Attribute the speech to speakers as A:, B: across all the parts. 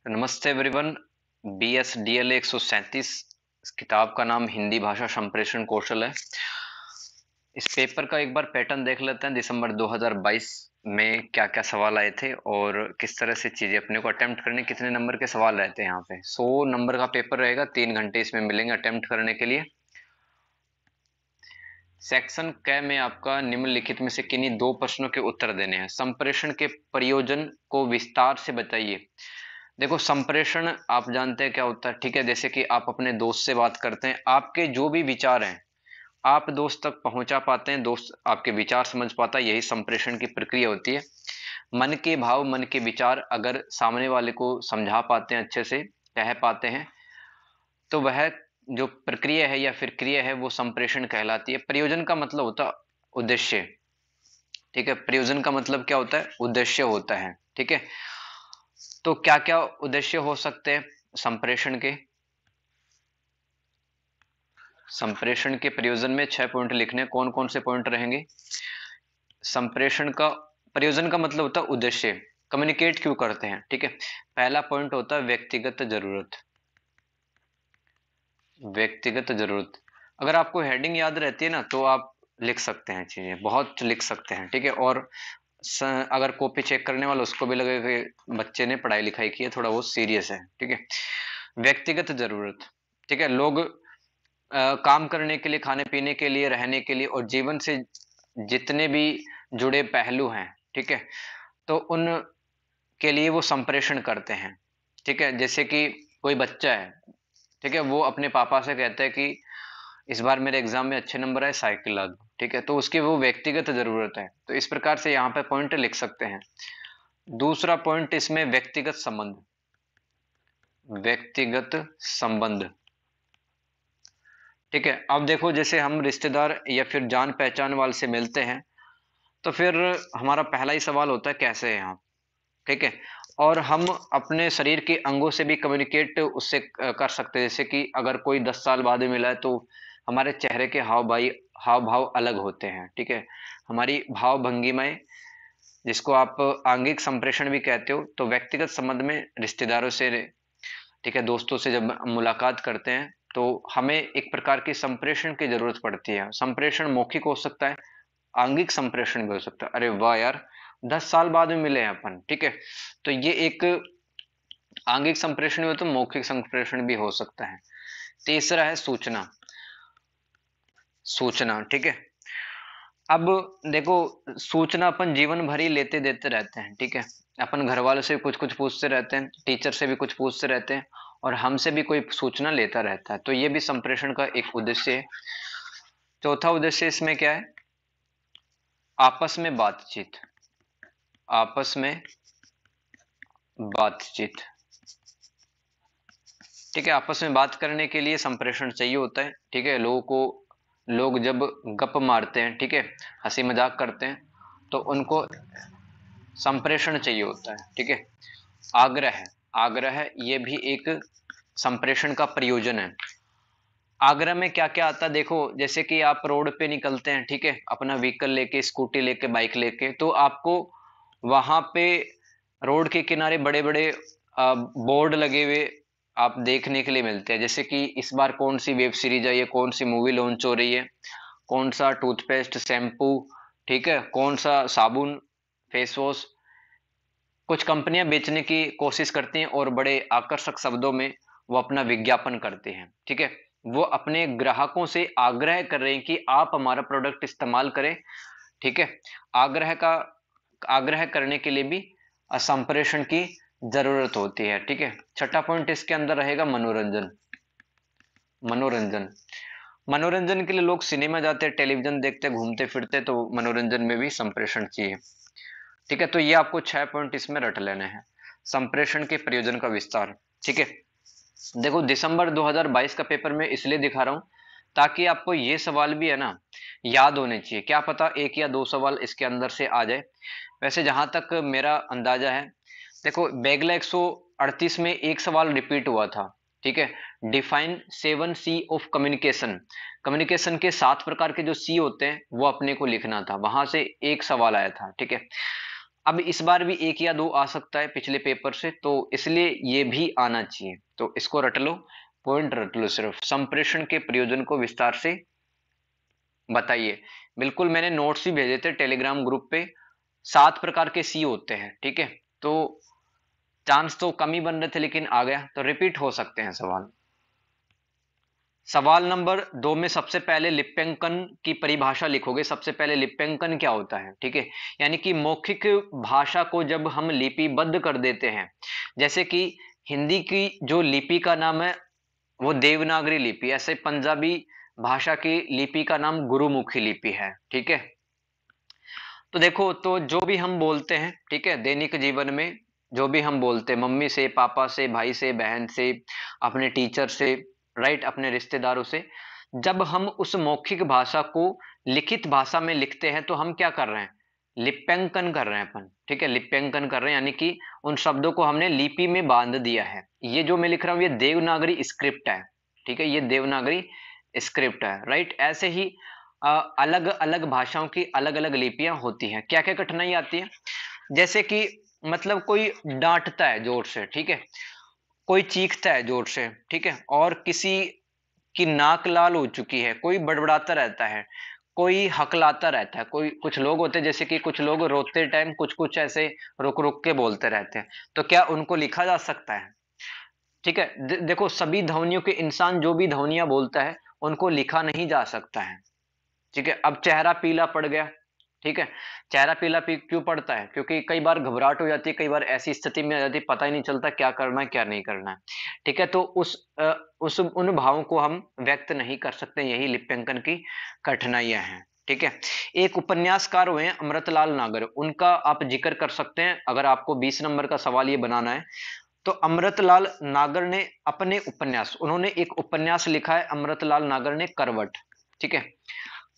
A: नमस्ते everyone. BSDL 137 इस किताब का नाम हिंदी भाषा संप्रेषण कौशल है। इस पेपर का एक बार पैटर्न देख लेते हैं। दिसंबर 2022 में क्या क्या सवाल आए थे और किस तरह से चीजें अपने को अटेम्प्ट करने, कितने नंबर के सवाल रहते हैं। यहाँ पे 100 नंबर का पेपर रहेगा, 3 घंटे इसमें मिलेंगे अटेम्प्ट करने के लिए। सेक्शन क में आपका निम्नलिखित में से किन्हीं दो प्रश्नों के उत्तर देने हैं। संप्रेषण के प्रयोजन को विस्तार से बताइए। देखो, संप्रेषण आप जानते हैं क्या होता है, ठीक है। जैसे कि आप अपने दोस्त से बात करते हैं, आपके जो भी विचार हैं आप दोस्त तक पहुंचा पाते हैं, दोस्त आपके विचार समझ पाता है, यही संप्रेषण की प्रक्रिया होती है। मन के भाव, मन के विचार अगर सामने वाले को समझा पाते हैं, अच्छे से कह पाते हैं, तो वह जो प्रक्रिया है या फिर क्रिया है वो संप्रेषण कहलाती है। प्रयोजन का मतलब होता है उद्देश्य, ठीक है। प्रयोजन का मतलब क्या होता है? उद्देश्य होता है, ठीक है। तो क्या क्या उद्देश्य हो सकते हैं संप्रेषण के? संप्रेषण के प्रयोजन में 6 पॉइंट लिखने। कौन कौन से पॉइंट रहेंगे? संप्रेषण का प्रयोजन का मतलब होता है उद्देश्य, कम्युनिकेट क्यों करते हैं, ठीक है। पहला पॉइंट होता है व्यक्तिगत जरूरत। व्यक्तिगत जरूरत, अगर आपको हेडिंग याद रहती है ना तो आप लिख सकते हैं, चीजें बहुत लिख सकते हैं, ठीक है। और अगर कॉपी चेक करने वाला उसको भी लगे कि बच्चे ने पढ़ाई लिखाई की है, थोड़ा बहुत सीरियस है, ठीक है। व्यक्तिगत जरूरत, ठीक है। लोग काम करने के लिए, खाने पीने के लिए, रहने के लिए और जीवन से जितने भी जुड़े पहलू हैं, ठीक है, तो उन के लिए वो संप्रेषण करते हैं, ठीक है। जैसे कि कोई बच्चा है, ठीक है, वो अपने पापा से कहता है कि इस बार मेरे एग्जाम में अच्छे नंबर आए, साइकिल ला दो, ठीक है। तो उसकी वो व्यक्तिगत जरूरत है, तो इस प्रकार से यहाँ पे पॉइंट लिख सकते हैं। दूसरा पॉइंट इसमें व्यक्तिगत संबंध। व्यक्तिगत संबंध, ठीक है। अब देखो, जैसे हम रिश्तेदार या फिर जान पहचान वाले से मिलते हैं, तो फिर हमारा पहला ही सवाल होता है कैसे हैं आप, ठीक है। और हम अपने शरीर के अंगों से भी कम्युनिकेट उससे कर सकते हैं। जैसे कि अगर कोई 10 साल बाद में मिला है तो हमारे चेहरे के हाव भाव अलग होते हैं, ठीक है। हमारी भाव भंगिमाएं, जिसको आप आंगिक संप्रेषण भी कहते हो। तो व्यक्तिगत संबंध में रिश्तेदारों से, ठीक है, दोस्तों से जब मुलाकात करते हैं तो हमें एक प्रकार की संप्रेषण की जरूरत पड़ती है। संप्रेषण मौखिक हो सकता है, आंगिक संप्रेषण भी हो सकता है। अरे वाह यार, 10 साल बाद में मिले हैं अपन, ठीक है। तो ये एक आंगिक संप्रेषण में, तो मौखिक संप्रेषण भी हो सकता है। तीसरा है सूचना। सूचना, ठीक है। अब देखो, सूचना अपन जीवन भर ही लेते देते रहते हैं, ठीक है। अपन घर वालों से कुछ कुछ पूछते रहते हैं, टीचर से भी कुछ पूछते रहते हैं, और हमसे भी कोई सूचना लेता रहता है। तो ये भी संप्रेषण का एक उद्देश्य है। चौथा उद्देश्य इसमें क्या है? आपस में बातचीत। आपस में बातचीत, ठीक है। आपस में बात करने के लिए संप्रेषण चाहिए होता है, ठीक है। लोग जब गप मारते हैं, ठीक है, हंसी मजाक करते हैं, तो उनको संप्रेषण चाहिए होता है, ठीक है। आग्रह, आग्रह ये भी एक संप्रेषण का प्रयोजन है। आग्रह में क्या क्या आता है देखो, जैसे कि आप रोड पे निकलते हैं, ठीक है, अपना व्हीकल लेके, स्कूटी लेके, बाइक लेके, तो आपको वहां पे रोड के किनारे बड़े बड़े बोर्ड लगे हुए आप देखने के लिए मिलते हैं। जैसे कि इस बार कौन सी वेब सीरीज आई है, कौन सी मूवी लॉन्च हो रही है, कौन सा टूथपेस्ट, शैम्पू, ठीक है, कौन सा साबुन, फेस वॉश। कुछ कंपनियां बेचने की कोशिश करती हैं और बड़े आकर्षक शब्दों में वो अपना विज्ञापन करते हैं, ठीक है। वो अपने ग्राहकों से आग्रह कर रहे हैं कि आप हमारा प्रोडक्ट इस्तेमाल करें, ठीक है। आग्रह करने के लिए भी संप्रेषण की जरूरत होती है, ठीक है। छठा पॉइंट इसके अंदर रहेगा मनोरंजन। मनोरंजन, मनोरंजन के लिए लोग सिनेमा जाते हैं, टेलीविजन देखते हैं, घूमते फिरते, तो मनोरंजन में भी संप्रेषण चाहिए, ठीक है। तो ये आपको 6 पॉइंट इसमें रट लेने हैं। संप्रेषण के प्रयोजन का विस्तार, ठीक है। देखो, दिसंबर 2022 का पेपर में इसलिए दिखा रहा हूं ताकि आपको ये सवाल भी है ना याद होने चाहिए। क्या पता एक या दो सवाल इसके अंदर से आ जाए। वैसे जहां तक मेरा अंदाजा है, देखो बैगला 138 में एक सवाल रिपीट हुआ था, ठीक है। Define 7 C of communication. Communication के 7 प्रकार के जो सी होते हैं वो अपने को लिखना था, वहां से एक सवाल आया था, ठीक है। अब इस बार भी 1 या 2 आ सकता है पिछले पेपर से, तो इसलिए ये भी आना चाहिए। तो इसको रट लो, पॉइंट रट लो, सिर्फ संप्रेषण के प्रयोजन को विस्तार से बताइए। बिल्कुल, मैंने नोट्स भी भेजे थे टेलीग्राम ग्रुप पे। 7 प्रकार के सी होते हैं, ठीक है। तो चांस तो कम ही बन रहे थे, लेकिन आ गया, तो रिपीट हो सकते हैं सवाल। सवाल नंबर 2 में सबसे पहले लिप्यंकन की परिभाषा लिखोगे। सबसे पहले लिप्यंकन क्या होता है, ठीक है, यानी कि मौखिक भाषा को जब हम लिपिबद्ध कर देते हैं, जैसे कि हिंदी की जो लिपि का नाम है वो देवनागरी लिपि, ऐसे पंजाबी भाषा की लिपि का नाम गुरुमुखी लिपि है, ठीक है। तो देखो, तो जो भी हम बोलते हैं, ठीक है, दैनिक जीवन में जो भी हम बोलते हैं, मम्मी से, पापा से, भाई से, बहन से, अपने टीचर से, राइट, अपने रिश्तेदारों से, जब हम उस मौखिक भाषा को लिखित भाषा में लिखते हैं तो हम क्या कर रहे हैं, लिप्यंकन कर रहे हैं अपन, ठीक है, लिप्यंकन कर रहे हैं, यानी कि उन शब्दों को हमने लिपि में बांध दिया है। ये जो मैं लिख रहा हूं ये देवनागरी स्क्रिप्ट है, ठीक है, ये देवनागरी स्क्रिप्ट है, राइट। ऐसे ही अलग अलग भाषाओं की अलग अलग लिपियां होती हैं। क्या क्या कठिनाई आती है, जैसे कि मतलब कोई डांटता है जोर से, ठीक है, कोई चीखता है जोर से, ठीक है, और किसी की नाक लाल हो चुकी है, कोई बड़बड़ाता रहता है, कोई हकलाता रहता है, कोई, कुछ लोग होते हैं जैसे कि कुछ लोग रोते टाइम कुछ कुछ ऐसे रुक रुक के बोलते रहते हैं, तो क्या उनको लिखा जा सकता है, ठीक है। देखो, सभी ध्वनियों के इंसान जो भी ध्वनियां बोलता है उनको लिखा नहीं जा सकता है, ठीक है। अब चेहरा पीला पड़ गया, ठीक है, चेहरा पीला क्यों पड़ता है, क्योंकि कई बार घबराहट हो जाती है, कई बार ऐसी स्थिति में आ जाती है पता ही नहीं चलता क्या करना है क्या नहीं करना है, ठीक है। तो उस उन भावों को हम व्यक्त नहीं कर सकते, यही लिप्यंकन की कठिनाइयां हैं, ठीक है। एक उपन्यासकार हुए हैं अमृतलाल नागर, उनका आप जिक्र कर सकते हैं अगर आपको 20 नंबर का सवाल ये बनाना है। तो अमृतलाल नागर ने अपने उपन्यास, उन्होंने एक उपन्यास लिखा है अमृतलाल नागर ने, करवट, ठीक है।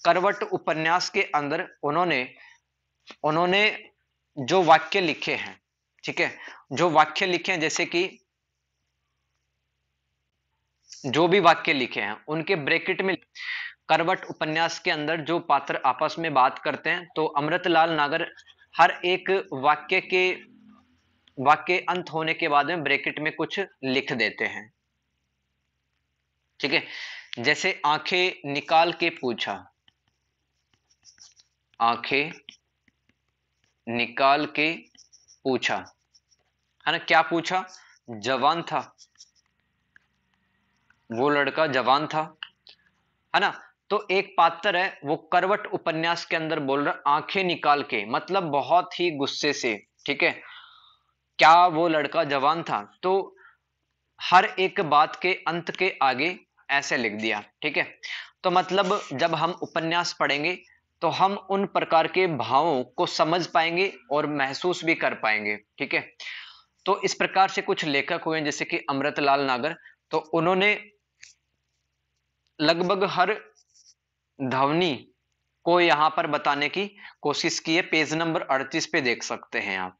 A: करवट उपन्यास के अंदर उन्होंने उन्होंने जो वाक्य लिखे हैं, ठीक है, जो वाक्य लिखे हैं, जैसे कि जो भी वाक्य लिखे हैं उनके ब्रैकेट में, करवट उपन्यास के अंदर जो पात्र आपस में बात करते हैं, तो अमृतलाल नागर हर एक वाक्य अंत होने के बाद में ब्रैकेट में कुछ लिख देते हैं, ठीक है। जैसे आंखें निकाल के पूछा, आंखें निकाल के पूछा, है ना, क्या पूछा, जवान था, वो लड़का जवान था, है ना। तो एक पात्र है वो करवट उपन्यास के अंदर बोल रहा आंखें निकाल के, मतलब बहुत ही गुस्से से, ठीक है, क्या वो लड़का जवान था, तो हर एक बात के अंत के आगे ऐसे लिख दिया, ठीक है। तो मतलब जब हम उपन्यास पढ़ेंगे तो हम उन प्रकार के भावों को समझ पाएंगे और महसूस भी कर पाएंगे, ठीक है। तो इस प्रकार से कुछ लेखक हुए जैसे कि अमृतलाल नागर, तो उन्होंने लगभग हर ध्वनि को यहां पर बताने की कोशिश की है। पेज नंबर 38 पे देख सकते हैं आप,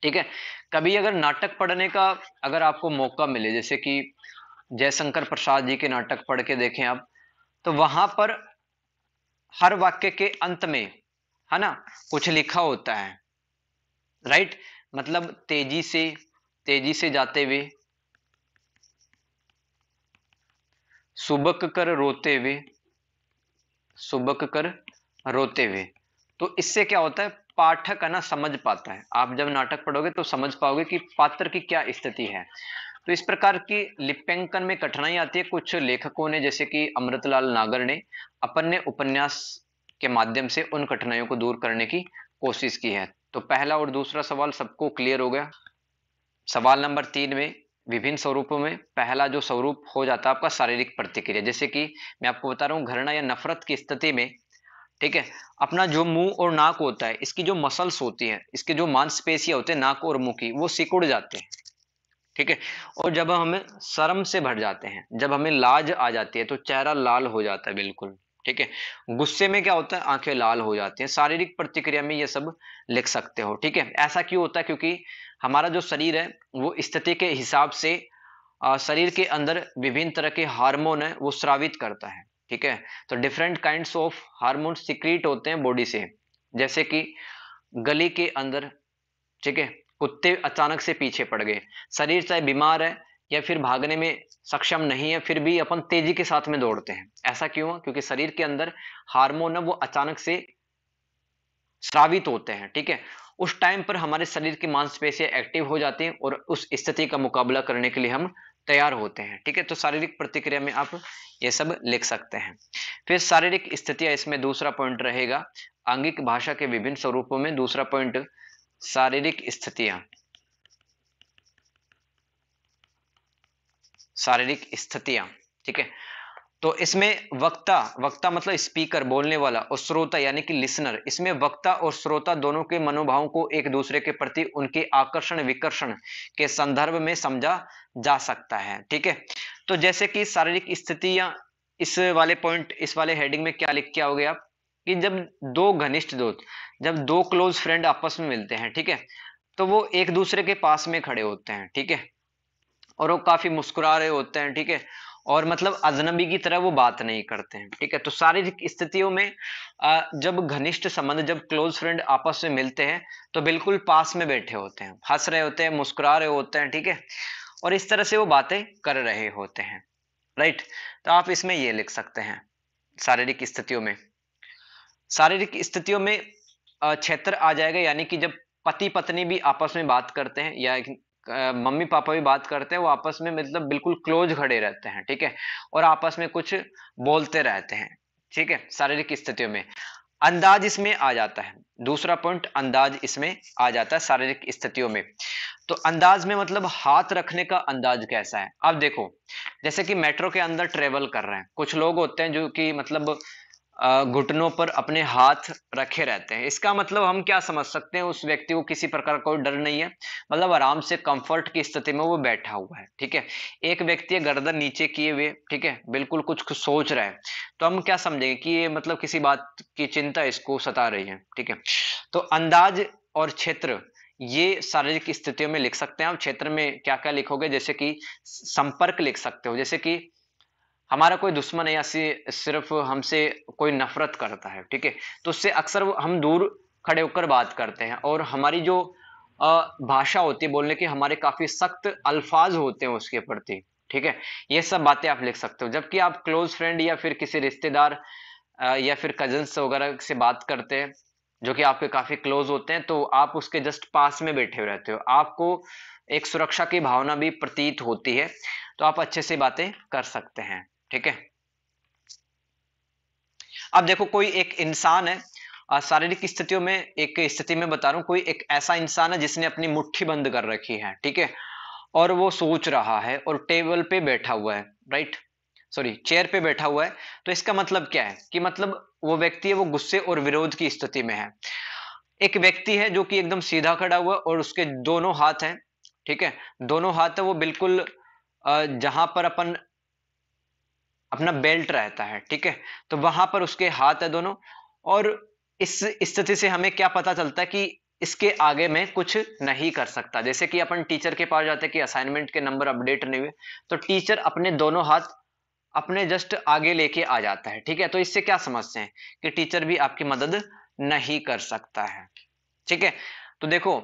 A: ठीक है। कभी अगर नाटक पढ़ने का अगर आपको मौका मिले, जैसे कि जयशंकर प्रसाद जी के नाटक पढ़ के देखें आप, तो वहां पर हर वाक्य के अंत में, है ना, कुछ लिखा होता है, राइट। मतलब तेजी से जाते हुए, सुबक कर रोते हुए, सुबक कर रोते हुए। तो इससे क्या होता है, पाठक है ना समझ पाता है, आप जब नाटक पढ़ोगे तो समझ पाओगे कि पात्र की क्या स्थिति है। तो इस प्रकार की लिप्यंकन में कठिनाई आती है। कुछ लेखकों ने जैसे कि अमृतलाल नागर ने अपने उपन्यास के माध्यम से उन कठिनाइयों को दूर करने की कोशिश की है। तो पहला और दूसरा सवाल सबको क्लियर हो गया। सवाल नंबर 3 में विभिन्न स्वरूपों में पहला जो स्वरूप हो जाता है आपका शारीरिक प्रतिक्रिया, जैसे कि मैं आपको बता रहा हूं घृणा या नफरत की स्थिति में, ठीक है, अपना जो मुंह और नाक होता है, इसकी जो मसल्स होती है, इसके जो मांसपेशियां होते हैं नाक और मुंह की, वो सिकुड़ जाते हैं, ठीक है। और जब हमें शर्म से भर जाते हैं, जब हमें लाज आ जाती है, तो चेहरा लाल हो जाता है, बिल्कुल, ठीक है। गुस्से में क्या होता है, आंखें लाल हो जाती हैं। शारीरिक प्रतिक्रिया में ये सब लिख सकते हो, ठीक है। ऐसा क्यों होता है, क्योंकि हमारा जो शरीर है वो स्थिति के हिसाब से शरीर के अंदर विभिन्न तरह के हार्मोन है वो स्रावित करता है, ठीक है। तो different kinds of hormone secrete होते हैं बॉडी से, जैसे कि गली के अंदर, ठीक है, कुत्ते अचानक से पीछे पड़ गए, शरीर चाहे बीमार है या फिर भागने में सक्षम नहीं है, फिर भी अपन तेजी के साथ में दौड़ते हैं। ऐसा क्यों? क्योंकि शरीर के अंदर हार्मोन है वो अचानक से स्रावित होते हैं, ठीक है। उस टाइम पर हमारे शरीर की मांसपेशियां एक्टिव हो जाती हैं और उस स्थिति का मुकाबला करने के लिए हम तैयार होते हैं, ठीक है। तो शारीरिक प्रतिक्रिया में आप ये सब लिख सकते हैं। फिर शारीरिक स्थितियां, इसमें दूसरा पॉइंट रहेगा आंगिक भाषा के विभिन्न स्वरूपों में। दूसरा पॉइंट शारीरिक स्थितियां, शारीरिक स्थितियां, ठीक है। तो इसमें वक्ता, वक्ता मतलब स्पीकर, बोलने वाला, और श्रोता यानी कि लिसनर, इसमें वक्ता और श्रोता दोनों के मनोभावों को एक दूसरे के प्रति उनके आकर्षण विकर्षण के संदर्भ में समझा जा सकता है, ठीक है। तो जैसे कि शारीरिक स्थितियां, इस वाले पॉइंट, इस वाले हेडिंग में क्या लिख के आओगे आप कि जब दो घनिष्ठ दोस्त, जब दो क्लोज फ्रेंड आपस में मिलते हैं, ठीक है, तो वो एक दूसरे के पास में खड़े होते हैं, ठीक है, और वो काफी मुस्कुरा रहे होते हैं, ठीक है, और मतलब अजनबी की तरह वो बात नहीं करते हैं, ठीक है। तो शारीरिक स्थितियों में जब घनिष्ठ संबंध, जब क्लोज फ्रेंड आपस में मिलते हैं तो बिल्कुल पास में बैठे होते हैं, हंस रहे होते हैं, मुस्कुरा रहे होते हैं, ठीक है, और इस तरह से वो बातें कर रहे होते हैं, राइट। तो आप इसमें ये लिख सकते हैं शारीरिक स्थितियों में। शारीरिक स्थितियों में क्षेत्र आ जाएगा, यानी कि जब पति पत्नी भी आपस में बात करते हैं या मम्मी पापा भी बात करते हैं, वो आपस में मतलब बिल्कुल क्लोज खड़े रहते हैं, ठीक है, और आपस में कुछ बोलते रहते हैं, ठीक है, शारीरिक स्थितियों में। अंदाज इसमें आ जाता है, दूसरा पॉइंट अंदाज इसमें आ जाता है शारीरिक स्थितियों में। तो अंदाज में मतलब हाथ रखने का अंदाज कैसा है। अब देखो, जैसे कि मेट्रो के अंदर ट्रेवल कर रहे हैं, कुछ लोग होते हैं जो कि मतलब घुटनों पर अपने हाथ रखे रहते हैं। इसका मतलब हम क्या समझ सकते हैं, उस व्यक्ति को किसी प्रकार का कोई डर नहीं है, मतलब आराम से कंफर्ट की स्थिति में वो बैठा हुआ है, ठीक है। एक व्यक्ति है गर्दन नीचे किए हुए, ठीक है, बिल्कुल कुछ कुछ सोच रहा है, तो हम क्या समझेंगे कि ये मतलब किसी बात की चिंता इसको सता रही है, ठीक है। तो अंदाज और क्षेत्र, ये शारीरिक स्थितियों में लिख सकते हैं आप। क्षेत्र में क्या क्या लिखोगे, जैसे कि संपर्क लिख सकते हो, जैसे कि हमारा कोई दुश्मन है या सिर्फ हमसे कोई नफरत करता है, ठीक है, तो उससे अक्सर हम दूर खड़े होकर बात करते हैं, और हमारी जो भाषा होती है बोलने की, हमारे काफी सख्त अल्फाज होते हैं उसके प्रति, ठीक है। ये सब बातें आप लिख सकते हो। जबकि आप क्लोज फ्रेंड या फिर किसी रिश्तेदार या फिर कजिन्स वगैरह से बात करते हैं जो कि आपके काफी क्लोज होते हैं, तो आप उसके जस्ट पास में बैठे रहते हो, आपको एक सुरक्षा की भावना भी प्रतीत होती है, तो आप अच्छे से बातें कर सकते हैं, ठीक है। अब देखो, कोई एक इंसान है, शारीरिक स्थितियों में एक स्थिति में बता रहा हूं, कोई एक ऐसा इंसान है जिसने अपनी मुट्ठी बंद कर रखी है, ठीक है, और वो सोच रहा है और टेबल पे बैठा हुआ है, राइट, सॉरी, चेयर पे बैठा हुआ है। तो इसका मतलब क्या है कि मतलब वो व्यक्ति है वो गुस्से और विरोध की स्थिति में है। एक व्यक्ति है जो कि एकदम सीधा खड़ा हुआ और उसके दोनों हाथ हैं, ठीक है, दोनों हाथ है वो बिल्कुल जहां पर अपन अपना बेल्ट रहता है, ठीक है, तो वहां पर उसके हाथ है दोनों। और इस स्थिति से हमें क्या पता चलता है कि इसके आगे मैं कुछ नहीं कर सकता। जैसे कि अपन टीचर के पास जाते हैं कि असाइनमेंट के नंबर अपडेट नहीं हुए, तो टीचर अपने दोनों हाथ अपने जस्ट आगे लेके आ जाता है, ठीक है। तो इससे क्या समझते हैं कि टीचर भी आपकी मदद नहीं कर सकता है, ठीक है। तो देखो,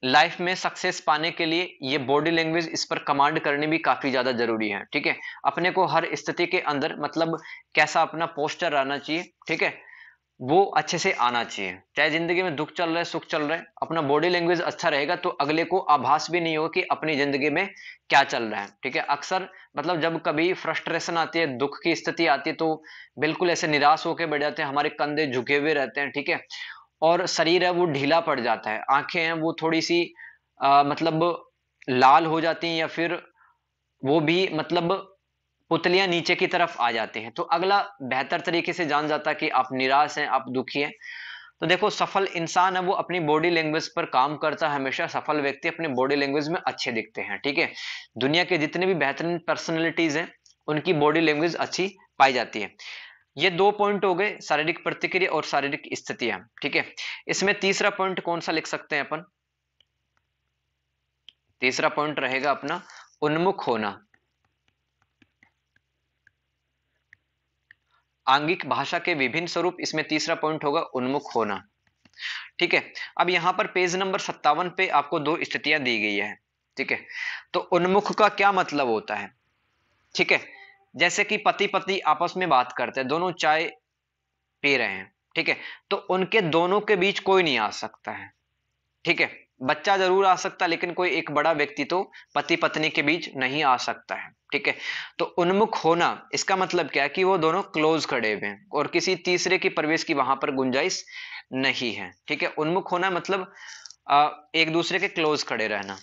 A: लाइफ में सक्सेस पाने के लिए ये बॉडी लैंग्वेज, इस पर कमांड करनी भी काफी ज्यादा जरूरी है, ठीक है। अपने को हर स्थिति के अंदर मतलब कैसा अपना पोस्टर रहना चाहिए, ठीक है, वो अच्छे से आना चाहिए। चाहे जिंदगी में दुख चल रहा है, सुख चल रहा है, अपना बॉडी लैंग्वेज अच्छा रहेगा तो अगले को आभास भी नहीं होगा कि अपनी जिंदगी में क्या चल रहा है, ठीक है। अक्सर मतलब जब कभी फ्रस्ट्रेशन आती है, दुख की स्थिति आती है, तो बिल्कुल ऐसे निराश होकर बैठ जाते हैं, हमारे कंधे झुके हुए रहते हैं, ठीक है, और शरीर है वो ढीला पड़ जाता है, आंखें हैं वो थोड़ी सी मतलब लाल हो जाती हैं, या फिर वो भी मतलब पुतलियां नीचे की तरफ आ जाती हैं। तो अगला बेहतर तरीके से जान जाता है कि आप निराश हैं, आप दुखी हैं। तो देखो, सफल इंसान है वो अपनी बॉडी लैंग्वेज पर काम करता है हमेशा। सफल व्यक्ति अपने बॉडी लैंग्वेज में अच्छे दिखते हैं, ठीक है। दुनिया के जितने भी बेहतरीन पर्सनैलिटीज हैं उनकी बॉडी लैंग्वेज अच्छी पाई जाती है। ये दो पॉइंट हो गए, शारीरिक प्रतिक्रिया और शारीरिक स्थितियां, ठीक है। इसमें तीसरा पॉइंट कौन सा लिख सकते हैं अपन? तीसरा पॉइंट रहेगा अपना उन्मुख होना। आंगिक भाषा के विभिन्न स्वरूप, इसमें तीसरा पॉइंट होगा उन्मुख होना, ठीक है। अब यहाँ पर पेज नंबर 57 पे आपको दो स्थितियां दी गई है, ठीक है। तो उन्मुख का क्या मतलब होता है, ठीक है। जैसे कि पति पत्नी आपस में बात करते हैं, दोनों चाय पी रहे हैं, ठीक है। तो उनके दोनों के बीच कोई नहीं आ सकता है, ठीक है। बच्चा जरूर आ सकता है, लेकिन कोई एक बड़ा व्यक्ति तो पति पत्नी के बीच नहीं आ सकता है, ठीक है। तो उन्मुख होना इसका मतलब क्या है कि वो दोनों क्लोज खड़े हुए हैं और किसी तीसरे की प्रवेश की वहां पर गुंजाइश नहीं है, ठीक है। उन्मुख होना मतलब एक दूसरे के क्लोज खड़े रहना,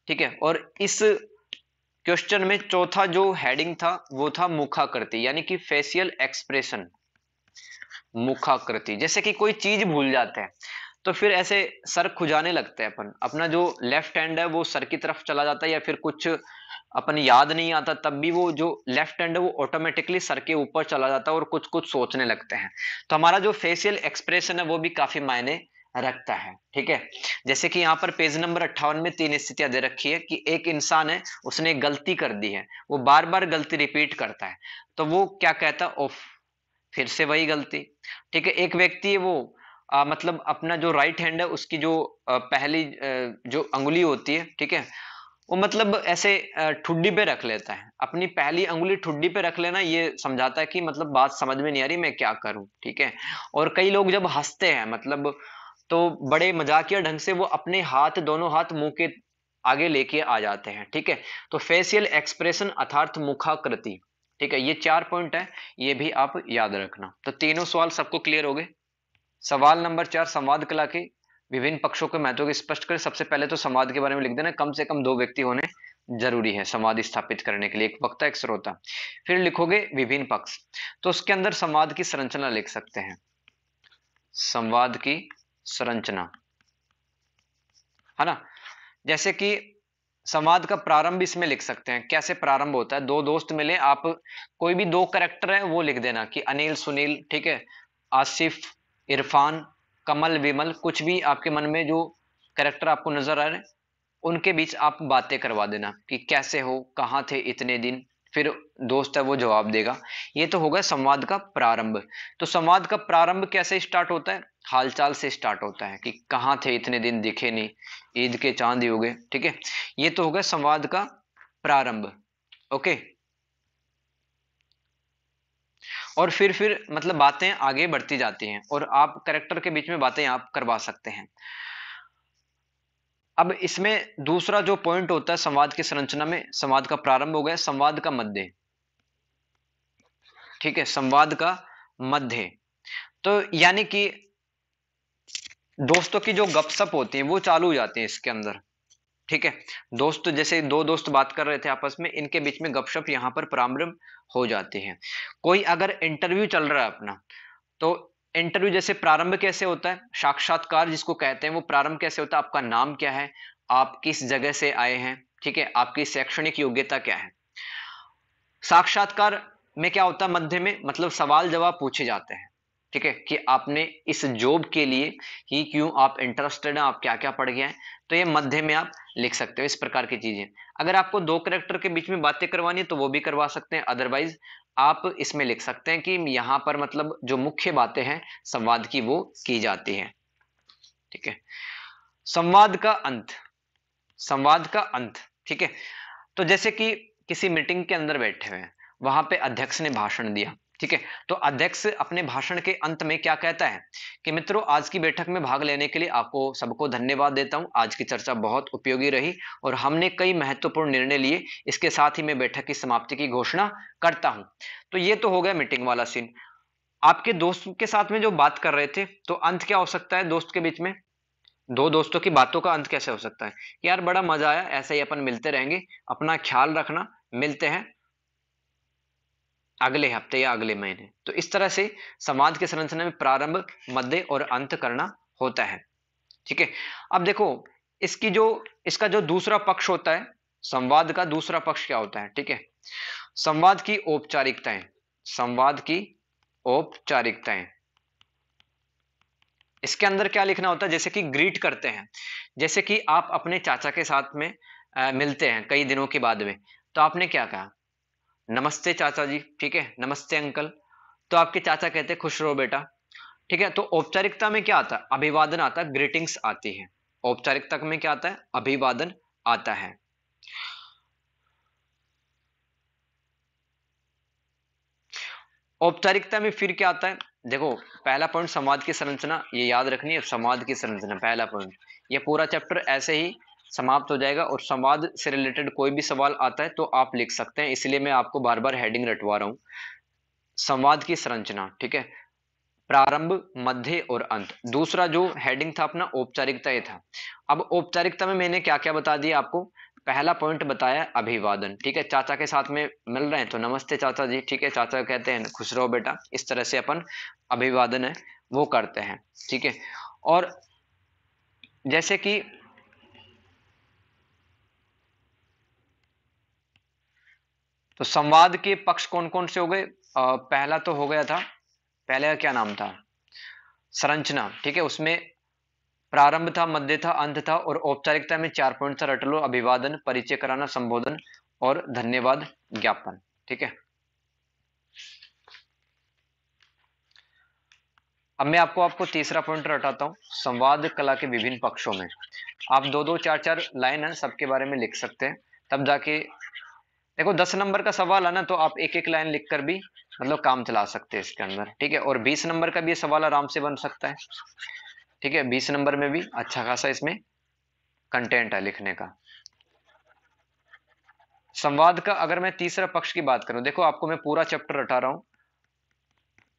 A: ठीक है। और इस क्वेश्चन में चौथा जो हेडिंग था वो था मुखाकृति, यानी कि फेशियल एक्सप्रेशन। मुखाकृति, जैसे कि कोई चीज भूल जाते हैं तो फिर ऐसे सर खुजाने लगते हैं, अपन अपना जो लेफ्ट हैंड है वो सर की तरफ चला जाता है, या फिर कुछ अपन याद नहीं आता तब भी वो जो लेफ्ट हैंड है वो ऑटोमेटिकली सर के ऊपर चला जाता है और कुछ कुछ सोचने लगते हैं। तो हमारा जो फेशियल एक्सप्रेशन है वो भी काफी मायने रखता है, ठीक है। जैसे कि यहाँ पर पेज नंबर 58 में तीन स्थितियां दे रखी है कि एक इंसान है, उसने गलती कर दी है, वो बार बार गलती रिपीट करता है, तो वो क्या कहता है, ओफ, फिर से वही गलती, ठीक है। एक व्यक्ति है वो मतलब अपना जो राइट हैंड है उसकी जो पहली जो अंगुली होती है, ठीक है, वो मतलब ऐसे ठुड्डी पे रख लेता है, अपनी पहली अंगुली ठुड्डी पे रख लेना ये समझाता है कि मतलब बात समझ में नहीं आ रही, मैं क्या करूं, ठीक है। और कई लोग जब हंसते हैं मतलब तो बड़े मजाकिया ढंग से वो अपने हाथ, दोनों हाथ मुंह के आगे लेके आ जाते हैं, ठीक है। तो फेशियल एक्सप्रेशन अर्थात मुखाकृति, ठीक है। ये 4 पॉइंट है, ये भी आप याद रखना। तो तीनों सवाल सबको क्लियर हो गए। सवाल नंबर 4, संवाद कला के विभिन्न पक्षों के महत्व को स्पष्ट करें। सबसे पहले तो संवाद के बारे में लिख देना, कम से कम 2 व्यक्ति होने जरूरी है संवाद स्थापित करने के लिए, एक वक्ता एक श्रोता। फिर लिखोगे विभिन्न पक्ष, तो उसके अंदर संवाद की संरचना लिख सकते हैं, संवाद की संरचना, है ना। जैसे कि संवाद का प्रारंभ इसमें लिख सकते हैं, कैसे प्रारंभ होता है, दो दोस्त मिले, आप कोई भी 2 कैरेक्टर है वो लिख देना कि अनिल सुनील, ठीक है, आसिफ इरफान, कमल विमल, कुछ भी आपके मन में जो कैरेक्टर आपको नजर आ रहे हैं उनके बीच आप बातें करवा देना कि कैसे हो, कहाँ थे इतने दिन, फिर दोस्त है वो जवाब देगा। ये तो होगा संवाद का प्रारंभ। तो संवाद का प्रारंभ कैसे स्टार्ट होता है, हालचाल से स्टार्ट होता है कि कहाँ थे इतने दिन, दिखे नहीं, ईद के चांद ही हो गए, ठीक है। ये तो होगा संवाद का प्रारंभ, ओके। और फिर मतलब बातें आगे बढ़ती जाती हैं और आप कैरेक्टर के बीच में बातें आप करवा सकते हैं। अब इसमें दूसरा जो पॉइंट होता है संवाद की संरचना में, संवाद का प्रारंभ हो गया, संवाद का मध्य, ठीक है, संवाद का मध्य। तो यानी कि दोस्तों की जो गपशप होती है वो चालू हो जाती है इसके अंदर, ठीक है। दोस्त, जैसे 2 दोस्त बात कर रहे थे आपस में, इनके बीच में गपशप यहां पर प्रारंभ हो जाती है। कोई अगर इंटरव्यू चल रहा है अपना, तो इंटरव्यू जैसे प्रारंभ कैसे होता है, साक्षात्कार जिसको कहते हैं, वो प्रारंभ कैसे होता है, आपका नाम क्या है, आप किस जगह से आए हैं, ठीक है, आपकी शैक्षणिक योग्यता क्या है। साक्षात्कार में क्या होता है, मध्य में मतलब सवाल जवाब पूछे जाते हैं, ठीक है, कि आपने इस जॉब के लिए ही क्यों आप इंटरेस्टेड हैं, आप क्या क्या पढ़ गए हैं। तो ये मध्य में आप लिख सकते हो इस प्रकार की चीजें। अगर आपको 2 कैरेक्टर के बीच में बातें करवानी है तो वो भी करवा सकते हैं, अदरवाइज आप इसमें लिख सकते हैं कि यहां पर मतलब जो मुख्य बातें हैं संवाद की वो की जाती है, ठीक है। संवाद का अंत, संवाद का अंत, ठीक है। तो जैसे कि किसी मीटिंग के अंदर बैठे हुए हैं, वहां पे अध्यक्ष ने भाषण दिया, ठीक है। तो अध्यक्ष अपने भाषण के अंत में क्या कहता है कि मित्रों, आज की बैठक में भाग लेने के लिए आपको सबको धन्यवाद देता हूं, आज की चर्चा बहुत उपयोगी रही और हमने कई महत्वपूर्ण निर्णय लिए, इसके साथ ही मैं बैठक की समाप्ति की घोषणा करता हूं। तो ये तो हो गया मीटिंग वाला सीन। आपके दोस्त के साथ में जो बात कर रहे थे, तो अंत क्या हो सकता है दोस्त के बीच में, 2 दोस्तों की बातों का अंत कैसे हो सकता है, यार बड़ा मजा आया, ऐसे ही अपन मिलते रहेंगे, अपना ख्याल रखना, मिलते हैं अगले हफ्ते या अगले महीने। तो इस तरह से समाज के संरचना में प्रारंभ, मध्य और अंत करना होता है, ठीक है। अब देखो इसकी जो इसका जो दूसरा पक्ष होता है, संवाद का दूसरा पक्ष क्या होता है, ठीक है, संवाद की औपचारिकताएं, संवाद की औपचारिकताएं। इसके अंदर क्या लिखना होता है, जैसे कि ग्रीट करते हैं, जैसे कि आप अपने चाचा के साथ में मिलते हैं कई दिनों के बाद में, तो आपने क्या कहा, नमस्ते चाचा जी, ठीक है, नमस्ते अंकल। तो आपके चाचा कहते हैं खुश रहो बेटा, ठीक है, तो औपचारिकता में क्या आता है? अभिवादन आता है, ग्रीटिंग्स आती है। औपचारिकता में क्या आता है? अभिवादन आता है। औपचारिकता में फिर क्या आता है? देखो, पहला पॉइंट संवाद की संरचना, ये याद रखनी है, संवाद की संरचना पहला पॉइंट। ये पूरा चैप्टर ऐसे ही समाप्त हो जाएगा, और संवाद से रिलेटेड कोई भी सवाल आता है तो आप लिख सकते हैं, इसलिए मैं आपको बार बार हेडिंग रटवा रहा हूं। संवाद की संरचना, ठीक है, प्रारंभ, मध्य और अंत। दूसरा जो हेडिंग था अपना, औपचारिकता, ये था। अब औपचारिकता में मैंने क्या क्या बता दिया आपको? पहला पॉइंट बताया अभिवादन, ठीक है, चाचा के साथ में मिल रहे हैं तो नमस्ते चाचा जी, ठीक है, चाचा कहते हैं खुश रहो बेटा, इस तरह से अपन अभिवादन है वो करते हैं, ठीक है। और जैसे कि तो संवाद के पक्ष कौन कौन से हो गए? पहला तो हो गया था, पहले का क्या नाम था? संरचना, ठीक है, उसमें प्रारंभ था, मध्य था, अंत था, और औपचारिकता में 4 पॉइंट था, रट लो, अभिवादन, परिचय कराना, संबोधन और धन्यवाद ज्ञापन, ठीक है। अब मैं आपको तीसरा पॉइंट रटाता हूं, संवाद कला के विभिन्न पक्षों में। आप दो दो चार चार लाइन है सबके बारे में लिख सकते हैं, तब जाके देखो 10 नंबर का सवाल है ना, तो आप एक एक लाइन लिखकर भी मतलब काम चला सकते हैं इसके अंदर, ठीक है। और 20 नंबर का भी ये सवाल आराम से बन सकता है, ठीक है, 20 नंबर में भी अच्छा खासा इसमें कंटेंट है लिखने का। संवाद का अगर मैं तीसरा पक्ष की बात करूं, देखो आपको मैं पूरा चैप्टर रटा रहा हूं,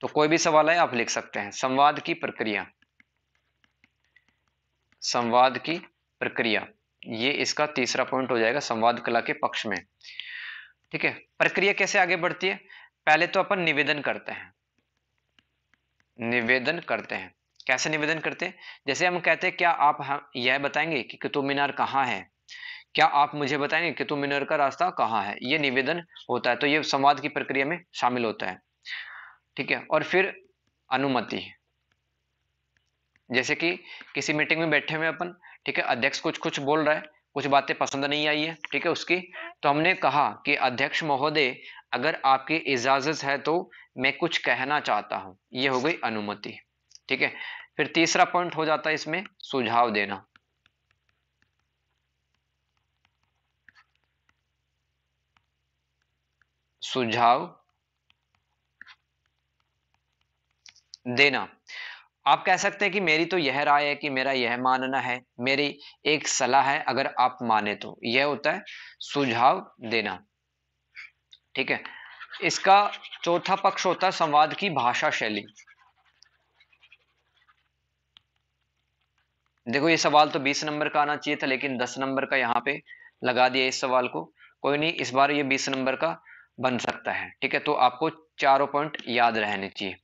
A: तो कोई भी सवाल है आप लिख सकते हैं। संवाद की प्रक्रिया, संवाद की प्रक्रिया, ये इसका तीसरा पॉइंट हो जाएगा संवाद कला के पक्ष में, ठीक है। प्रक्रिया कैसे आगे बढ़ती है? पहले तो अपन निवेदन करते हैं, निवेदन करते हैं। कैसे निवेदन करते हैं? जैसे हम कहते हैं, क्या आप यह बताएंगे कि कुतुब मीनार कहाँ है? क्या आप मुझे बताएंगे कुतुब मीनार का रास्ता कहाँ है? ये निवेदन होता है, तो ये संवाद की प्रक्रिया में शामिल होता है, ठीक है। और फिर अनुमति, जैसे कि किसी मीटिंग में बैठे हुए अपन, ठीक है, अध्यक्ष कुछ कुछ बोल रहा है, कुछ बातें पसंद नहीं आई है, ठीक है, उसकी, तो हमने कहा कि अध्यक्ष महोदय, अगर आपकी इजाजत है तो मैं कुछ कहना चाहता हूं, ये हो गई अनुमति, ठीक है। फिर तीसरा पॉइंट हो जाता है इसमें सुझाव देना, सुझाव देना। आप कह सकते हैं कि मेरी तो यह राय है, कि मेरा यह मानना है, मेरी एक सलाह है, अगर आप माने तो, यह होता है सुझाव देना, ठीक है। इसका चौथा पक्ष होता है संवाद की भाषा शैली। देखो ये सवाल तो 20 नंबर का आना चाहिए था, लेकिन 10 नंबर का यहाँ पे लगा दिया इस सवाल को। कोई नहीं, इस बार ये 20 नंबर का बन सकता है, ठीक है। तो आपको चारों पॉइंट याद रहने चाहिए।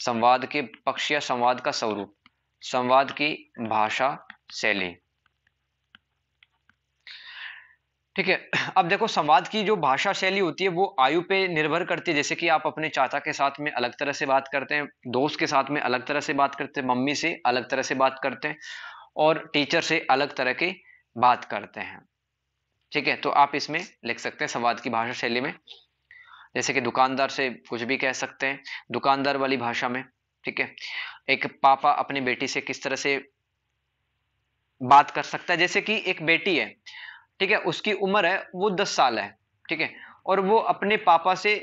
A: संवाद के पक्ष या संवाद का स्वरूप, संवाद की भाषा शैली, ठीक है। अब देखो संवाद की जो भाषा शैली होती है वो आयु पे निर्भर करती है। जैसे कि आप अपने चाचा के साथ में अलग तरह से बात करते हैं, दोस्त के साथ में अलग तरह से बात करते हैं, मम्मी से अलग तरह से बात करते हैं, और टीचर से अलग तरह की बात करते हैं, ठीक है। तो आप इसमें लिख सकते हैं संवाद की भाषा शैली में, जैसे कि दुकानदार से कुछ भी कह सकते हैं दुकानदार वाली भाषा में, ठीक है। एक पापा अपनी बेटी से किस तरह से बात कर सकता है, जैसे कि एक बेटी है, ठीक है, उसकी उम्र है वो 10 साल है, ठीक है, और वो अपने पापा से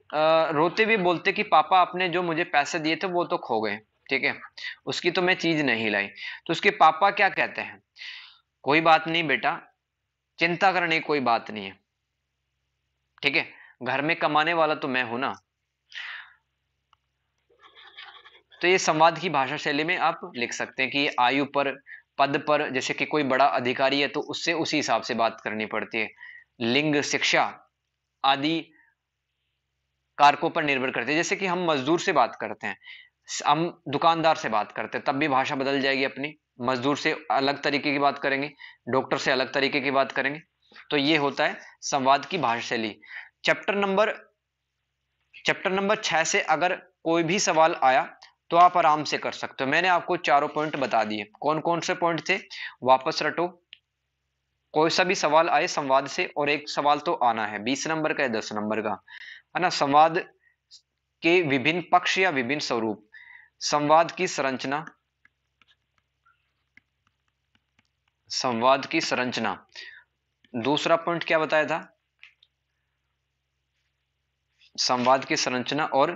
A: रोते हुए बोलते कि पापा आपने जो मुझे पैसे दिए थे वो तो खो गए, ठीक है, उसकी तो मैं चीज नहीं लाई। तो उसके पापा क्या कहते हैं? कोई बात नहीं बेटा, चिंता करने की कोई बात नहीं है, ठीक है, घर में कमाने वाला तो मैं हूं ना। तो ये संवाद की भाषा शैली में आप लिख सकते हैं कि आयु पर, पद पर, जैसे कि कोई बड़ा अधिकारी है तो उससे उसी हिसाब से बात करनी पड़ती है। लिंग, शिक्षा आदि कारकों पर निर्भर करती है। जैसे कि हम मजदूर से बात करते हैं, हम दुकानदार से बात करते हैं, तब भी भाषा बदल जाएगी अपनी। मजदूर से अलग तरीके की बात करेंगे, डॉक्टर से अलग तरीके की बात करेंगे। तो ये होता है संवाद की भाषा शैली। चैप्टर नंबर चैप्टर नंबर 6 से अगर कोई भी सवाल आया तो आप आराम से कर सकते हो। मैंने आपको चारों पॉइंट बता दिए। कौन कौन से पॉइंट थे? वापस रटो। कोई सा भी सवाल आए संवाद से, और एक सवाल तो आना है 20 नंबर का या 10 नंबर का, है ना। संवाद के विभिन्न पक्ष या विभिन्न स्वरूप, संवाद की संरचना, संवाद की संरचना। दूसरा पॉइंट क्या बताया था? संवाद की संरचना और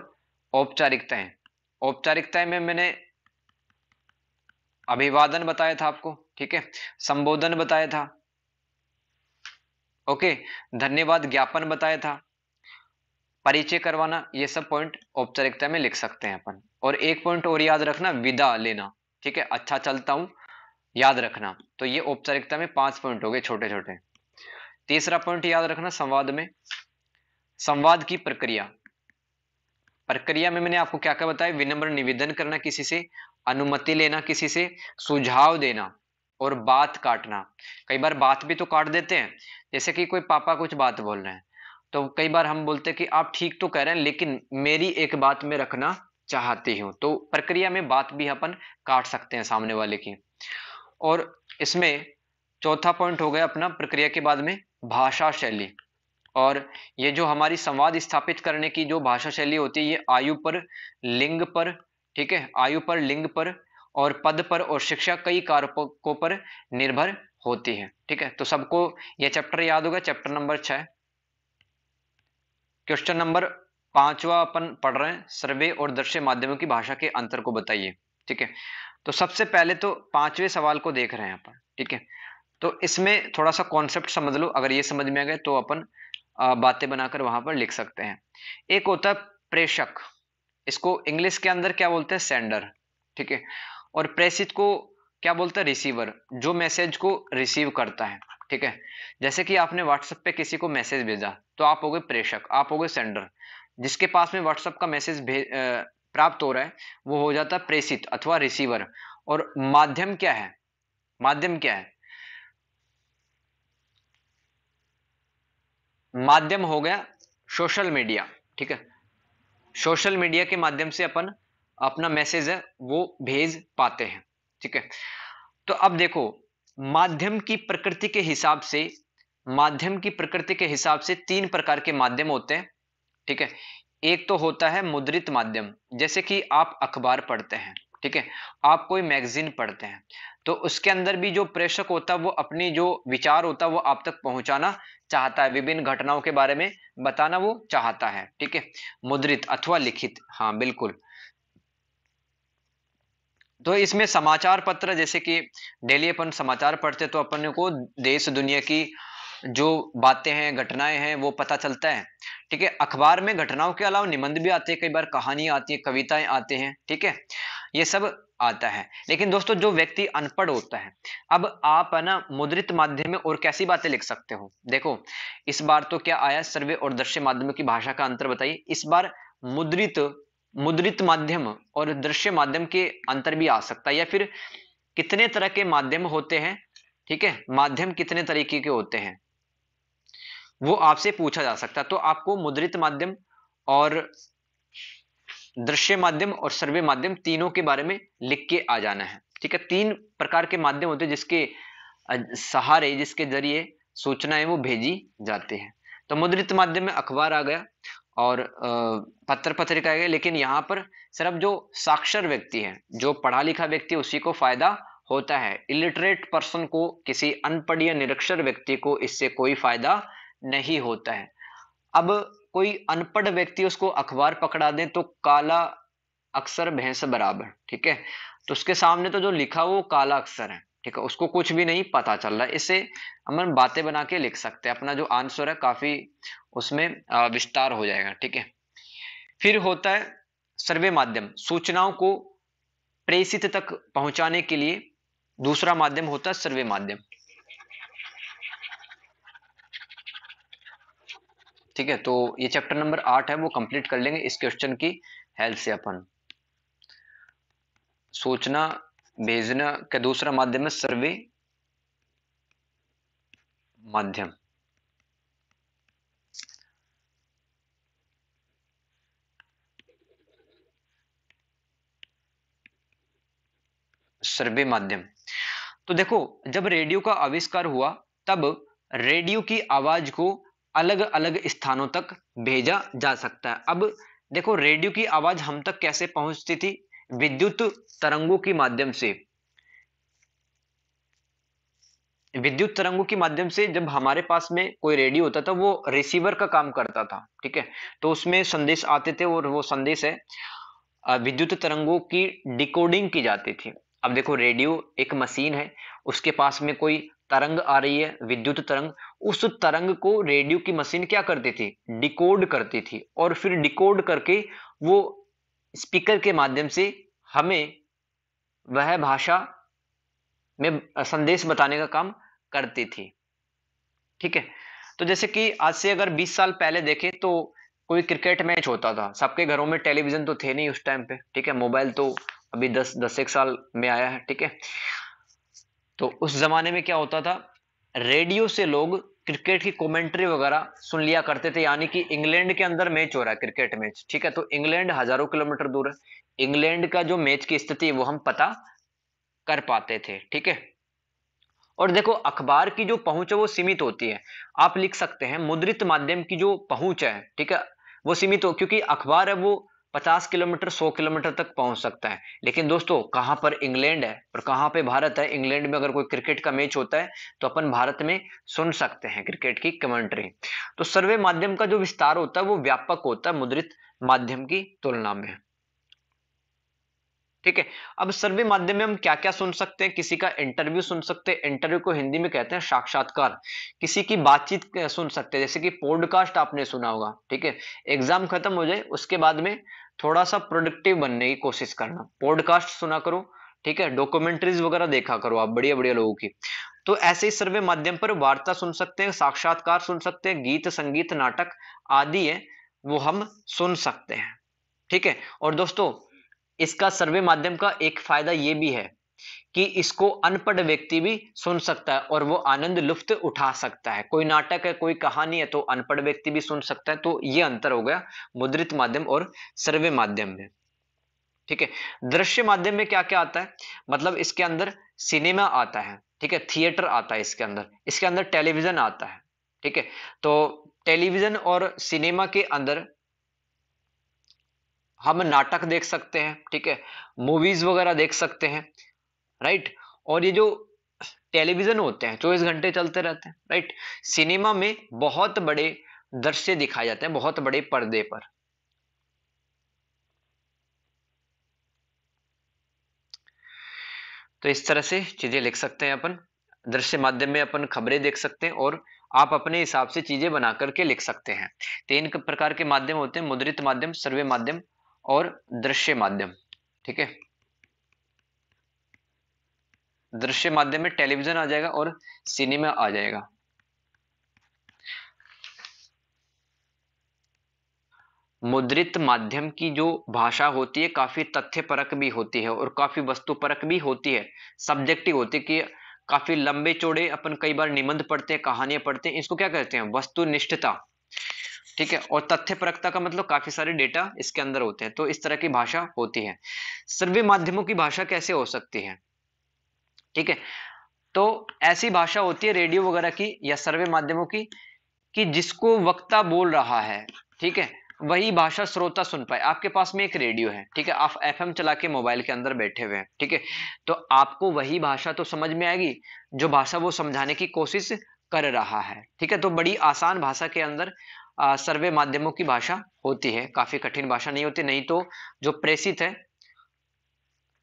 A: औपचारिकताएं। औपचारिकताएं में मैंने अभिवादन बताया था आपको, ठीक है, संबोधन बताया था, ओके, धन्यवाद ज्ञापन बताया था, परिचय करवाना, ये सब पॉइंट औपचारिकता में लिख सकते हैं अपन। और एक पॉइंट और याद रखना, विदा लेना, ठीक है, अच्छा चलता हूं, याद रखना। तो ये औपचारिकता में 5 पॉइंट हो गए छोटे छोटे। तीसरा पॉइंट याद रखना, संवाद में, संवाद की प्रक्रिया। प्रक्रिया में मैंने आपको क्या क्या बताया? विनम्र निवेदन करना किसी से, अनुमति लेना किसी से, सुझाव देना और बात काटना। कई बार बात भी तो काट देते हैं, जैसे कि कोई पापा कुछ बात बोल रहे हैं, तो कई बार हम बोलते हैं कि आप ठीक तो कह रहे हैं लेकिन मेरी एक बात में रखना चाहती हूं। तो प्रक्रिया में बात भी अपन काट सकते हैं सामने वाले की। और इसमें चौथा पॉइंट हो गया अपना प्रक्रिया के बाद में भाषा शैली। और ये जो हमारी संवाद स्थापित करने की जो भाषा शैली होती है, ये आयु पर, लिंग पर, ठीक है, आयु पर, लिंग पर और पद पर और शिक्षा, कई कारकों पर निर्भर होती है, ठीक है। तो सबको ये चैप्टर याद होगा, चैप्टर नंबर 6। क्वेश्चन नंबर 5वां अपन पढ़ रहे हैं, सर्वे और दृश्य माध्यमों की भाषा के अंतर को बताइए, ठीक है। तो सबसे पहले तो 5वें सवाल को देख रहे हैं अपन, ठीक है। तो इसमें थोड़ा सा कॉन्सेप्ट समझ लो, अगर ये समझ में आ गए तो अपन बातें बनाकर वहां पर लिख सकते हैं। एक होता है प्रेषक, इसको इंग्लिश के अंदर क्या बोलते हैं? सेंडर, ठीक है। और प्रेषित को क्या बोलते हैं? रिसीवर, जो मैसेज को रिसीव करता है, ठीक है। जैसे कि आपने व्हाट्सएप पे किसी को मैसेज भेजा तो आप हो गए प्रेषक, आप हो गए सेंडर। जिसके पास में व्हाट्सएप का मैसेज प्राप्त हो रहा है वो हो जाता है प्रेषित अथवा रिसीवर। और माध्यम क्या है? माध्यम क्या है? माध्यम हो गया सोशल मीडिया, ठीक है। सोशल मीडिया के माध्यम से अपन अपना मैसेज है वो भेज पाते हैं, ठीक है। तो अब देखो, माध्यम की प्रकृति के हिसाब से, माध्यम की प्रकृति के हिसाब से 3 प्रकार के माध्यम होते हैं, ठीक है। एक तो होता है मुद्रित माध्यम, जैसे कि आप अखबार पढ़ते हैं, ठीक है, आप कोई मैगजीन पढ़ते हैं, तो उसके अंदर भी जो प्रेषक होता है वो अपनी जो विचार होता है वो आप तक पहुंचाना चाहता है, विभिन्न घटनाओं के बारे में बताना वो चाहता है, ठीक है। मुद्रित अथवा लिखित, हाँ बिल्कुल। तो इसमें समाचार पत्र, जैसे कि डेली अपन समाचार पढ़ते तो अपन को देश दुनिया की जो बातें हैं, घटनाएं हैं, वो पता चलता है, ठीक है। अखबार में घटनाओं के अलावा निबंध भी आते हैं, कई बार कहानियां आती है, कविताएं आते हैं, ठीक है, ये सब आता है। लेकिन दोस्तों जो व्यक्ति अनपढ़ होता है, अब आप है ना मुद्रित माध्यम में और कैसी बातें लिख सकते हो? देखो, इस बार तो क्या आया, सर्वे और दृश्य माध्यम की भाषा का अंतर बताइए। इस बार मुद्रित, मुद्रित माध्यम और दृश्य माध्यम के अंतर भी आ सकता है, या फिर कितने तरह के माध्यम होते हैं, ठीक है, माध्यम कितने तरीके के होते हैं वो आपसे पूछा जा सकता है। तो आपको मुद्रित माध्यम और दृश्य माध्यम और सर्वे माध्यम तीनों के बारे में लिख के आ जाना है, ठीक है। 3 प्रकार के माध्यम होते हैं जिसके सहारे, जिसके जरिए सूचनाएं वो भेजी जाती है। तो मुद्रित माध्यम में अखबार आ गया और पत्र पत्रिका आ गया। लेकिन यहाँ पर सिर्फ जो साक्षर व्यक्ति है, जो पढ़ा लिखा व्यक्ति, उसी को फायदा होता है। इलिटरेट पर्सन को, किसी अनपढ़ या निरक्षर व्यक्ति को इससे कोई फायदा नहीं होता है। अब कोई अनपढ़ व्यक्ति उसको अखबार पकड़ा दे तो काला अक्षर भैंस बराबर, ठीक है। तो उसके सामने तो जो लिखा वो काला अक्षर है, ठीक है, उसको कुछ भी नहीं पता चल रहा है। इससे हम बातें बना के लिख सकते हैं, अपना जो आंसर है काफी उसमें विस्तार हो जाएगा, ठीक है। फिर होता है सर्वे माध्यम, सूचनाओं को प्रेषित तक पहुंचाने के लिए दूसरा माध्यम होता है सर्वे माध्यम, ठीक है। तो ये चैप्टर नंबर 8 है, वो कंप्लीट कर लेंगे इस क्वेश्चन की हेल्प से अपन। सूचना भेजना का दूसरा माध्यम है सर्वे माध्यम। सर्वे माध्यम, तो देखो, जब रेडियो का आविष्कार हुआ तब रेडियो की आवाज को अलग अलग स्थानों तक भेजा जा सकता है। अब देखो, रेडियो की आवाज हम तक कैसे पहुंचती थी? विद्युत तरंगों के माध्यम से, विद्युत तरंगों के माध्यम से जब हमारे पास में कोई रेडियो होता था वो रिसीवर का काम करता था, ठीक है। तो उसमें संदेश आते थे और वो संदेश है विद्युत तरंगों की डिकोडिंग की जाती थी। अब देखो रेडियो एक मशीन है, उसके पास में कोई तरंग आ रही है, विद्युत तरंग, उस तरंग को रेडियो की मशीन क्या करती थी, डिकोड करती थी, और फिर डिकोड करके वो स्पीकर के माध्यम से हमें वह भाषा में संदेश बताने का काम करती थी, ठीक है। तो जैसे कि आज से अगर 20 साल पहले देखें तो कोई क्रिकेट मैच होता था, सबके घरों में टेलीविजन तो थे नहीं उस टाइम पे, ठीक है। मोबाइल तो अभी 10 एक साल में आया है, ठीक है। तो उस जमाने में क्या होता था, रेडियो से लोग क्रिकेट की कमेंट्री वगैरह सुन लिया करते थे, यानी कि इंग्लैंड के अंदर मैच हो रहा है, क्रिकेट मैच, ठीक है। तो इंग्लैंड हजारों किलोमीटर दूर है, इंग्लैंड का जो मैच की स्थिति है वो हम पता कर पाते थे, ठीक है। और देखो अखबार की जो पहुंच है वो सीमित होती है, आप लिख सकते हैं मुद्रित माध्यम की जो पहुंच है, ठीक है, वो सीमित हो, क्योंकि अखबार है वो 50 किलोमीटर 100 किलोमीटर तक पहुंच सकता है। लेकिन दोस्तों कहां पर इंग्लैंड है और कहां पे भारत है, इंग्लैंड में अगर कोई क्रिकेट का मैच होता है तो अपन भारत में सुन सकते हैं क्रिकेट की कमेंट्री। तो सर्वे माध्यम का जो विस्तार होता है वो व्यापक होता है मुद्रित माध्यम की तुलना में, ठीक है। अब सर्वे माध्यम में हम क्या क्या सुन सकते हैं, किसी का इंटरव्यू सुन सकते हैं, इंटरव्यू को हिंदी में कहते हैं साक्षात्कार, किसी की बातचीत सुन सकते हैं, जैसे कि पॉडकास्ट आपने सुना होगा, ठीक है। एग्जाम खत्म हो जाए उसके बाद में थोड़ा सा प्रोडक्टिव बनने की कोशिश करना, पॉडकास्ट सुना करो, ठीक है, डॉक्यूमेंट्रीज वगैरह देखा करो आप बढ़िया बढ़िया लोगों की। तो ऐसे ही सर्वे माध्यम पर वार्ता सुन सकते हैं, साक्षात्कार सुन सकते हैं, गीत संगीत नाटक आदि है वो हम सुन सकते हैं, ठीक है। और दोस्तों इसका सर्वे माध्यम का एक फायदा यह भी है कि इसको अनपढ़ व्यक्ति भी सुन सकता है और वो आनंद लुफ्त उठा सकता है। कोई नाटक है, कोई कहानी है तो अनपढ़ व्यक्ति भी सुन सकता है। तो ये अंतर हो गया मुद्रित माध्यम और सर्वे माध्यम में, ठीक है। दृश्य माध्यम में क्या क्या आता है, मतलब इसके अंदर सिनेमा आता है, ठीक है, थिएटर आता है, इसके अंदर टेलीविजन आता है, ठीक है। तो टेलीविजन और सिनेमा के अंदर हम नाटक देख सकते हैं, ठीक है, मूवीज वगैरह देख सकते हैं, राइट। और ये जो टेलीविजन होते हैं 24 घंटे चलते रहते हैं, राइट। सिनेमा में बहुत बड़े दृश्य दिखाए जाते हैं, बहुत बड़े पर्दे पर। तो इस तरह से चीजें लिख सकते हैं अपन, दृश्य माध्यम में अपन खबरें देख सकते हैं और आप अपने हिसाब से चीजें बना करके लिख सकते हैं। तीन प्रकार के माध्यम होते हैं, मुद्रित माध्यम, सर्वे माध्यम और दृश्य माध्यम, ठीक है। दृश्य माध्यम में टेलीविजन आ जाएगा और सिनेमा आ जाएगा। मुद्रित माध्यम की जो भाषा होती है काफी तथ्यपरक भी होती है और काफी वस्तुपरक भी होती है, सब्जेक्टिव होती है कि काफी लंबे चौड़े अपन कई बार निबंध पढ़ते हैं, कहानियां पढ़ते हैं, इसको क्या कहते हैं, वस्तुनिष्ठता, ठीक है। और तथ्यपरकता का मतलब काफी सारे डेटा इसके अंदर होते हैं। तो इस तरह की भाषा होती है। सर्वे माध्यमों की भाषा कैसे हो सकती है, ठीक है। तो ऐसी भाषा होती है रेडियो वगैरह की या सर्वे माध्यमों की कि जिसको वक्ता बोल रहा है, ठीक है, वही भाषा श्रोता सुन पाए। आपके पास में एक रेडियो है, ठीक है, आप एफएम चला के मोबाइल के अंदर बैठे हुए हैं, ठीक है, तो आपको वही भाषा तो समझ में आएगी जो भाषा वो समझाने की कोशिश कर रहा है, ठीक है। तो बड़ी आसान भाषा के अंदर सर्वे माध्यमों की भाषा होती है, काफी कठिन भाषा नहीं होती, नहीं तो जो प्रेषित है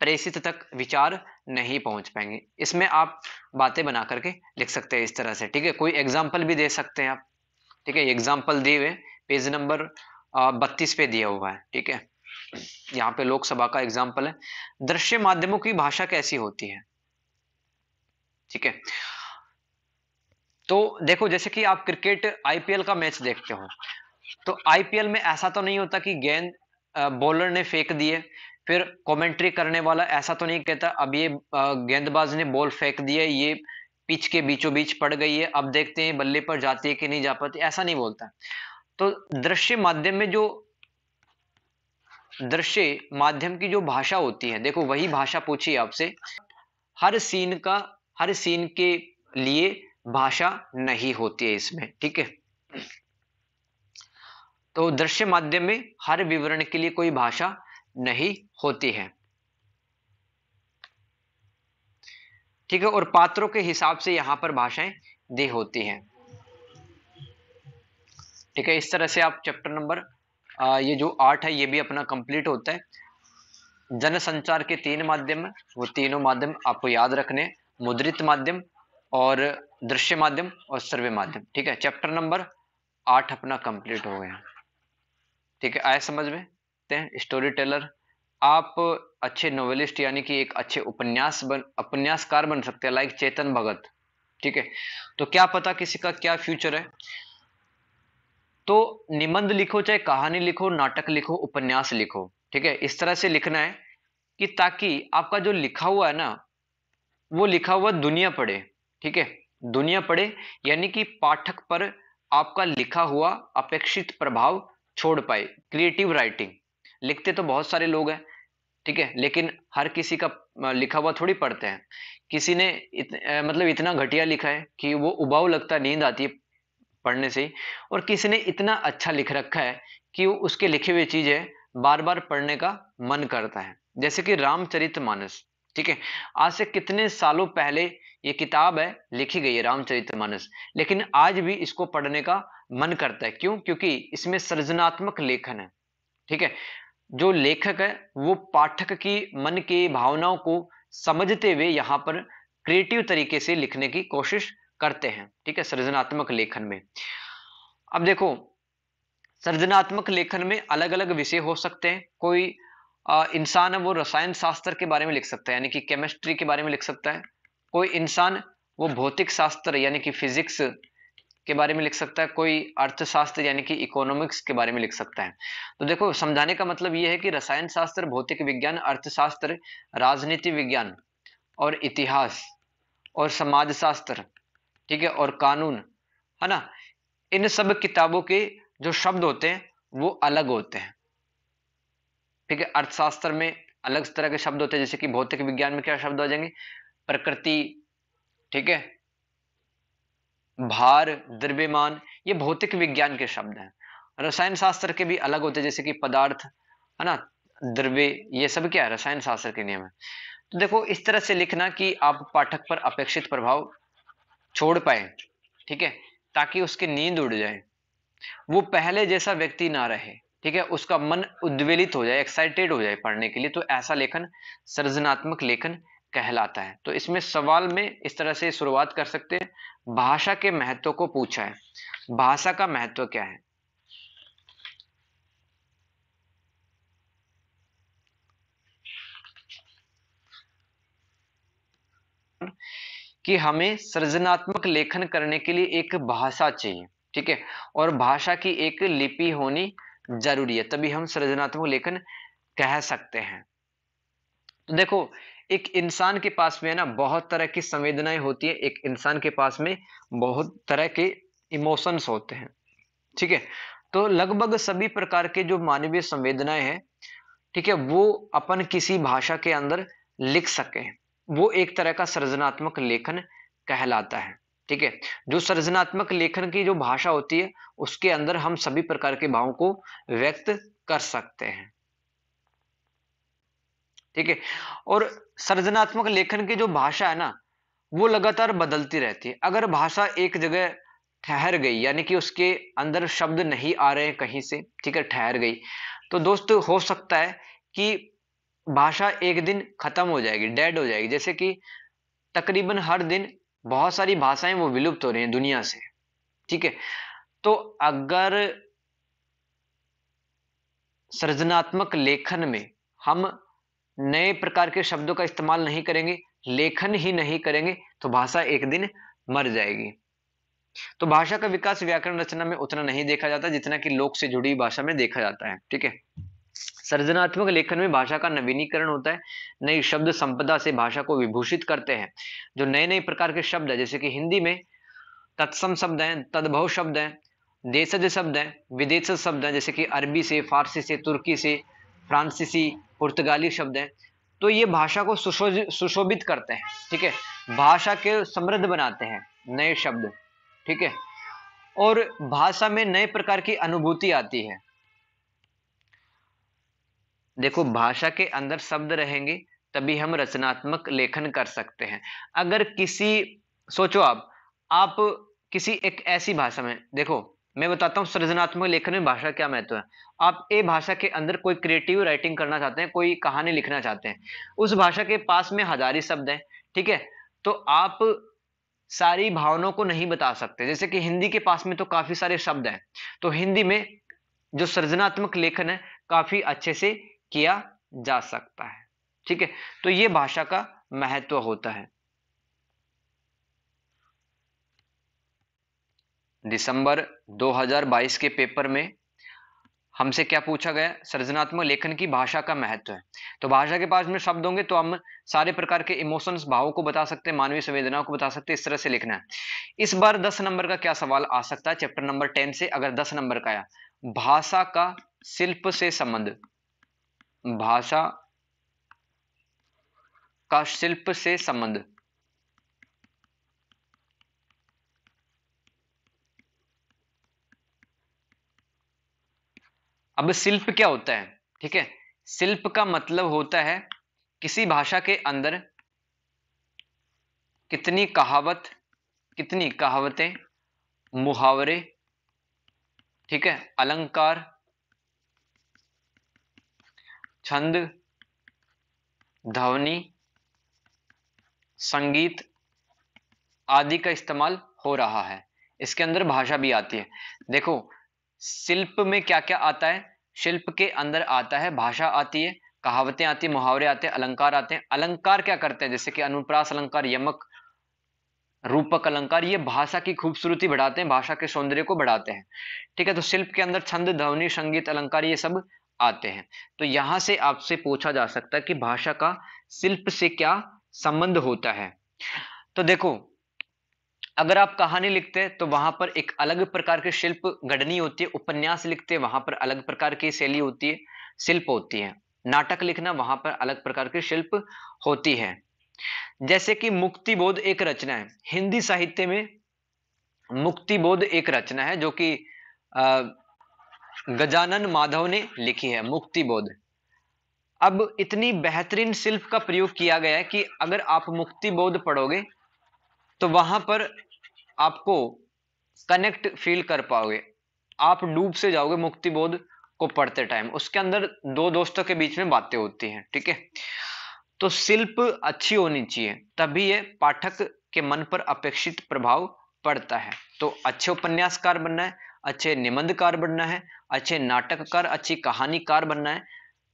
A: प्रेषित तक विचार नहीं पहुंच पाएंगे। इसमें आप बातें बना करके लिख सकते हैं इस तरह से, ठीक है। कोई एग्जाम्पल भी दे सकते हैं आप, ठीक है, एग्जाम्पल दिए हुए पेज नंबर 32 पे दिया हुआ है, ठीक है। यहाँ पे लोकसभा का एग्जाम्पल है। दृश्य माध्यमों की भाषा कैसी होती है, ठीक है। तो देखो जैसे कि आप क्रिकेट आईपीएल का मैच देखते हो, तो आईपीएल में ऐसा तो नहीं होता कि गेंद बॉलर ने फेंक दिए, फिर कमेंट्री करने वाला ऐसा तो नहीं कहता अब ये गेंदबाज ने बॉल फेंक दिया, ये पिच के बीचों बीच पड़ गई है, अब देखते हैं बल्ले पर जाती है कि नहीं जा पाती, ऐसा नहीं बोलता। तो दृश्य माध्यम में जो दृश्य माध्यम की जो भाषा होती है, देखो वही भाषा पूछी आपसे, हर सीन का हर सीन के लिए भाषा नहीं होती है इसमें, ठीक है। तो दृश्य माध्यम में हर विवरण के लिए कोई भाषा नहीं होती है। ठीक है, और पात्रों के हिसाब से यहां पर भाषाएं दी होती हैं। ठीक है, इस तरह से आप चैप्टर नंबर ये जो 8 है ये भी अपना कंप्लीट होता है। जनसंचार के 3 माध्यम, वो तीनों माध्यम आपको याद रखने हैं, मुद्रित माध्यम और दृश्य माध्यम और श्रव्य माध्यम। ठीक है, चैप्टर नंबर 8 अपना कंप्लीट हो गया। ठीक है, आया समझ में? स्टोरी टेलर, आप अच्छे नोवेलिस्ट यानी कि एक अच्छे उपन्यासकार बन सकते हैं, लाइक चेतन भगत। ठीक है, तो क्या पता किसी का क्या फ्यूचर है। तो निबंध लिखो, चाहे कहानी लिखो, नाटक लिखो, उपन्यास लिखो, ठीक है, इस तरह से लिखना है कि ताकि आपका जो लिखा हुआ है ना, वो लिखा हुआ दुनिया पढ़े। ठीक है, दुनिया पढ़े, यानी कि पाठक पर आपका लिखा हुआ अपेक्षित प्रभाव छोड़ पाए। क्रिएटिव राइटिंग, लिखते तो बहुत सारे लोग हैं, ठीक है, लेकिन हर किसी का लिखा हुआ थोड़ी पढ़ते हैं। किसी ने मतलब इतना घटिया लिखा है कि वो उबाऊ लगता है, नींद आती है पढ़ने से ही, और किसी ने इतना अच्छा लिख रखा है कि वो उसके लिखे हुए चीजें बार बार पढ़ने का मन करता है। जैसे कि रामचरितमानस, ठीक है, आज से कितने सालों पहले ये किताब है लिखी गई है रामचरितमानस, लेकिन आज भी इसको पढ़ने का मन करता है। क्यों? क्योंकि इसमें सृजनात्मक लेखन है। ठीक है, जो लेखक है वो पाठक की मन की भावनाओं को समझते हुए यहां पर क्रिएटिव तरीके से लिखने की कोशिश करते हैं। ठीक है, सृजनात्मक लेखन में अब देखो, सृजनात्मक लेखन में अलग अलग विषय हो सकते हैं। कोई इंसान है वो रसायन शास्त्र के बारे में लिख सकता है, यानी कि केमिस्ट्री के बारे में लिख सकता है। कोई इंसान वो भौतिक शास्त्र यानी कि फिजिक्स के बारे में लिख सकता है। कोई अर्थशास्त्र यानी कि इकोनॉमिक्स के बारे में लिख सकता है। तो देखो, समझाने का मतलब यह है कि रसायन शास्त्र, भौतिक विज्ञान, अर्थशास्त्र, राजनीति विज्ञान और इतिहास और समाज शास्त्र, ठीक है, और कानून, है ना, इन सब किताबों के जो शब्द होते हैं वो अलग होते हैं। ठीक है, अर्थशास्त्र में अलग तरह के शब्द होते हैं, जैसे कि भौतिक विज्ञान में क्या शब्द आ जाएंगे? प्रकृति, ठीक है, भार, द्रव्यमान, ये भौतिक विज्ञान के शब्द हैं। रसायन शास्त्र के भी अलग होते हैं, जैसे कि पदार्थ, है ना, द्रव्य, ये सब क्या है? रसायन शास्त्र के नियम है। तो देखो, इस तरह से लिखना कि आप पाठक पर अपेक्षित प्रभाव छोड़ पाए, ठीक है, ताकि उसकी नींद उड़ जाए, वो पहले जैसा व्यक्ति ना रहे। ठीक है, उसका मन उद्वेलित हो जाए, एक्साइटेड हो जाए पढ़ने के लिए, तो ऐसा लेखन सृजनात्मक लेखन कहलाता है। तो इसमें सवाल में इस तरह से शुरुआत कर सकते हैं, भाषा के महत्व को पूछा है। भाषा का महत्व क्या है? कि हमें सृजनात्मक लेखन करने के लिए एक भाषा चाहिए। ठीक है, और भाषा की एक लिपि होनी जरूरी है, तभी हम सृजनात्मक लेखन कह सकते हैं। तो देखो, एक इंसान के पास में है ना बहुत तरह की संवेदनाएं होती है, एक इंसान के पास में बहुत तरह के इमोशंस होते हैं। ठीक है, तो लगभग सभी प्रकार के जो मानवीय संवेदनाएं हैं, ठीक है, वो अपन किसी भाषा के अंदर लिख सके, वो एक तरह का सृजनात्मक लेखन कहलाता है। ठीक है, जो सृजनात्मक लेखन की जो भाषा होती है उसके अंदर हम सभी प्रकार के भावों को व्यक्त कर सकते हैं। ठीक है, और सृजनात्मक लेखन की जो भाषा है ना वो लगातार बदलती रहती है। अगर भाषा एक जगह ठहर गई, यानी कि उसके अंदर शब्द नहीं आ रहे हैं कहीं से, ठीक है, ठहर गई, तो दोस्त हो सकता है कि भाषा एक दिन खत्म हो जाएगी, डेड हो जाएगी। जैसे कि तकरीबन हर दिन बहुत सारी भाषाएं वो विलुप्त हो रही हैं दुनिया से। ठीक है, तो अगर सृजनात्मक लेखन में हम नए प्रकार के शब्दों का इस्तेमाल नहीं करेंगे, लेखन ही नहीं करेंगे, तो भाषा एक दिन मर जाएगी। तो भाषा का विकास व्याकरण रचना में उतना नहीं देखा जाता जितना कि लोक से जुड़ी भाषा में देखा जाता है। ठीक है, सृजनात्मक लेखन में भाषा का नवीनीकरण होता है, नई शब्द संपदा से भाषा को विभूषित करते हैं। जो नए नए प्रकार के शब्द है, जैसे कि हिंदी में तत्सम शब्द हैं, तद्भव शब्द हैं, देशज शब्द हैं, विदेशज शब्द हैं, जैसे कि अरबी से, फारसी से, तुर्की से, फ्रांसीसी, पुर्तगाली शब्द हैं। तो ये भाषा को सुशोभित करते हैं। ठीक है, भाषा के समृद्ध बनाते हैं नए शब्द। ठीक है, और भाषा में नए प्रकार की अनुभूति आती है। देखो, भाषा के अंदर शब्द रहेंगे तभी हम रचनात्मक लेखन कर सकते हैं। अगर किसी, सोचो आप किसी एक ऐसी भाषा में, देखो मैं बताता हूँ सृजनात्मक लेखन में भाषा क्या महत्व है। आप ए भाषा के अंदर कोई क्रिएटिव राइटिंग करना चाहते हैं, कोई कहानी लिखना चाहते हैं, उस भाषा के पास में हजारी शब्द हैं, ठीक है, तो आप सारी भावनाओं को नहीं बता सकते। जैसे कि हिंदी के पास में तो काफी सारे शब्द हैं, तो हिंदी में जो सृजनात्मक लेखन है काफी अच्छे से किया जा सकता है, ठीक है। तो ये भाषा का महत्व होता है। दिसंबर 2022 के पेपर में हमसे क्या पूछा गया, सृजनात्मक लेखन की भाषा का महत्व है। तो भाषा के पास में शब्द होंगे तो हम सारे प्रकार के इमोशंस, भावों को बता सकते हैं, मानवीय संवेदनाओं को बता सकते हैं, इस तरह से लिखना है। इस बार 10 नंबर का क्या सवाल आ सकता है चैप्टर नंबर 10 से, अगर 10 नंबर का आया, भाषा का शिल्प से संबंध, भाषा का शिल्प से संबंध। अब शिल्प क्या होता है, ठीक है, शिल्प का मतलब होता है किसी भाषा के अंदर कितनी कहावतें, मुहावरे, ठीक है, अलंकार, छंद, ध्वनि, संगीत आदि का इस्तेमाल हो रहा है। इसके अंदर भाषा भी आती है। देखो शिल्प में क्या क्या आता है, शिल्प के अंदर आता है भाषा आती है, कहावतें आती है, मुहावरे आते हैं, अलंकार आते हैं। अलंकार क्या करते हैं, जैसे कि अनुप्रास अलंकार, यमक, रूपक अलंकार, ये भाषा की खूबसूरती बढ़ाते हैं, भाषा के सौंदर्य को बढ़ाते हैं, ठीक है। तो शिल्प के अंदर छंद, ध्वनि, संगीत, अलंकार ये सब आते हैं। तो यहां से आपसे पूछा जा सकता है कि भाषा का शिल्प से क्या संबंध होता है। तो देखो अगर आप कहानी लिखते हैं तो वहां पर एक अलग प्रकार के शिल्प गढ़नी होती है, उपन्यास लिखते हैं वहां पर अलग प्रकार की शैली होती है, शिल्प होती है, नाटक लिखना वहां पर अलग प्रकार की शिल्प होती है। जैसे कि मुक्तिबोध एक रचना है, हिंदी साहित्य में मुक्तिबोध एक रचना है जो कि गजानन माधव ने लिखी है, मुक्तिबोध। अब इतनी बेहतरीन शिल्प का प्रयोग किया गया है कि अगर आप मुक्तिबोध पढ़ोगे तो वहां पर आपको कनेक्ट फील कर पाओगे, आप डूब से जाओगे मुक्तिबोध को पढ़ते टाइम। उसके अंदर दो दोस्तों के बीच में बातें होती हैं, ठीक है। तो शिल्प अच्छी होनी चाहिए, तभी ये पाठक के मन पर अपेक्षित प्रभाव पड़ता है। तो अच्छे उपन्यासकार बनना है, अच्छे निबंधकार बनना है, अच्छे नाटककार, अच्छी कहानीकार बनना है,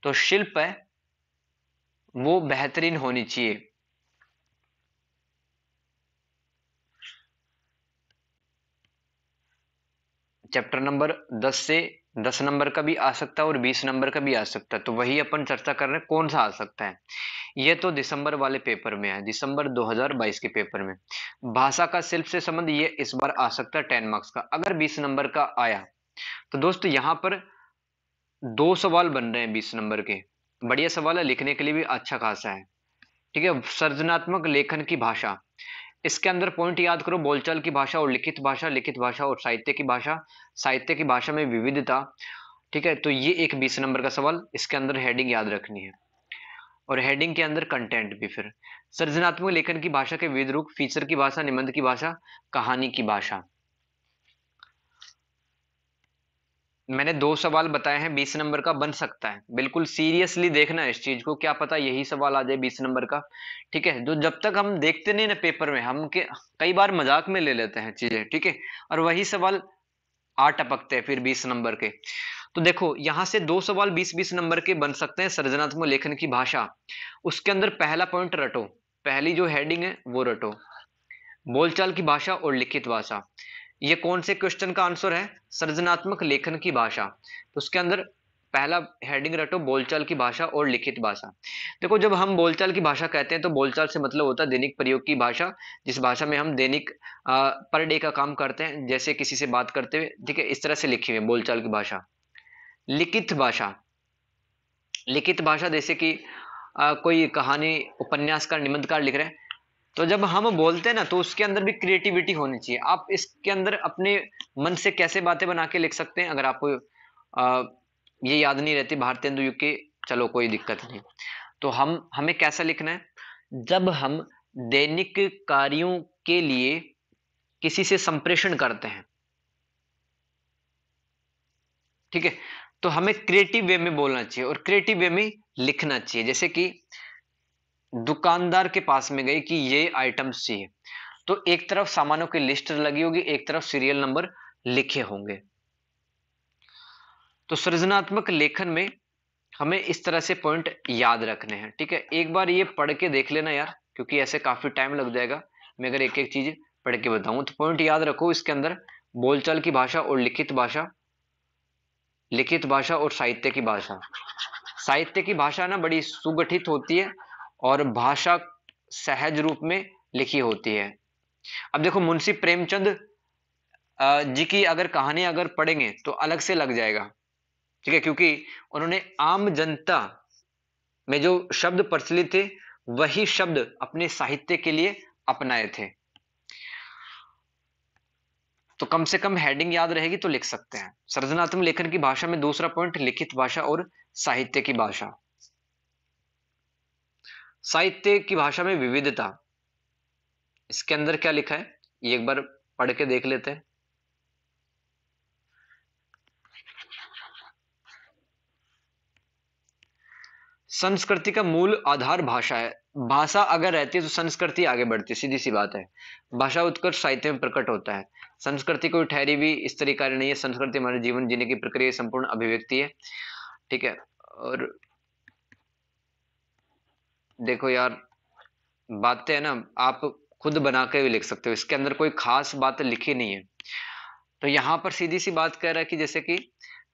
A: तो शिल्प है वो बेहतरीन होनी चाहिए। चैप्टर नंबर 10 से 10 नंबर का भी आ सकता है और 20 नंबर का भी आ सकता है, तो वही अपन चर्चा कर रहे हैं कौन सा आ सकता है। ये तो दिसंबर वाले पेपर में है, दिसंबर 2022 के पेपर में भाषा का शिल्प से संबंध, ये इस बार आ सकता है 10 मार्क्स का। अगर 20 नंबर का आया तो दोस्तों यहां पर दो सवाल बन रहे हैं 20 नंबर के, बढ़िया सवाल है, लिखने के लिए भी अच्छा खासा है, ठीक है। सृजनात्मक लेखन की भाषा, इसके अंदर पॉइंट याद करो, बोलचाल की भाषा और लिखित भाषा, लिखित भाषा और साहित्य की भाषा, साहित्य की भाषा में विविधता, ठीक है। तो ये एक 20 नंबर का सवाल, इसके अंदर हेडिंग याद रखनी है और हेडिंग के अंदर कंटेंट भी। फिर सृजनात्मक लेखन की भाषा के विविध रूप, फीचर की भाषा, निबंध की भाषा, कहानी की भाषा। मैंने दो सवाल बताए हैं, 20 नंबर का बन सकता है, बिल्कुल सीरियसली देखना है इस चीज को, क्या पता यही सवाल आ जाए 20 नंबर का, ठीक है। जो जब तक हम देखते नहीं ना पेपर में, हम के कई बार मजाक में ले लेते हैं चीजें, ठीक है, और वही सवाल आ टपकते हैं फिर 20 नंबर के। तो देखो यहां से दो सवाल 20-20 नंबर के बन सकते हैं। सृजनात्मक लेखन की भाषा, उसके अंदर पहला पॉइंट रटो, पहली जो हेडिंग है वो रटो, बोलचाल की भाषा और लिखित भाषा। ये कौन से क्वेश्चन का आंसर है, सृजनात्मक लेखन की भाषा। तो उसके अंदर पहला हेडिंग रटो, बोलचाल की भाषा और लिखित भाषा। देखो जब हम बोलचाल की भाषा कहते हैं तो बोलचाल से मतलब होता है दैनिक प्रयोग की भाषा, जिस भाषा में हम दैनिक पर डे का काम करते हैं, जैसे किसी से बात करते हुए, ठीक है, इस तरह से लिखी हुई बोलचाल की भाषा। लिखित भाषा, लिखित भाषा जैसे कि कोई कहानी, उपन्यासकार, निबंधकार लिख रहे हैं, तो जब हम बोलते हैं ना तो उसके अंदर भी क्रिएटिविटी होनी चाहिए। आप इसके अंदर अपने मन से कैसे बातें बना के लिख सकते हैं, अगर आपको ये याद नहीं रहती भारतेंदु युग की, चलो कोई दिक्कत नहीं। तो हमें कैसा लिखना है, जब हम दैनिक कार्यों के लिए किसी से संप्रेषण करते हैं, ठीक है, तो हमें क्रिएटिव वे में बोलना चाहिए और क्रिएटिव वे में लिखना चाहिए। जैसे कि दुकानदार के पास में गई कि ये आइटम्स चाहिए, तो एक तरफ सामानों की लिस्ट लगी होगी, एक तरफ सीरियल नंबर लिखे होंगे। तो सृजनात्मक लेखन में हमें इस तरह से पॉइंट याद रखने हैं, ठीक है। एक बार ये पढ़ के देख लेना यार, क्योंकि ऐसे काफी टाइम लग जाएगा मैं अगर एक एक चीज पढ़ के बताऊं। तो पॉइंट याद रखो, इसके अंदर बोलचाल की भाषा और लिखित भाषा, लिखित भाषा और साहित्य की भाषा। साहित्य की भाषा ना बड़ी सुगठित होती है और भाषा सहज रूप में लिखी होती है। अब देखो मुंशी प्रेमचंद जी की अगर कहानी अगर पढ़ेंगे तो अलग से लग जाएगा, ठीक है, क्योंकि उन्होंने आम जनता में जो शब्द प्रचलित थे वही शब्द अपने साहित्य के लिए अपनाए थे। तो कम से कम हेडिंग याद रहेगी तो लिख सकते हैं। सृजनात्मक लेखन की भाषा में दूसरा पॉइंट लिखित भाषा और साहित्य की भाषा। साहित्य की भाषा में विविधता, इसके अंदर क्या लिखा है ये एक बार पढ़ के देख लेते हैं। संस्कृति का मूल आधार भाषा है। भाषा अगर रहती है तो संस्कृति आगे बढ़ती है, सीधी सी बात है। भाषा उत्कर्ष साहित्य में प्रकट होता है। संस्कृति कोई ठहरी हुई इस तरह कार्य नहीं है, संस्कृति हमारे जीवन जीने की प्रक्रिया संपूर्ण अभिव्यक्ति है, ठीक है। और देखो यार बातें है ना, आप खुद बना के भी लिख सकते हो, इसके अंदर कोई खास बात लिखी नहीं है। तो यहां पर सीधी सी बात कह रहा है कि जैसे कि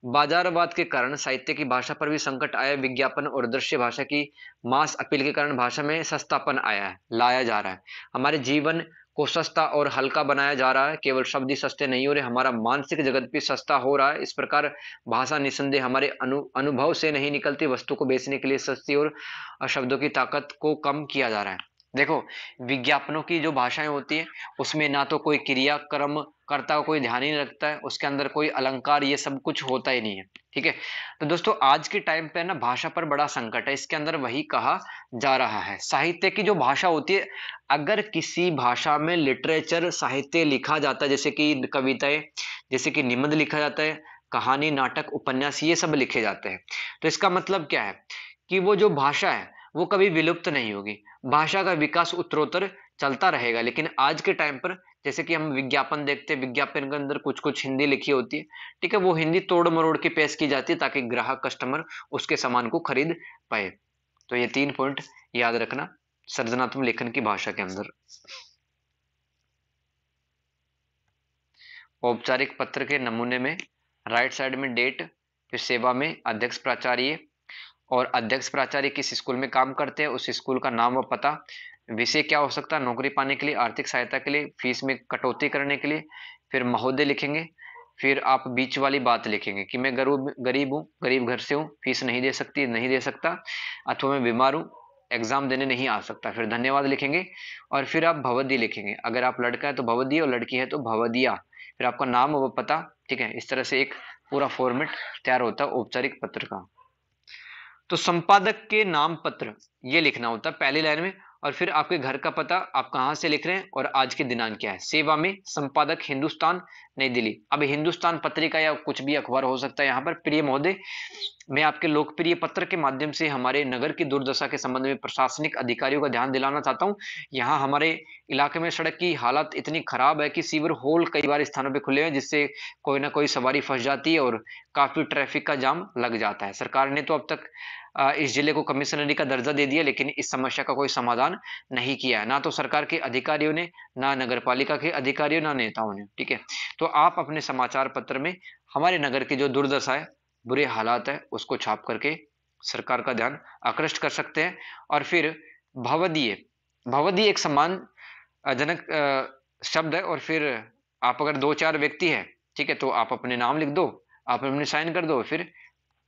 A: बाजारवाद के कारण साहित्य की भाषा पर भी संकट आया, विज्ञापन और दृश्य भाषा की मास अपील के कारण भाषा में सस्तापन आया है, लाया जा रहा है। हमारे जीवन को सस्ता और हल्का बनाया जा रहा है, केवल शब्द ही सस्ते नहीं हो रहे, हमारा मानसिक जगत भी सस्ता हो रहा है। इस प्रकार भाषा निसंदेह हमारे अनुभव से नहीं निकलती वस्तु को बेचने के लिए सस्ती और शब्दों की ताकत को कम किया जा रहा है। देखो विज्ञापनों की जो भाषाएं होती है उसमें ना तो कोई क्रिया कर्म करता का कोई ध्यान ही नहीं रखता है, उसके अंदर कोई अलंकार ये सब कुछ होता ही नहीं है, ठीक है। तो दोस्तों आज के टाइम पे ना भाषा पर बड़ा संकट है, इसके अंदर वही कहा जा रहा है। साहित्य की जो भाषा होती है, अगर किसी भाषा में लिटरेचर साहित्य लिखा जाता है, जैसे कि कविताएं, जैसे कि निबंध लिखा जाता है, कहानी नाटक उपन्यास ये सब लिखे जाते हैं, तो इसका मतलब क्या है कि वो जो भाषा है वो कभी विलुप्त नहीं होगी, भाषा का विकास उत्तरोत्तर चलता रहेगा। लेकिन आज के टाइम पर जैसे कि हम विज्ञापन देखते हैं, विज्ञापन के अंदर कुछ कुछ हिंदी लिखी होती है, ठीक है, वो हिंदी तोड़ मरोड़ के पेश की जाती है ताकि ग्राहक कस्टमर उसके सामान को खरीद पाए। तो ये 3 पॉइंट याद रखना सृजनात्मक लेखन की भाषा के अंदर। औपचारिक पत्र के नमूने में राइट साइड में डेट, फिर सेवा में अध्यक्ष प्राचार्य, और अध्यक्ष प्राचार्य किस स्कूल में काम करते हैं उस स्कूल का नाम व पता, विषय क्या हो सकता है, नौकरी पाने के लिए, आर्थिक सहायता के लिए, फीस में कटौती करने के लिए, फिर महोदय लिखेंगे, फिर आप बीच वाली बात लिखेंगे कि मैं गरीब हूँ, गरीब घर से हूँ, फीस नहीं दे सकती, नहीं दे सकता, अथवा मैं बीमार हूँ, एग्जाम देने नहीं आ सकता, फिर धन्यवाद लिखेंगे, और फिर आप भवदी लिखेंगे। अगर आप लड़का है तो भवदी और लड़की है तो भवदिया, फिर आपका नाम व पता, ठीक है। इस तरह से एक पूरा फॉर्मेट तैयार होता है औपचारिक पत्र का। तो संपादक के नाम पत्र ये लिखना होता है पहली लाइन में, और फिर आपके घर का पता, आप कहाँ से लिख रहे हैं और आज के दिनांक क्या है। सेवा में संपादक हिंदुस्तान नई दिल्ली, अब हिंदुस्तान पत्रिका या कुछ भी अखबार हो सकता है। यहाँ पर प्रिय महोदय, मैं आपके लोकप्रिय पत्र के माध्यम से हमारे नगर की दुर्दशा के संबंध में प्रशासनिक अधिकारियों का ध्यान दिलाना चाहता हूँ। यहाँ हमारे इलाके में सड़क की हालत इतनी खराब है कि सीवर होल कई बार स्थानों पे खुले हैं, जिससे कोई ना कोई सवारी फंस जाती है और काफी ट्रैफिक का जाम लग जाता है। सरकार ने तो अब तक इस जिले को कमिश्नरी का दर्जा दे दिया, लेकिन इस समस्या का कोई समाधान नहीं किया है, ना तो सरकार के अधिकारियों ने, ना नगर पालिका के अधिकारियों, ना नेताओं ने, ठीक है। तो आप अपने समाचार पत्र में हमारे नगर की जो दुर्दशा है, बुरे हालात है, उसको छाप करके सरकार का ध्यान आकृष्ट कर सकते हैं। और फिर भवदीय, भवदीय एक सम्मान जनक शब्द है, और फिर आप अगर 2-4 व्यक्ति है, ठीक है, तो आप अपने नाम लिख दो, आप अपने साइन कर दो, फिर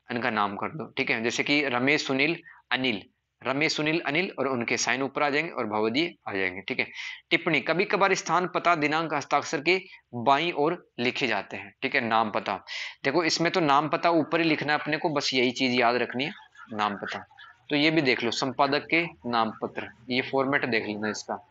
A: इनका नाम कर दो, ठीक है। जैसे कि रमेश सुनील अनिल, रमेश सुनील अनिल, और उनके साइन ऊपर आ जाएंगे और भवदीय आ जाएंगे, ठीक है। टिप्पणी, कभी कभार स्थान पता दिनांक हस्ताक्षर के बाईं ओर लिखे जाते हैं, ठीक है। नाम पता, देखो इसमें तो नाम पता ऊपर ही लिखना है अपने को, बस यही चीज याद रखनी है, नाम पता। तो ये भी देख लो, संपादक के नाम पत्र, ये फॉर्मेट देख लेना इसका।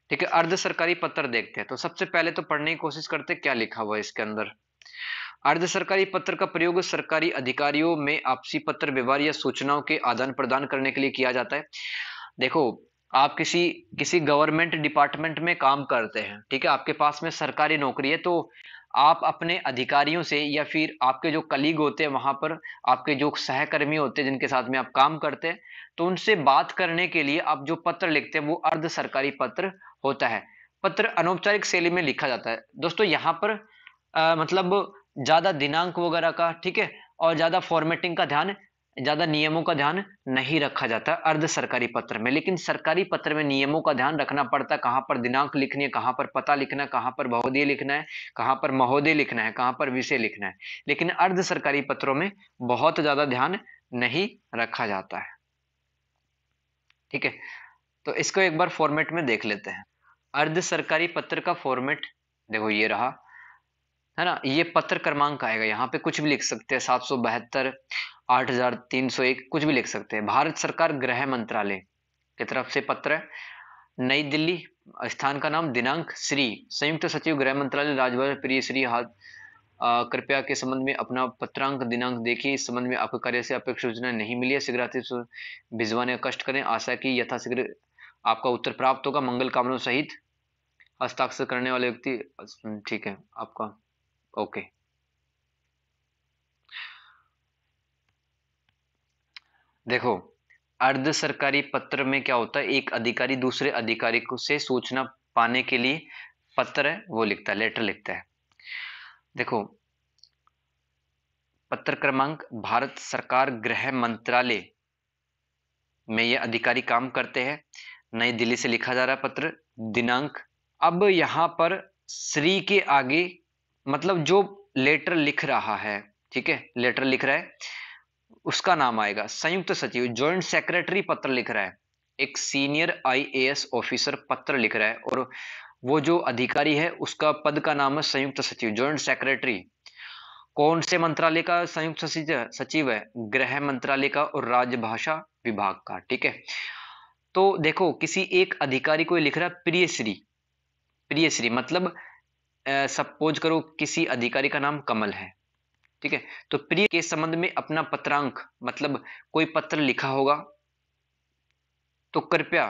A: ठीक है, अर्ध सरकारी पत्र देखते हैं। तो सबसे पहले तो पढ़ने की कोशिश करते हैं क्या लिखा हुआ है इसके अंदर। अर्ध सरकारी पत्र का प्रयोग सरकारी अधिकारियों में आपसी पत्र व्यवहार या सूचनाओं के आदान प्रदान करने के लिए किया जाता है। देखो, आप किसी किसी गवर्नमेंट डिपार्टमेंट में काम करते हैं, ठीक है, आपके पास में सरकारी नौकरी है, तो आप अपने अधिकारियों से या फिर आपके जो कलीग होते हैं वहां पर, आपके जो सहकर्मी होते हैं जिनके साथ में आप काम करते हैं, तो उनसे बात करने के लिए आप जो पत्र लिखते हैं वो अर्ध सरकारी पत्र होता है। पत्र अनौपचारिक शैली में लिखा जाता है। दोस्तों यहाँ पर मतलब ज्यादा दिनांक वगैरह का, ठीक है, और ज्यादा फॉर्मेटिंग का ध्यान, ज्यादा नियमों का ध्यान नहीं रखा जाता अर्ध सरकारी पत्र में। लेकिन सरकारी पत्र में नियमों का ध्यान रखना पड़ता है, कहां पर दिनांक लिखनी है, कहां पर पता लिखना है, कहां पर बहुदीय लिखना है, कहां पर महोदय लिखना है, कहां पर विषय लिखना है। लेकिन अर्ध सरकारी पत्रों में बहुत ज्यादा ध्यान नहीं रखा जाता है। ठीक है, तो इसको एक बार फॉर्मेट में देख लेते हैं। अर्ध सरकारी पत्र का फॉर्मेट देखो ये रहा, है ना। ये पत्र क्रमांक आएगा, यहाँ पे कुछ भी लिख सकते हैं, 772, 8301, कुछ भी लिख सकते हैं। भारत सरकार गृह मंत्रालय की तरफ से पत्र है। नई दिल्ली, स्थान का नाम, दिनांक श्री संयुक्त सचिव गृह मंत्रालय राजभवन, प्रिय श्री हाथ कृपया के संबंध में अपना पत्रांक दिनांक देखिए। इस संबंध में आपके कार्य से अपेक्षित सूचना नहीं मिली है, शीघ्र भिजवाने का कष्ट करें। आशा की यथाशीघ्र आपका उत्तर प्राप्त होगा। मंगल कामनाओं सहित हस्ताक्षर करने वाले व्यक्ति। ठीक है आपका, ओके। देखो, अर्ध सरकारी पत्र में क्या होता है, एक अधिकारी दूसरे अधिकारी को से सूचना पाने के लिए पत्र है वो लिखता है, लेटर लिखता है। देखो, पत्र क्रमांक, भारत सरकार गृह मंत्रालय में ये अधिकारी काम करते हैं। नई दिल्ली से लिखा जा रहा है पत्र। दिनांक, अब यहां पर श्री के आगे मतलब जो लेटर लिख रहा है, ठीक है, लेटर लिख रहा है, उसका नाम आएगा। संयुक्त सचिव, जॉइंट सेक्रेटरी पत्र लिख रहा है। एक सीनियर आईएएस ऑफिसर पत्र लिख रहा है, और वो जो अधिकारी है उसका पद का नाम है संयुक्त सचिव, जॉइंट सेक्रेटरी। कौन से मंत्रालय का संयुक्त सचिव है? गृह मंत्रालय का और राजभाषा विभाग का। ठीक है, तो देखो किसी एक अधिकारी को लिख रहा है प्रियश्री। प्रियश्री मतलब सपोज करो किसी अधिकारी का नाम कमल है, ठीक है, तो प्रिय के संबंध में अपना पत्रांक मतलब कोई पत्र लिखा होगा, तो कृपया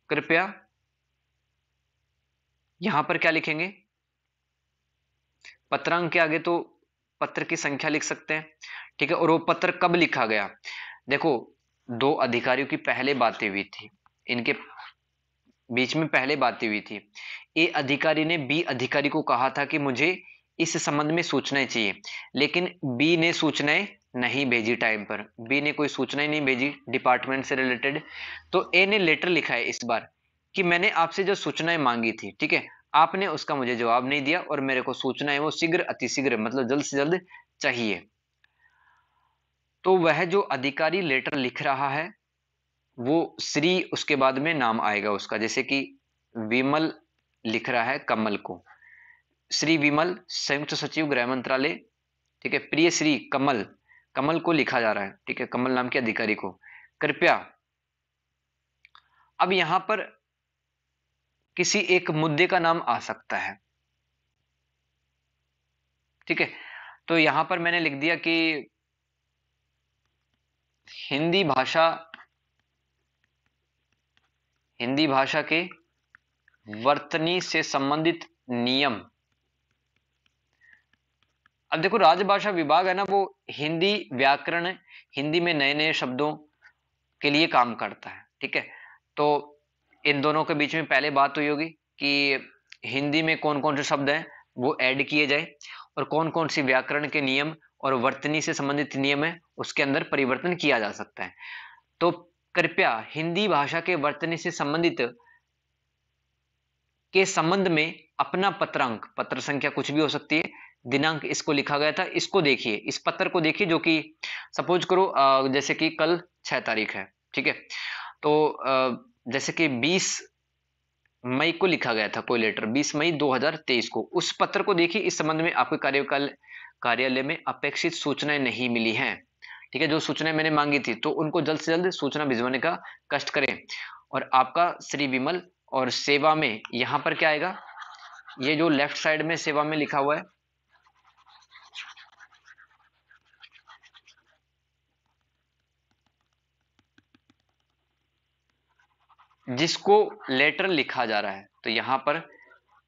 A: कृपया यहां पर क्या लिखेंगे, पत्रांक के आगे तो पत्र की संख्या लिख सकते हैं, ठीक है। और वो पत्र कब लिखा गया, देखो दो अधिकारियों की पहले बातें हुई थी, इनके बीच में पहले बातें हुई थी। ए अधिकारी ने बी अधिकारी को कहा था कि मुझे इस संबंध में सूचनाएं चाहिए, लेकिन बी ने सूचनाएं नहीं भेजी टाइम पर, बी ने कोई सूचनाएं नहीं भेजी डिपार्टमेंट से रिलेटेड। तो ए ने लेटर लिखा है इस बार कि मैंने आपसे जो सूचनाएं मांगी थी, ठीक है, आपने उसका मुझे जवाब नहीं दिया और मेरे को सूचनाएं वो शीघ्र अतिशीघ्र मतलब जल्द से जल्द चाहिए। तो वह जो अधिकारी लेटर लिख रहा है वो श्री उसके बाद में नाम आएगा उसका, जैसे कि विमल लिख रहा है कमल को, श्री विमल संयुक्त सचिव गृह मंत्रालय, ठीक है। प्रिय श्री कमल, कमल को लिखा जा रहा है, ठीक है, कमल नाम के अधिकारी को, कृपया। अब यहां पर किसी एक मुद्दे का नाम आ सकता है, ठीक है, तो यहां पर मैंने लिख दिया कि हिंदी भाषा, हिंदी भाषा के वर्तनी से संबंधित नियम। अब देखो राजभाषा विभाग है ना, वो हिंदी व्याकरण, हिंदी में नए नए शब्दों के लिए काम करता है, ठीक है। तो इन दोनों के बीच में पहले बात हुई होगी कि हिंदी में कौन कौन से शब्द हैं वो ऐड किए जाए, और कौन कौन सी व्याकरण के नियम और वर्तनी से संबंधित नियम है उसके अंदर परिवर्तन किया जा सकता है। तो कृपया हिंदी भाषा के वर्तनी से संबंधित के संबंध में अपना पत्रांक, पत्र संख्या कुछ भी हो सकती है, दिनांक इसको लिखा गया था, इसको देखिए, इस पत्र को देखिए जो कि सपोज करो जैसे कि कल 6 तारीख है, ठीक है, तो जैसे कि 20 मई को लिखा गया था कोई लेटर, 20 मई 2023 को। उस पत्र को देखिए, इस संबंध में आपके कार्यालय में अपेक्षित सूचनाएं नहीं मिली हैं। ठीक है, जो सूचनाएं मैंने मांगी थी तो उनको जल्द से जल्द सूचना भिजवाने का कष्ट करें। और आपका श्री विमल और सेवा में यहां पर क्या आएगा, ये जो लेफ्ट साइड में सेवा में लिखा हुआ है, जिसको लेटर लिखा जा रहा है, तो यहां पर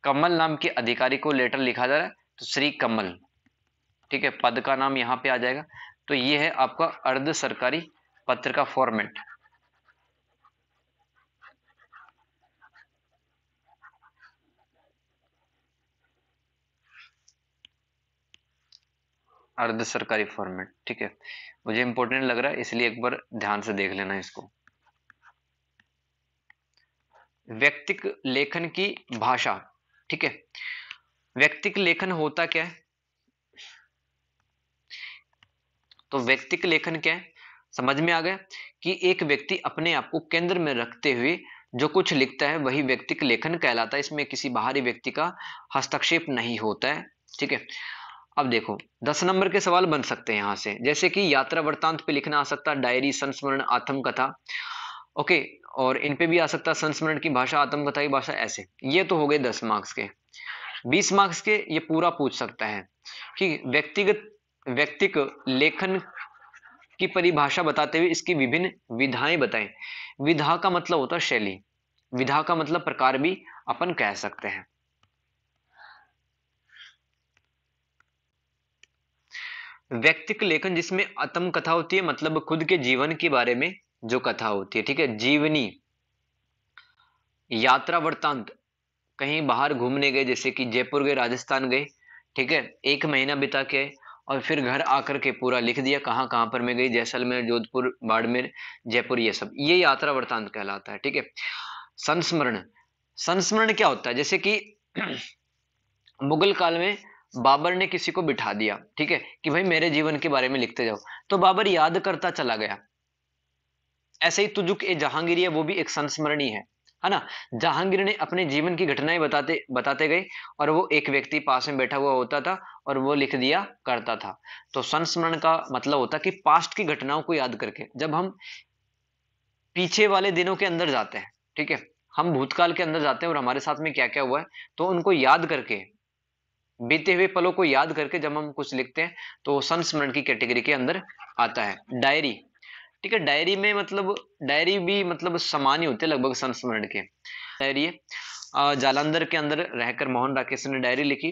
A: कमल नाम के अधिकारी को लेटर लिखा जा रहा है, तो श्री कमल। ठीक है, पद का नाम यहां पे आ जाएगा। तो ये है आपका अर्ध सरकारी पत्र का फॉर्मेट। अर्ध सरकारी फॉर्मेट, ठीक है, मुझे इंपॉर्टेंट लग रहा है इसलिए एक बार ध्यान से देख लेना इसको। व्यक्तिक लेखन की भाषा, ठीक है, व्यक्तिक लेखन होता क्या है, तो व्यक्तिक लेखन क्या है, समझ में आ गया कि एक व्यक्ति अपने आप को केंद्र में रखते हुए जो कुछ लिखता है वही व्यक्तिक लेखन कहलाता है। इसमें किसी बाहरी व्यक्ति का हस्तक्षेप नहीं होता है। ठीक है, अब देखो 10 नंबर के सवाल बन सकते हैं यहां से, जैसे कि यात्रा वृत्तांत पे लिखना आ सकता है, डायरी, संस्मरण, आत्मकथा। ओके, और इन पे भी आ सकता है संस्मरण की भाषा, आत्मकथा की भाषा, ऐसे। ये तो हो गए 10 मार्क्स के। 20 मार्क्स के ये पूरा पूछ सकता है कि व्यक्तिक लेखन की परिभाषा बताते हुए इसकी विभिन्न विधाएं बताएं। विधा का मतलब होता है शैली, विधा का मतलब प्रकार भी अपन कह सकते हैं। व्यक्तिक लेखन जिसमें आत्म कथा होती है, मतलब खुद के जीवन के बारे में जो कथा होती है। ठीक है, जीवनी। यात्रा वृत्तांत, कहीं बाहर घूमने गए, जैसे कि जयपुर गए, राजस्थान गए, ठीक है, 1 महीना बिता के और फिर घर आकर के पूरा लिख दिया कहाँ कहाँ पर मैं गई, जैसलमेर, जोधपुर, बाड़मेर, जयपुर, ये सब, ये यात्रा वृत्तांत कहलाता है। ठीक है, संस्मरण। संस्मरण क्या होता है, जैसे कि मुगल काल में बाबर ने किसी को बिठा दिया, ठीक है, कि भाई मेरे जीवन के बारे में लिखते जाओ, तो बाबर याद करता चला गया। ऐसे ही तुजुक ए जहांगीर है, वो भी एक संस्मरणी है ना। जहांगीर ने अपने जीवन की घटनाएं बताते बताते गए और वो एक व्यक्ति पास में बैठा हुआ होता था और वो लिख दिया करता था। तो संस्मरण का मतलब होता है कि पास्ट की घटनाओं को याद करके, जब हम पीछे वाले दिनों के अंदर जाते हैं, ठीक है, हम भूतकाल के अंदर जाते हैं और हमारे साथ में क्या क्या हुआ है, तो उनको याद करके, बीते हुए पलों को याद करके जब हम कुछ लिखते हैं तो संस्मरण की कैटेगरी के अंदर आता है। डायरी, ठीक है, डायरी में मतलब डायरी भी मतलब समान ही होते हैं लगभग संस्मरण के। डायरी है, जालंधर के अंदर रहकर मोहन राकेश ने डायरी लिखी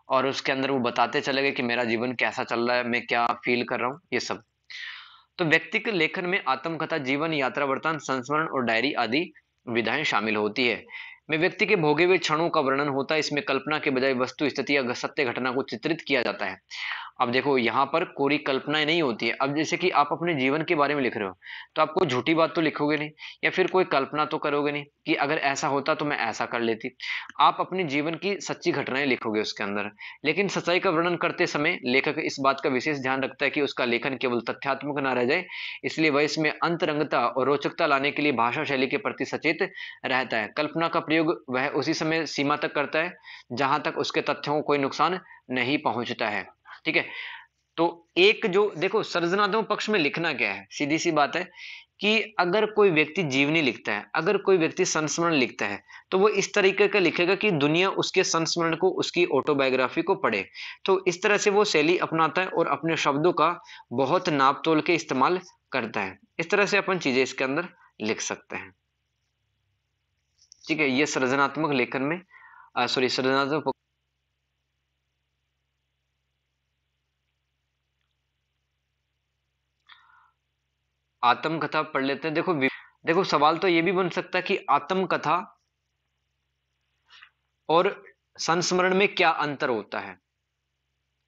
A: और उसके अंदर वो बताते चले गए कि मेरा जीवन कैसा चल रहा है, मैं क्या फील कर रहा हूँ, ये सब। तो व्यक्तिगत लेखन में आत्मकथा, जीवन यात्रा वृत्तांत, संस्मरण और डायरी आदि विधाएं शामिल होती है। में व्यक्ति के भोगे हुए क्षणों का वर्णन होता है। इसमें कल्पना के बजाय वस्तु, स्थिति या सत्य घटना को चित्रित किया जाता है। अब देखो यहाँ पर कोरी कल्पनाएं नहीं होती है। अब जैसे कि आप अपने जीवन के बारे में लिख रहे हो तो आपको झूठी बात तो लिखोगे नहीं, या फिर कोई कल्पना तो करोगे नहीं कि अगर ऐसा होता तो मैं ऐसा कर लेती। आप अपने जीवन की सच्ची घटनाएं लिखोगे उसके अंदर। लेकिन सच्चाई का वर्णन करते समय लेखक इस बात का विशेष ध्यान रखता है कि उसका लेखन केवल तथ्यात्मक ना रह जाए, इसलिए वह इसमें अंतरंगता और रोचकता लाने के लिए भाषा शैली के प्रति सचेत रहता है। कल्पना का प्रयोग वह उसी समय सीमा तक करता है जहां तक उसके तथ्यों को कोई नुकसान नहीं पहुंचता है। ठीक है, तो एक जो देखो सृजनात्मक पक्ष में लिखना क्या है, सीधी सी बात है कि अगर कोई व्यक्ति जीवनी लिखता है, अगर कोई व्यक्ति संस्मरण लिखता है, तो वो इस तरीके का लिखेगा कि दुनिया उसके संस्मरण को, उसकी ऑटोबायोग्राफी को पढ़े। तो इस तरह से वो शैली अपनाता है और अपने शब्दों का बहुत नाप तोल के इस्तेमाल करता है। इस तरह से अपन चीजें इसके अंदर लिख सकते हैं। ठीक है, ये सृजनात्मक लेखन में सॉरी सृजनात्मक आत्मकथा पढ़ लेते हैं। देखो देखो सवाल तो ये भी बन सकता है कि आत्मकथा और संस्मरण में क्या अंतर होता है,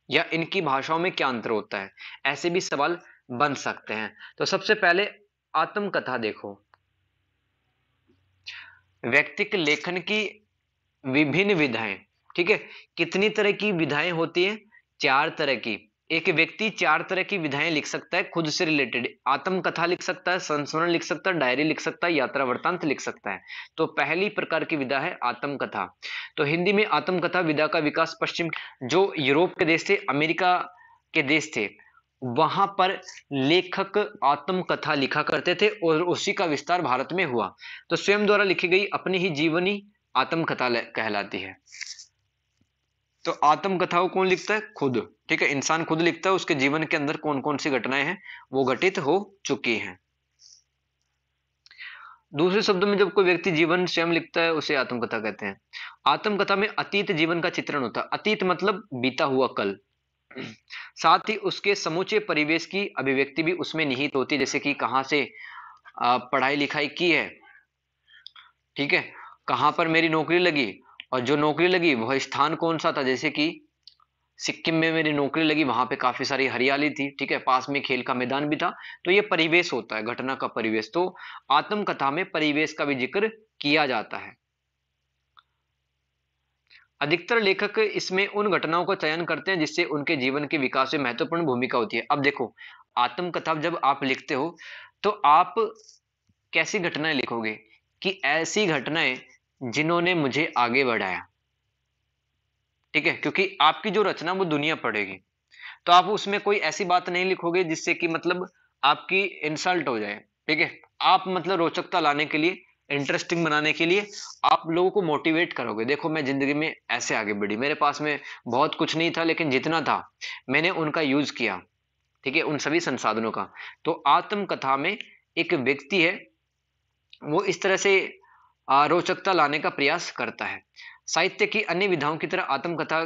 A: या इनकी भाषाओं में क्या अंतर होता है, ऐसे भी सवाल बन सकते हैं। तो सबसे पहले आत्मकथा देखो, व्यक्तिक लेखन की विभिन्न विधाएं। ठीक है, कितनी तरह की विधाएं होती हैं, 4 तरह की। एक व्यक्ति 4 तरह की विधाएं लिख सकता है खुद से रिलेटेड। आत्मकथा लिख सकता है, संस्मरण लिख सकता है, डायरी लिख सकता है, यात्रा वृत्तांत लिख सकता है। तो पहली प्रकार की विधा है आत्मकथा। तो हिंदी में आत्मकथा विधा का विकास पश्चिम, जो यूरोप के देश थे, अमेरिका के देश थे, वहां पर लेखक आत्मकथा लिखा करते थे और उसी का विस्तार भारत में हुआ। तो स्वयं द्वारा लिखी गई अपनी ही जीवनी आत्मकथा कहलाती है। तो आत्मकथाओं कौन लिखता है? खुद। ठीक है, इंसान खुद लिखता है, उसके जीवन के अंदर कौन कौन सी घटनाएं हैं वो घटित हो चुकी हैं। दूसरे शब्दों में जब कोई व्यक्ति जीवन स्वयं लिखता है उसे आत्मकथा कहते हैं। आत्मकथा में अतीत जीवन का चित्रण होता है। अतीत मतलब बीता हुआ कल। साथ ही उसके समूचे परिवेश की अभिव्यक्ति भी उसमें निहित होती है, जैसे कि कहाँ से पढ़ाई लिखाई की है, ठीक है, कहाँ पर मेरी नौकरी लगी, और जो नौकरी लगी वह स्थान कौन सा था, जैसे कि सिक्किम में मेरी नौकरी लगी, वहां पे काफी सारी हरियाली थी, ठीक है, पास में खेल का मैदान भी था। तो ये परिवेश होता है, घटना का परिवेश। तो आत्मकथा में परिवेश का भी जिक्र किया जाता है। अधिकतर लेखक इसमें उन घटनाओं का चयन करते हैं जिससे उनके जीवन के विकास में महत्वपूर्ण भूमिका होती है। अब देखो, आत्मकथा जब आप लिखते हो तो आप कैसी घटनाएं लिखोगे कि ऐसी घटनाएं जिन्होंने मुझे आगे बढ़ाया, ठीक है, क्योंकि आपकी जो रचना वो दुनिया पढ़ेगी। तो आप उसमें कोई ऐसी बात नहीं लिखोगे जिससे कि मतलब आपकी इंसल्ट हो जाए, ठीक है। आप मतलब रोचकता लाने के लिए, इंटरेस्टिंग बनाने के लिए आप लोगों को मोटिवेट करोगे। देखो, मैं जिंदगी में ऐसे आगे बढ़ी, मेरे पास में बहुत कुछ नहीं था, लेकिन जितना था मैंने उनका यूज किया, ठीक है, उन सभी संसाधनों का। तो आत्मकथा में एक व्यक्ति है, वो इस तरह से रोचकता लाने का प्रयास करता है। साहित्य की अन्य विधाओं की तरह आत्मकथा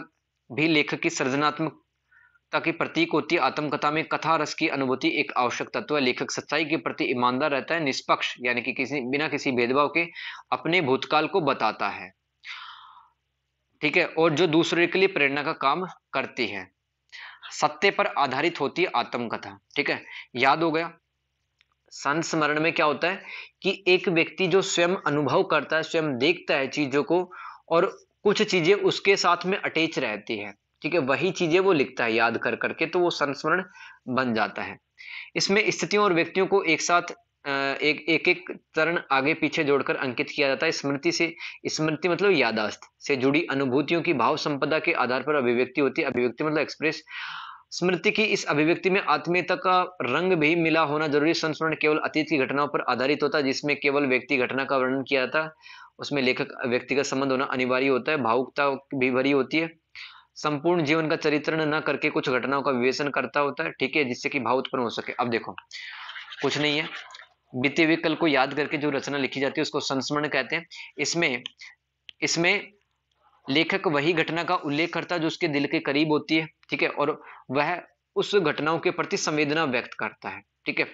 A: भी लेखक की सृजनात्मकता की प्रतीक होती है। आत्मकथा में कथा रस की अनुभूति एक आवश्यक तत्व है। लेखक सच्चाई के प्रति ईमानदार रहता है, निष्पक्ष यानी कि किसी बिना किसी भेदभाव के अपने भूतकाल को बताता है, ठीक है, और जो दूसरे के लिए प्रेरणा का काम करती है। सत्य पर आधारित होती है आत्मकथा, ठीक है, याद हो गया। संस्मरण में क्या होता है कि एक व्यक्ति जो स्वयं अनुभव करता है, स्वयं देखता है चीजों को, और कुछ चीजें उसके साथ में अटैच रहती है, ठीक है, वही चीजें वो लिखता है याद कर करके, तो वो संस्मरण बन जाता है। इसमें स्थितियों और व्यक्तियों को एक साथ एक एक एक चरण आगे पीछे जोड़कर अंकित किया जाता है। स्मृति से, स्मृति मतलब यादाश्त से जुड़ी अनुभूतियों की भाव संपदा के आधार पर अभिव्यक्ति होती है। अभिव्यक्ति मतलब एक्सप्रेस। स्मृति की इस अभिव्यक्ति में आत्मीयता का रंग भी मिला होना जरूरी। संस्मरण केवल अतीत की घटनाओं पर आधारित होता है, जिसमें केवल व्यक्ति घटना का वर्णन किया जाता है। उसमें लेखक व्यक्तिगत संबंध होना अनिवार्य होता है। भावुकता भी भरी होती है। संपूर्ण जीवन का चरित्रण न करके कुछ घटनाओं का विवेचन करता होता है, ठीक है, जिससे कि भाव उत्पन्न हो सके। अब देखो, कुछ नहीं है, बीते हुए कल को याद करके जो रचना लिखी जाती है उसको संस्मरण कहते हैं। इसमें इसमें लेखक वही घटना का उल्लेख करता है जो उसके दिल के करीब होती है, ठीक है, और वह उस घटनाओं के प्रति संवेदना व्यक्त करता है, ठीक है।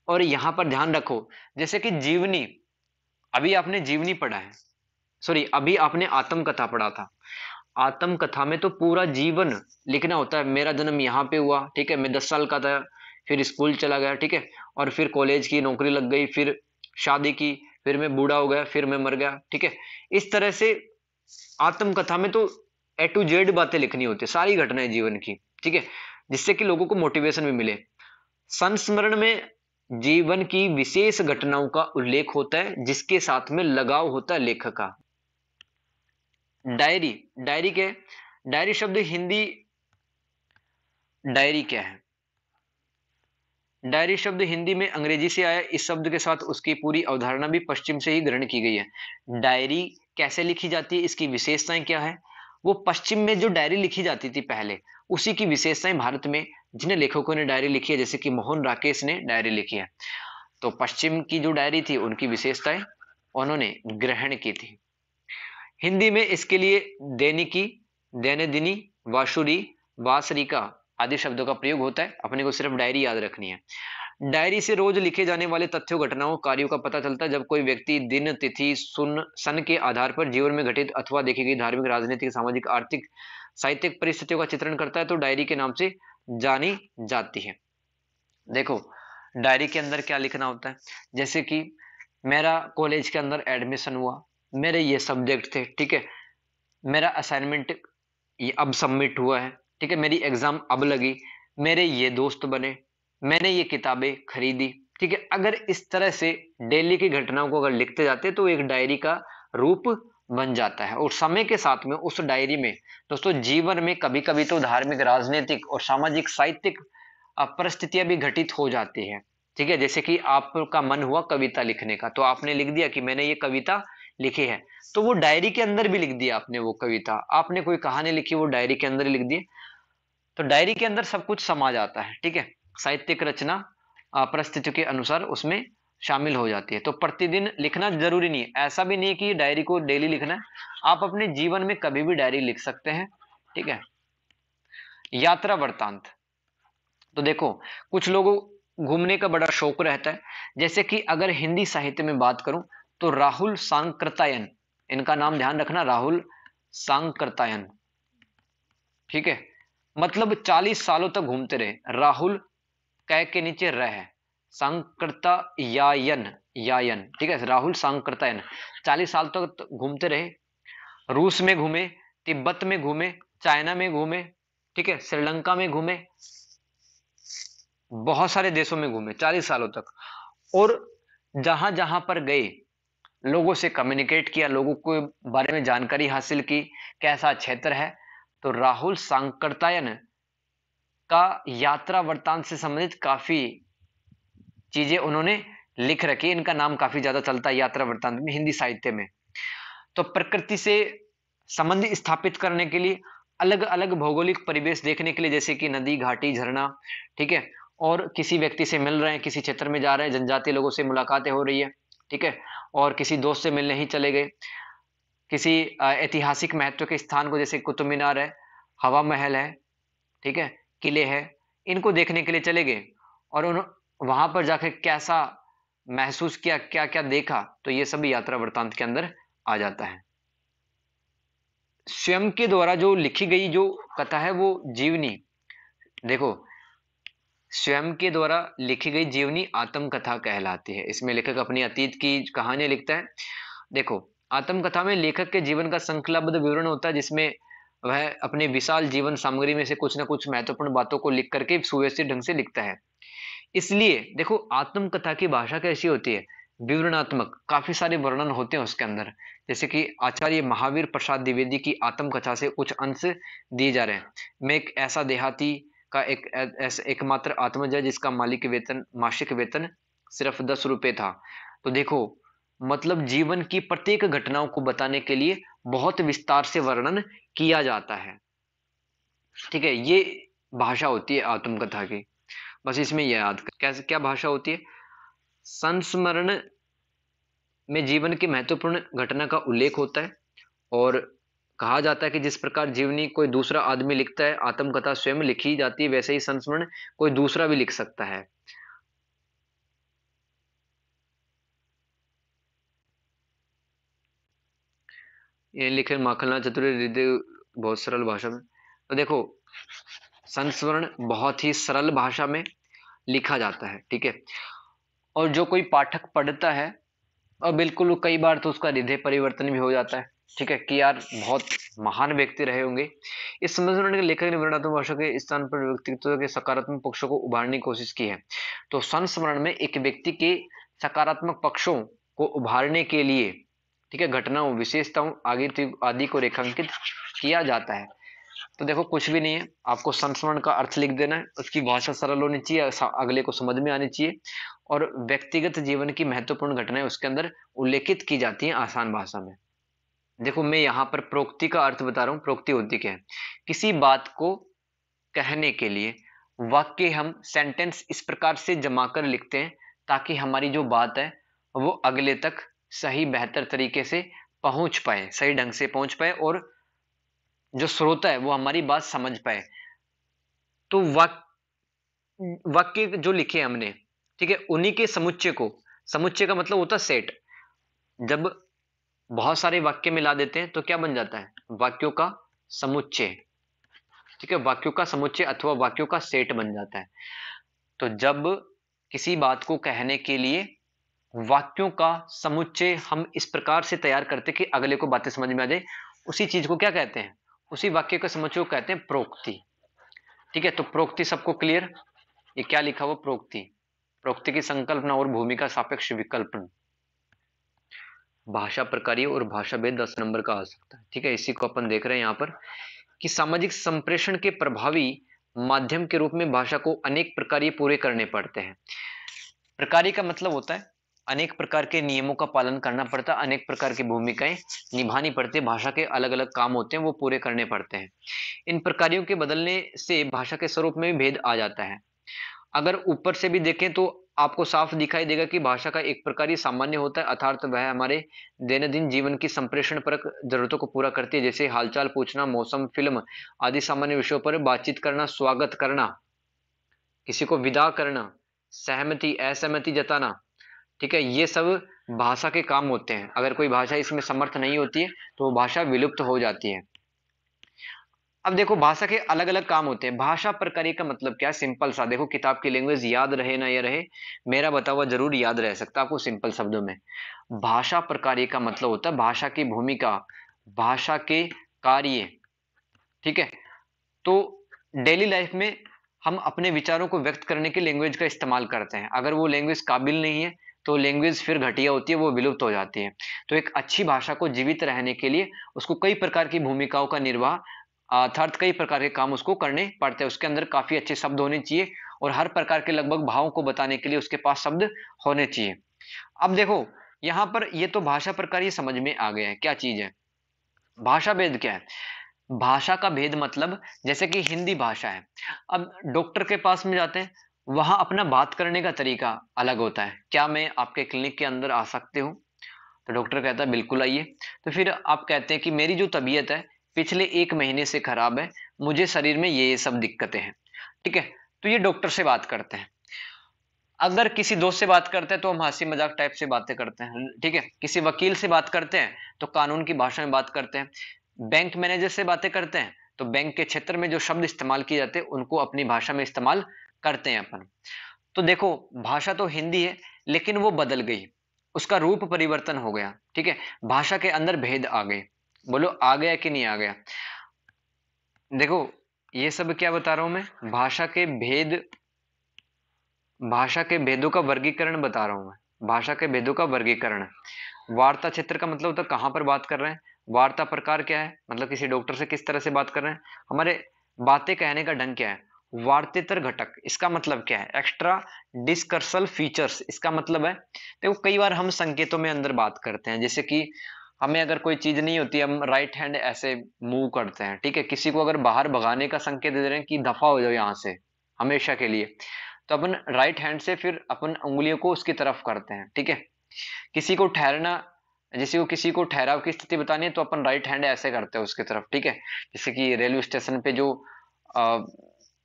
A: और यहां पर ध्यान रखो, जैसे कि जीवनी, अभी आपने जीवनी पढ़ा है, सॉरी अभी आपने आत्मकथा पढ़ा था। आत्मकथा में तो पूरा जीवन लिखना होता है। मेरा जन्म यहाँ पे हुआ, ठीक है, मैं 10 साल का था, फिर स्कूल चला गया, ठीक है, और फिर कॉलेज की नौकरी लग गई, फिर शादी की, फिर मैं बूढ़ा हो गया, फिर मैं मर गया, ठीक है। इस तरह से आत्मकथा में तो A to Z बातें लिखनी होती है, सारी घटनाएं जीवन की, ठीक है, जिससे कि लोगों को मोटिवेशन भी मिले। संस्मरण में जीवन की विशेष घटनाओं का उल्लेख होता है जिसके साथ में लगाव होता है लेखक का। डायरी, डायरी क्या है? डायरी शब्द हिंदी, डायरी क्या है? डायरी शब्द हिंदी में अंग्रेजी से आया। इस शब्द के साथ उसकी पूरी अवधारणा भी पश्चिम से ही ग्रहण की गई है। डायरी कैसे लिखी जाती है, इसकी विशेषताएं क्या है? वो पश्चिम में जो डायरी लिखी जाती थी पहले, उसी की विशेषताएं भारत में जिन लेखकों ने डायरी लिखी है, जैसे कि मोहन राकेश ने डायरी लिखी है, तो पश्चिम की जो डायरी थी उनकी विशेषताएं उन्होंने ग्रहण की थी। हिंदी में इसके लिए दैनिकी, दैनंदिनी, वाशुरी, वासरिका आदि शब्दों का प्रयोग होता है। अपने को सिर्फ डायरी याद रखनी है। डायरी से रोज लिखे जाने वाले तथ्यों, घटनाओं, कार्यों का पता चलता है। जब कोई व्यक्ति दिन, तिथि, सन के आधार पर जीवन में घटित अथवा देखी गई धार्मिक, राजनीतिक, सामाजिक, आर्थिक, साहित्यिक परिस्थितियों का चित्रण करता है तो डायरी के नाम से जानी जाती है। देखो, डायरी के अंदर क्या लिखना होता है, जैसे कि मेरा कॉलेज के अंदर एडमिशन हुआ, मेरे ये सब्जेक्ट थे, ठीक है, मेरा असाइनमेंट ये अब सबमिट हुआ है, ठीक है, मेरी एग्जाम अब लगी, मेरे ये दोस्त बने, मैंने ये किताबें खरीदी। ठीक है, अगर इस तरह से डेली की घटनाओं को अगर लिखते जाते तो एक डायरी का रूप बन जाता है। और समय के साथ में उस डायरी में दोस्तों जीवन में कभी कभी तो धार्मिक, राजनीतिक और सामाजिक, साहित्यिक परिस्थितियां भी घटित हो जाती है। ठीक है, जैसे कि आपका मन हुआ कविता लिखने का, तो आपने लिख दिया कि मैंने ये कविता लिखी है, तो वो डायरी के अंदर भी लिख दिया आपने वो कविता। आपने कोई कहानी लिखी, वो डायरी के अंदर ही लिख दी, तो डायरी के अंदर सब कुछ समा जाता है। ठीक है, साहित्यिक रचना परिस्थितियों के अनुसार उसमें शामिल हो जाती है। तो प्रतिदिन लिखना जरूरी नहीं है, ऐसा भी नहीं है कि डायरी को डेली लिखना है, आप अपने जीवन में कभी भी डायरी लिख सकते हैं। ठीक है, यात्रा वृत्तांत, तो देखो कुछ लोगों घूमने का बड़ा शौक रहता है। जैसे कि अगर हिंदी साहित्य में बात करूं तो राहुल सांकृत्यायन, इनका नाम ध्यान रखना, राहुल सांकृत्यायन। ठीक है, मतलब 40 सालों तक घूमते रहे। राहुल कै के नीचे रह है, सांकृत्यायन, यायन। ठीक है, राहुल सांकृत्यायन 40 साल तक घूमते रहे। रूस में घूमे, तिब्बत में घूमे, चाइना में घूमे, ठीक है, श्रीलंका में घूमे, बहुत सारे देशों में घूमे 40 सालों तक। और जहां जहां पर गए लोगों से कम्युनिकेट किया, लोगों के बारे में जानकारी हासिल की, कैसा क्षेत्र है। तो राहुल सांकृत्यायन का यात्रा वृत्तांत से संबंधित काफी चीजें उन्होंने लिख रखी है, इनका नाम काफी ज्यादा चलता है यात्रा वृत्तांत में हिंदी साहित्य में। तो प्रकृति से संबंध स्थापित करने के लिए, अलग अलग भौगोलिक परिवेश देखने के लिए, जैसे कि नदी, घाटी, झरना, ठीक है, और किसी व्यक्ति से मिल रहे हैं, किसी क्षेत्र में जा रहे हैं, जनजातीय लोगों से मुलाकातें हो रही है, ठीक है, और किसी दोस्त से मिलने ही चले गए, किसी ऐतिहासिक महत्व के स्थान को, जैसे कुतुब मीनार है, हवा महल है, ठीक है, किले हैं, इनको देखने के लिए चले गए, और उन वहां पर जाकर कैसा महसूस किया, क्या क्या देखा, तो ये सभी यात्रा वृत्तांत के अंदर आ जाता है। स्वयं के द्वारा जो लिखी गई जो कथा है वो जीवनी, देखो स्वयं के द्वारा लिखी गई जीवनी आत्मकथा कहलाती है। इसमें लेखक अपनी अतीत की कहानियां लिखता है। देखो आत्मकथा में लेखक के जीवन का संकलबद्ध विवरण होता है, जिसमें वह अपने विशाल जीवन सामग्री में से कुछ ना कुछ महत्वपूर्ण बातों को लिख करके सुव्यवस्थित ढंग से लिखता है। इसलिए देखो आत्मकथा की भाषा कैसी होती है, विवरणात्मक, काफी सारे वर्णन होते हैं उसके अंदर। जैसे कि आचार्य महावीर प्रसाद द्विवेदी की आत्मकथा से कुछ अंश दिए जा रहे हैं। मैं एक ऐसा देहाती का एकमात्र आत्मजा जिसका मालिक वेतन, मासिक वेतन सिर्फ 10 रुपए था। तो देखो मतलब जीवन की प्रत्येक घटनाओं को बताने के लिए बहुत विस्तार से वर्णन किया जाता है। ठीक है, ये भाषा होती है आत्मकथा की। बस इसमें यह याद कर, कैसे क्या भाषा होती है। संस्मरण में जीवन की महत्वपूर्ण घटना का उल्लेख होता है, और कहा जाता है कि जिस प्रकार जीवनी कोई दूसरा आदमी लिखता है, आत्मकथा स्वयं लिखी जाती है, वैसे ही संस्मरण कोई दूसरा भी लिख सकता है। ये लिखे माखनलाल चतुर्वेदी बहुत सरल भाषा में। तो देखो संस्मरण बहुत ही सरल भाषा में लिखा जाता है। ठीक है, और जो कोई पाठक पढ़ता है और बिल्कुल कई बार तो उसका हृदय परिवर्तन भी हो जाता है। ठीक है, कि यार बहुत महान व्यक्ति रहे होंगे। इस संस्मरण के लेखक ने वर्णनात्मक भाषा के स्थान पर व्यक्तित्व के सकारात्मक पक्षों को उभारने की कोशिश की है। तो संस्मरण में एक व्यक्ति के सकारात्मक पक्षों को उभारने के लिए, ठीक है, घटनाओं, विशेषताओं आदि को रेखांकित किया जाता है। तो देखो कुछ भी नहीं है, आपको संस्मरण का अर्थ लिख देना है, उसकी भाषा सरल होनी चाहिए, अगले को समझ में आनी चाहिए, और व्यक्तिगत जीवन की महत्वपूर्ण घटनाएं उसके अंदर उल्लेखित की जाती हैं आसान भाषा में। देखो मैं यहाँ पर प्रोक्ति का अर्थ बता रहा हूँ। प्रोक्ति होती क्या है, किसी बात को कहने के लिए वाक्य हम सेंटेंस इस प्रकार से जमा कर लिखते हैं ताकि हमारी जो बात है वो अगले तक सही, बेहतर तरीके से पहुंच पाए, सही ढंग से पहुंच पाए, और जो श्रोता है वो हमारी बात समझ पाए। तो वाक्य जो लिखे हमने, ठीक है, उन्हीं के समुच्चय को, समुच्चय का मतलब होता है सेट। जब बहुत सारे वाक्य मिला देते हैं तो क्या बन जाता है, वाक्यों का समुच्चय। ठीक है, वाक्यों का समुच्चय अथवा वाक्यों का सेट बन जाता है। तो जब किसी बात को कहने के लिए वाक्यों का समुच्चय हम इस प्रकार से तैयार करते कि अगले को बातें समझ में आ जाए, उसी चीज को क्या कहते हैं, उसी वाक्य का समुच्चय को कहते हैं प्रोक्ति। ठीक है, तो प्रोक्ति सबको क्लियर? ये क्या लिखा हुआ? प्रोक्ति, प्रोक्ति की संकल्पना और भूमिका सापेक्ष विकल्पन, भाषा प्रकार्य और भाषा भेद 10 नंबर का आ सकता है। ठीक है, इसी को अपन देख रहे हैं यहाँ पर कि सामाजिक संप्रेषण के प्रभावी माध्यम के रूप में भाषा को अनेक प्रकार्य पूरे करने पड़ते हैं। प्रकार्य का मतलब होता है अनेक प्रकार के नियमों का पालन करना पड़ता है, अनेक प्रकार की भूमिकाएं निभानी पड़ती है, भाषा के अलग अलग काम होते हैं वो पूरे करने पड़ते हैं। इन प्रकारों के बदलने से भाषा के स्वरूप में भी भेद आ जाता है। अगर ऊपर से भी देखें तो आपको साफ दिखाई देगा कि भाषा का एक प्रकार ही सामान्य होता है, अर्थात वह हमारे दैनंदिन जीवन की संप्रेषण परक जरूरतों को पूरा करती है, जैसे हालचाल पूछना, मौसम, फिल्म आदि सामान्य विषयों पर बातचीत करना, स्वागत करना, किसी को विदा करना, सहमति असहमति जताना। ठीक है, ये सब भाषा के काम होते हैं। अगर कोई भाषा इसमें समर्थ नहीं होती है तो वो भाषा विलुप्त हो जाती है। अब देखो भाषा के अलग अलग काम होते हैं। भाषा प्रक्रिया का मतलब क्या है? सिंपल सा देखो, किताब की लैंग्वेज याद रहे ना या रहे, मेरा बताया हुआ जरूर याद रह सकता है आपको सिंपल शब्दों में। भाषा प्रक्रिया का मतलब होता है भाषा की भूमिका, भाषा के कार्य। ठीक है, तो डेली लाइफ में हम अपने विचारों को व्यक्त करने के लैंग्वेज का इस्तेमाल करते हैं। अगर वो लैंग्वेज काबिल नहीं है तो लैंग्वेज फिर घटिया होती है, वो विलुप्त हो जाती है। तो एक अच्छी भाषा को जीवित रहने के लिए उसको कई प्रकार की भूमिकाओं का निर्वाह, अर्थात कई प्रकार के काम उसको करने पड़ते हैं। उसके अंदर काफी अच्छे शब्द होने चाहिए और हर प्रकार के लगभग भावों को बताने के लिए उसके पास शब्द होने चाहिए। अब देखो यहाँ पर ये तो भाषा प्रकार ये समझ में आ गया है क्या चीज है। भाषा भेद क्या है? भाषा का भेद मतलब जैसे कि हिंदी भाषा है, अब डॉक्टर के पास में जाते हैं, वहां अपना बात करने का तरीका अलग होता है। क्या मैं आपके क्लिनिक के अंदर आ सकती हूँ? तो डॉक्टर कहता है बिल्कुल आइए। तो फिर आप कहते हैं कि मेरी जो तबीयत है पिछले 1 महीने से खराब है, मुझे शरीर में ये सब दिक्कतें हैं। ठीक है, तो ये डॉक्टर से बात करते हैं। अगर किसी दोस्त से बात करते हैं तो हम हंसी मजाक टाइप से बातें करते हैं। ठीक है, किसी वकील से बात करते हैं तो कानून की भाषा में बात करते हैं। बैंक मैनेजर से बातें करते हैं तो बैंक के क्षेत्र में जो शब्द इस्तेमाल किए जाते हैं उनको अपनी भाषा में इस्तेमाल करते हैं अपन। तो देखो भाषा तो हिंदी है लेकिन वो बदल गई, उसका रूप परिवर्तन हो गया। ठीक है, भाषा के अंदर भेद आ गए। बोलो आ गया कि नहीं आ गया? देखो ये सब क्या बता रहा हूं मैं, भाषा के भेद, भाषा के भेदों का वर्गीकरण बता रहा हूं मैं, भाषा के भेदों का वर्गीकरण। वार्ता क्षेत्र का मतलब होता है कहां पर बात कर रहे हैं। वार्ता प्रकार क्या है? मतलब किसी डॉक्टर से किस तरह से बात कर रहे हैं, हमारे बातें कहने का ढंग क्या है। वार्तेतर घटक इसका मतलब क्या है? एक्स्ट्रा डिस्कर्सल फीचर्स इसका मतलब है, देखो कई बार हम संकेतों में अंदर बात करते हैं, जैसे कि हमें अगर कोई चीज नहीं होती हम राइट हैंड ऐसे मूव करते हैं। ठीक है, किसी को अगर बाहर भगाने का संकेत दे रहे हैं कि दफा हो जाओ यहाँ से हमेशा के लिए, तो अपन राइट हैंड से फिर अपन उंगलियों को उसकी तरफ करते हैं। ठीक है, किसी को ठहरना, जैसे को किसी को ठहराव की स्थिति बतानी है तो अपन राइट हैंड ऐसे करते हैं उसकी तरफ। ठीक है, जैसे कि रेलवे स्टेशन पे जो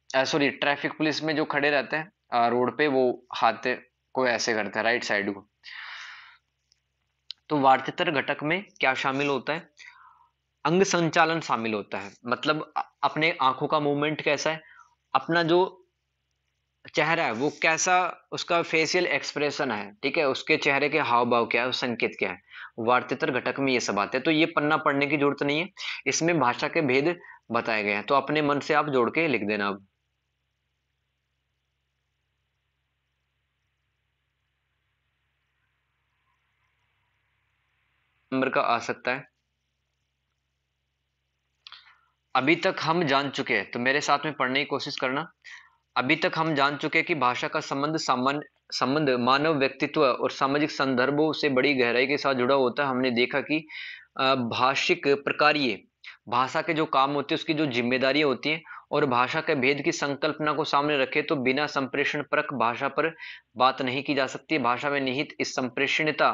A: सॉरी ट्रैफिक पुलिस में जो खड़े रहते हैं रोड पे, वो हाथ को ऐसे करते हैं राइट साइड को। तो वार्तेतर घटक में क्या शामिल होता है? अंग संचालन शामिल होता है, मतलब अपने आंखों का मूवमेंट कैसा है, अपना जो चेहरा है वो कैसा, उसका फेशियल एक्सप्रेशन है। ठीक है, उसके चेहरे के हाव भाव क्या है, उस संकेत क्या है, वार्तेतर घटक में ये सब आते हैं। तो ये पन्ना पढ़ने की जरूरत नहीं है, इसमें भाषा के भेद बताए गए हैं, तो अपने मन से आप जोड़ के लिख देना। अब नंबर का आ सकता है। अभी तक हम जान चुके हैं, तो मेरे साथ में पढ़ने की कोशिश करना। अभी तक हम जान चुके हैं कि भाषा का संबंध मानव व्यक्तित्व और सामाजिक संदर्भों से बड़ी गहराई के साथ जुड़ा होता है। हमने देखा कि भाषिक प्रकार्य, भाषा के जो काम होते हैं उसकी जो जिम्मेदारियां होती हैं, और भाषा के भेद की संकल्पना को सामने रखे तो बिना संप्रेषण परक भाषा पर बात नहीं की जा सकती। भाषा में निहित इस संप्रेषणीयता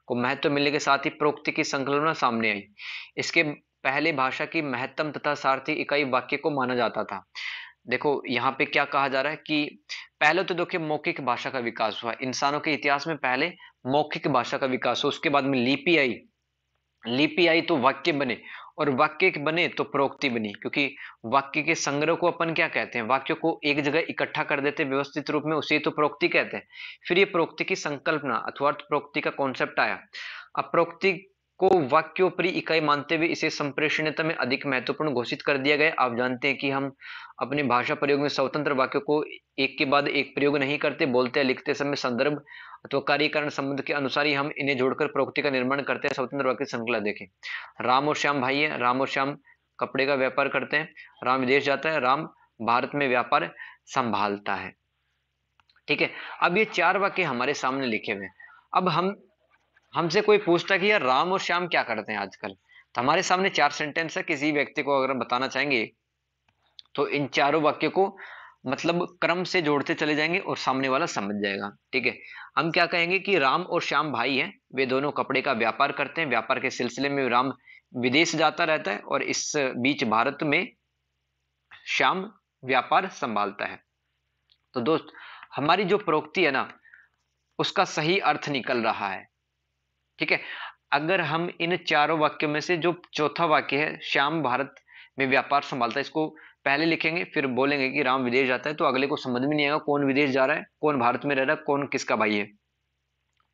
A: को महत्व मिलने के साथ ही प्रोक्ति की संकल्पना सामने आई। इसके पहले भाषा की महत्तम तथा सार्थी इकाई वाक्य को माना जाता था। देखो यहाँ पे क्या कहा जा रहा है कि पहले तो देखिए मौखिक भाषा का विकास हुआ इंसानों के इतिहास में, पहले मौखिक भाषा का विकास हुआ, उसके बाद में लिपि आई, लिपि आई तो वाक्य बने, और वाक्य बने तो प्रोक्ति बनी, क्योंकि वाक्य के संग्रह को अपन क्या कहते हैं, वाक्यों को एक जगह इकट्ठा कर देते व्यवस्थित रूप में, उसे तो प्रोक्ति कहते हैं। फिर ये प्रोक्ति की संकल्पना अथवा प्रोक्ति का कॉन्सेप्ट आया। अब प्रोक्ति को वाक्योपरि इकाई मानते हुए इसे संप्रेषणीयता में अधिक महत्वपूर्ण घोषित कर दिया गया। आप जानते हैं कि हम अपनी भाषा प्रयोग में स्वतंत्र वाक्यों को एक के बाद एक प्रयोग नहीं करते, बोलते या लिखते समय संदर्भ अथवा कार्यकारण संबंध के अनुसार ही हम इन्हें जोड़कर प्रोक्ति का निर्माण करते हैं। स्वतंत्र वाक्य श्रृंखला देखें। राम और श्याम भाई है, राम और श्याम कपड़े का व्यापार करते हैं, राम विदेश जाता है, राम भारत में व्यापार संभालता है। ठीक है, अब ये 4 वाक्य हमारे सामने लिखे हुए हैं। अब हमसे कोई पूछता कि यार राम और श्याम क्या करते हैं आजकल, तो हमारे सामने 4 सेंटेंस है। किसी व्यक्ति को अगर हम बताना चाहेंगे तो इन चारों वाक्य को मतलब क्रम से जोड़ते चले जाएंगे और सामने वाला समझ जाएगा। ठीक है, हम क्या कहेंगे कि राम और श्याम भाई हैं, वे दोनों कपड़े का व्यापार करते हैं। व्यापार के सिलसिले में राम विदेश जाता रहता है और इस बीच भारत में श्याम व्यापार संभालता है। तो दोस्त, हमारी जो प्रोक्ति है ना, उसका सही अर्थ निकल रहा है। ठीक है, अगर हम इन चारों वाक्यों में से जो चौथा वाक्य है, श्याम भारत में व्यापार संभालता है, इसको पहले लिखेंगे, फिर बोलेंगे कि राम विदेश जाता है, तो अगले को समझ में नहीं आएगा कौन विदेश जा रहा है, कौन भारत में रह रहा है, कौन किसका भाई है।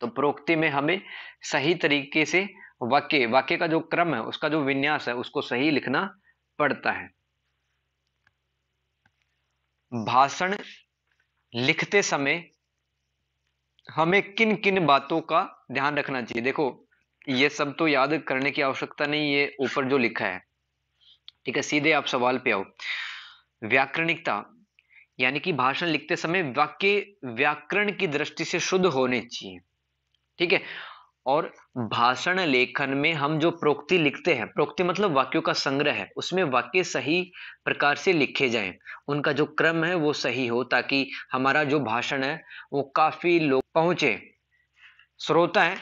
A: तो प्रोक्ति में हमें सही तरीके से वाक्य का जो क्रम है, उसका जो विन्यास है, उसको सही लिखना पड़ता है। भाषण लिखते समय हमें किन किन बातों का ध्यान रखना चाहिए। देखो, ये सब तो याद करने की आवश्यकता नहीं, ये ऊपर जो लिखा है। ठीक है, सीधे आप सवाल पे आओ। व्याकरणिकता, यानी कि भाषण लिखते समय वाक्य व्याकरण की दृष्टि से शुद्ध होने चाहिए। ठीक है, और भाषण लेखन में हम जो प्रोक्ति लिखते हैं, प्रोक्ति मतलब वाक्यों का संग्रह है, उसमें वाक्य सही प्रकार से लिखे जाएं, उनका जो क्रम है वो सही हो, ताकि हमारा जो भाषण है वो काफी लोग पहुंचे, श्रोता है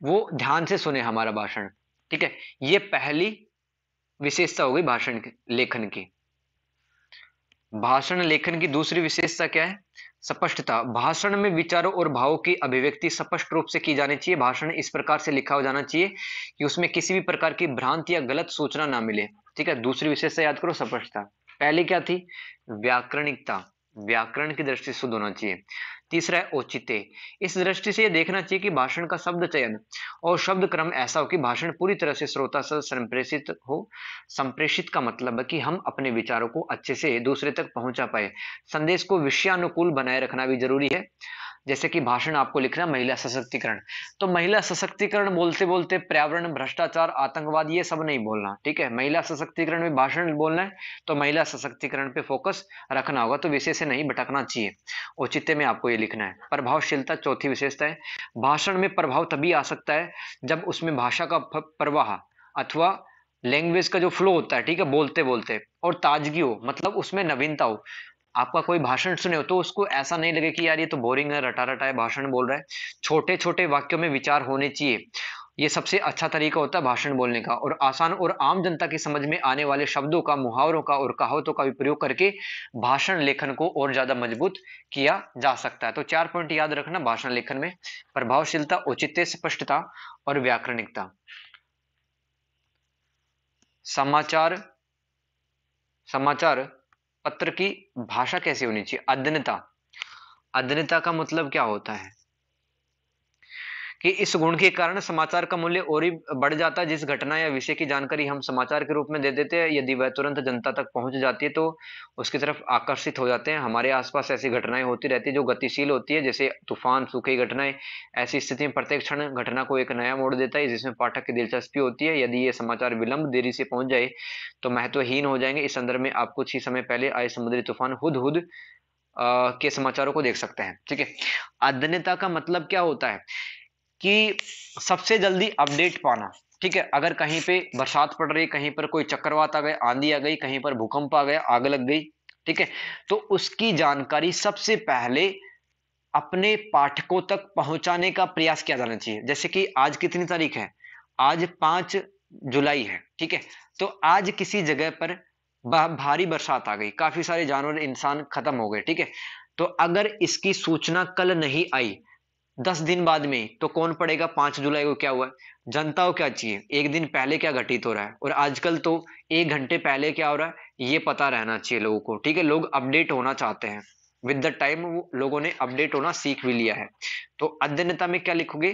A: वो ध्यान से सुने हमारा भाषण। ठीक है, ये पहली विशेषता हो गई भाषण लेखन की। भाषण लेखन की दूसरी विशेषता क्या है? स्पष्टता। भाषण में विचारों और भावों की अभिव्यक्ति स्पष्ट रूप से की जानी चाहिए। भाषण इस प्रकार से लिखा हो जाना चाहिए कि उसमें किसी भी प्रकार की भ्रांति या गलत सूचना ना मिले। ठीक है, दूसरी विशेषता याद करो, स्पष्टता। पहले क्या थी? व्याकरणिकता, व्याकरण की दृष्टि से शुद्ध होना चाहिए। तीसरा है औचित्य। इस दृष्टि से यह देखना चाहिए कि भाषण का शब्द चयन और शब्द क्रम ऐसा हो कि भाषण पूरी तरह से श्रोता से संप्रेषित हो। संप्रेषित का मतलब है कि हम अपने विचारों को अच्छे से दूसरे तक पहुंचा पाए। संदेश को विषयानुकूल बनाए रखना भी जरूरी है। जैसे कि भाषण आपको लिखना महिला सशक्तिकरण, तो महिला सशक्तिकरण बोलते बोलते पर्यावरण, भ्रष्टाचार, आतंकवाद ये सब नहीं बोलना। ठीक है, महिला सशक्तिकरण में भाषण बोलना है तो महिला सशक्तिकरण पे फोकस रखना होगा, तो विषय से नहीं भटकना चाहिए। औचित्य में आपको ये लिखना है। प्रभावशीलता चौथी विशेषता है। भाषण में प्रभाव तभी आ सकता है जब उसमें भाषा का प्रवाह अथवा लैंग्वेज का जो फ्लो होता है, ठीक है, बोलते बोलते, और ताजगी हो, मतलब उसमें नवीनता हो। आपका कोई भाषण सुने हो तो उसको ऐसा नहीं लगे कि यार ये तो बोरिंग है, रटा रटा है भाषण बोल रहा है। छोटे छोटे वाक्यों में विचार होने चाहिए। ये सबसे अच्छा तरीका होता है भाषण बोलने का। और आसान और आम जनता की समझ में आने वाले शब्दों का, मुहावरों का और कहावतों का भी प्रयोग करके भाषण लेखन को और ज्यादा मजबूत किया जा सकता है। तो 4 पॉइंट याद रखना भाषण लेखन में: प्रभावशीलता, औचित्य, स्पष्टता और व्याकरणिकता। समाचार पत्र की भाषा कैसी होनी चाहिए? अद्यनता। अद्यनता का मतलब क्या होता है कि इस गुण के कारण समाचार का मूल्य और ही बढ़ जाता है। जिस घटना या विषय की जानकारी हम समाचार के रूप में दे देते हैं, यदि वह तुरंत जनता तक पहुंच जाती है तो उसकी तरफ आकर्षित हो जाते हैं। हमारे आसपास ऐसी घटनाएं होती रहती है जो गतिशील होती है, जैसे तूफान, सूखी घटनाएं। ऐसी स्थिति में प्रत्येक क्षण घटना को एक नया मोड़ देता है, जिसमें पाठक की दिलचस्पी होती है। यदि ये समाचार विलंब, देरी से पहुंच जाए तो महत्वहीन हो जाएंगे। इस संदर्भ में आप कुछ ही समय पहले आए समुद्री तूफान हुदहुद के समाचारों को देख सकते हैं। ठीक है, अद्यनता का मतलब क्या होता है कि सबसे जल्दी अपडेट पाना। ठीक है, अगर कहीं पे बरसात पड़ रही, कहीं पर कोई चक्रवात आ गया, आंधी आ गई, कहीं पर भूकंप आ गया, आग लग गई, ठीक है, तो उसकी जानकारी सबसे पहले अपने पाठकों तक पहुंचाने का प्रयास किया जाना चाहिए। जैसे कि आज कितनी तारीख है? आज 5 जुलाई है। ठीक है, तो आज किसी जगह पर भारी बरसात आ गई, काफी सारे जानवर, इंसान खत्म हो गए। ठीक है, तो अगर इसकी सूचना कल नहीं आई, 10 दिन बाद में, तो कौन पढ़ेगा 5 जुलाई को क्या हुआ? जनता को क्या चाहिए? एक दिन पहले क्या घटित हो रहा है, और आजकल तो 1 घंटे पहले क्या हो रहा है ये पता रहना चाहिए लोगों को। ठीक है, लोग अपडेट होना चाहते हैं। विद द टाइम लोगों ने अपडेट होना सीख भी लिया है। तो अद्यनता में क्या लिखोगे?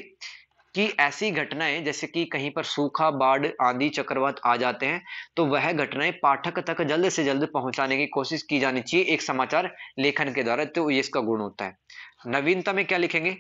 A: कि ऐसी घटनाएं जैसे कि कहीं पर सूखा, बाढ़, आंधी, चक्रवात आ जाते हैं, तो वह घटनाएं पाठक तक जल्द से जल्द पहुंचाने की कोशिश की जानी चाहिए एक समाचार लेखन के द्वारा। तो ये इसका गुण होता है। नवीनता में क्या लिखेंगे?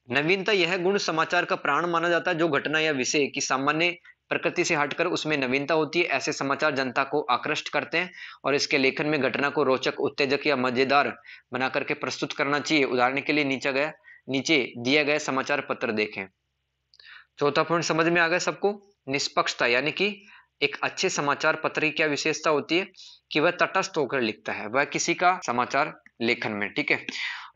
A: नवीनता यह गुण समाचार का प्राण माना जाता है। जो घटना या विषय की सामान्य प्रकृति से हटकर उसमें नवीनता होती है, ऐसे समाचार जनता को आकृष्ट करते हैं और इसके लेखन में घटना को रोचक, उत्तेजक या मजेदार बना करके प्रस्तुत करना चाहिए। उदाहरण के लिए नीचे दिया गया समाचार पत्र देखें। चौथा पॉइंट समझ में आ गया सबको? निष्पक्षता, यानी कि एक अच्छे समाचार पत्र की क्या विशेषता होती है कि वह तटस्थ होकर लिखता है, वह किसी का समाचार लेखन में, ठीक है,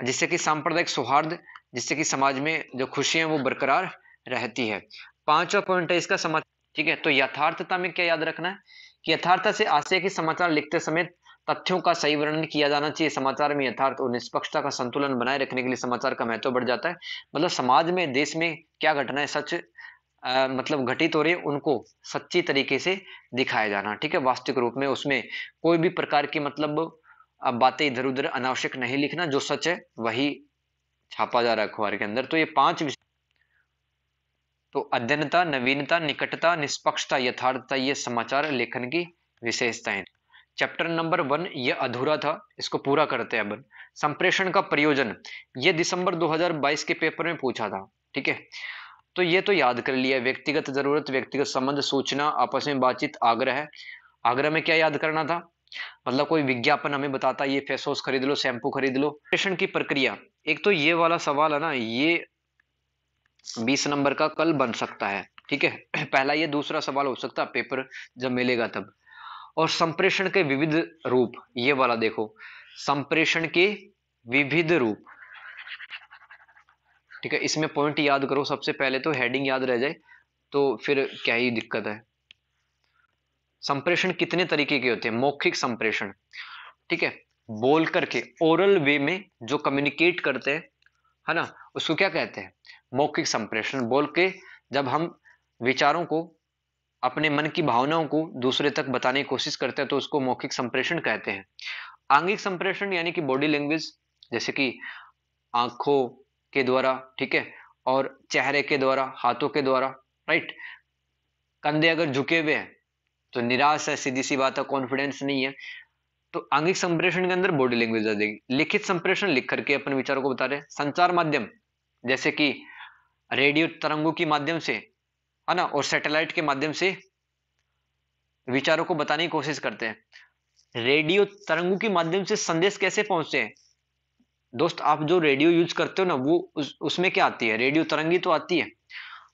A: जिससे कि सांप्रदायिक सौहार्द, जिससे कि समाज में जो खुशियां वो बरकरार रहती है। पांचवा पॉइंट है इसका समाचार, ठीक है। तो यथार्थता में क्या याद रखना है कि यथार्थता से आशय कि समाचार लिखते समय तथ्यों का सही वर्णन किया जाना चाहिए। समाचार में यथार्थ और निष्पक्षता का संतुलन बनाए रखने के लिए समाचार का महत्व बढ़ जाता है। मतलब समाज में, देश में क्या घटनाएं सच मतलब घटित हो रही है, उनको सच्ची तरीके से दिखाया जाना, ठीक है, वास्तविक रूप में। उसमें कोई भी प्रकार की मतलब बातें इधर उधर अनावश्यक नहीं लिखना, जो सच है वही छापा जा रहा है अखबार के अंदर। तो ये पांच तो अद्यतनता, नवीनता, निकटता, निष्पक्षता, यथार्थता, ये समाचार लेखन की विशेषताएं। चैप्टर नंबर 1 ये अधूरा था, इसको पूरा करते हैं अब। संप्रेषण का प्रयोजन, ये दिसंबर 2022 के पेपर में पूछा था, ठीक है। तो ये तो याद कर लिया। व्यक्तिगत जरूरत, व्यक्तिगत संबंध, सूचना, आपस में बातचीत, आग्रह। आग्रह में क्या याद करना था? मतलब कोई विज्ञापन हमें बताता है ये फेस वॉश खरीद लो, शैम्पू खरीद लो। संप्रेषण की प्रक्रिया, एक तो ये वाला सवाल है ना, ये 20 नंबर का कल बन सकता है, ठीक है। पहला ये, दूसरा सवाल हो सकता है पेपर जब मिलेगा तब। और संप्रेषण के विविध रूप, ये वाला देखो, संप्रेषण के विविध रूप, ठीक है। इसमें पॉइंट याद करो सबसे पहले, तो हेडिंग याद रह जाए तो फिर क्या ही दिक्कत है। संप्रेषण कितने तरीके के होते हैं? मौखिक संप्रेषण, ठीक है, बोल करके, ओरल वे में जो कम्युनिकेट करते हैं, है ना, उसको क्या कहते हैं? मौखिक संप्रेषण। बोल के जब हम विचारों को, अपने मन की भावनाओं को दूसरे तक बताने की कोशिश करते हैं, तो उसको मौखिक संप्रेषण कहते हैं। आंगिक संप्रेषण यानी कि बॉडी लैंग्वेज, जैसे कि आंखों के द्वारा, ठीक है, और चेहरे के द्वारा, हाथों के द्वारा, राइट। कंधे अगर झुके हुए हैं तो निराश है, सीधी सी बात है, कॉन्फिडेंस नहीं है। तो आंगिक संप्रेषण के अंदर बॉडी लैंग्वेज आ जाएगी। लिखित संप्रेषण, लिख करके अपने विचारों को बता रहे हैं। संचार माध्यम, जैसे कि रेडियो तरंगों के माध्यम से, है ना, और सैटेलाइट के माध्यम से विचारों को बताने की कोशिश करते हैं। रेडियो तरंगों के माध्यम से संदेश कैसे पहुंचते हैं? दोस्त, आप जो रेडियो यूज करते हो ना, वो उसमें क्या आती है? रेडियो तरंगी तो आती है।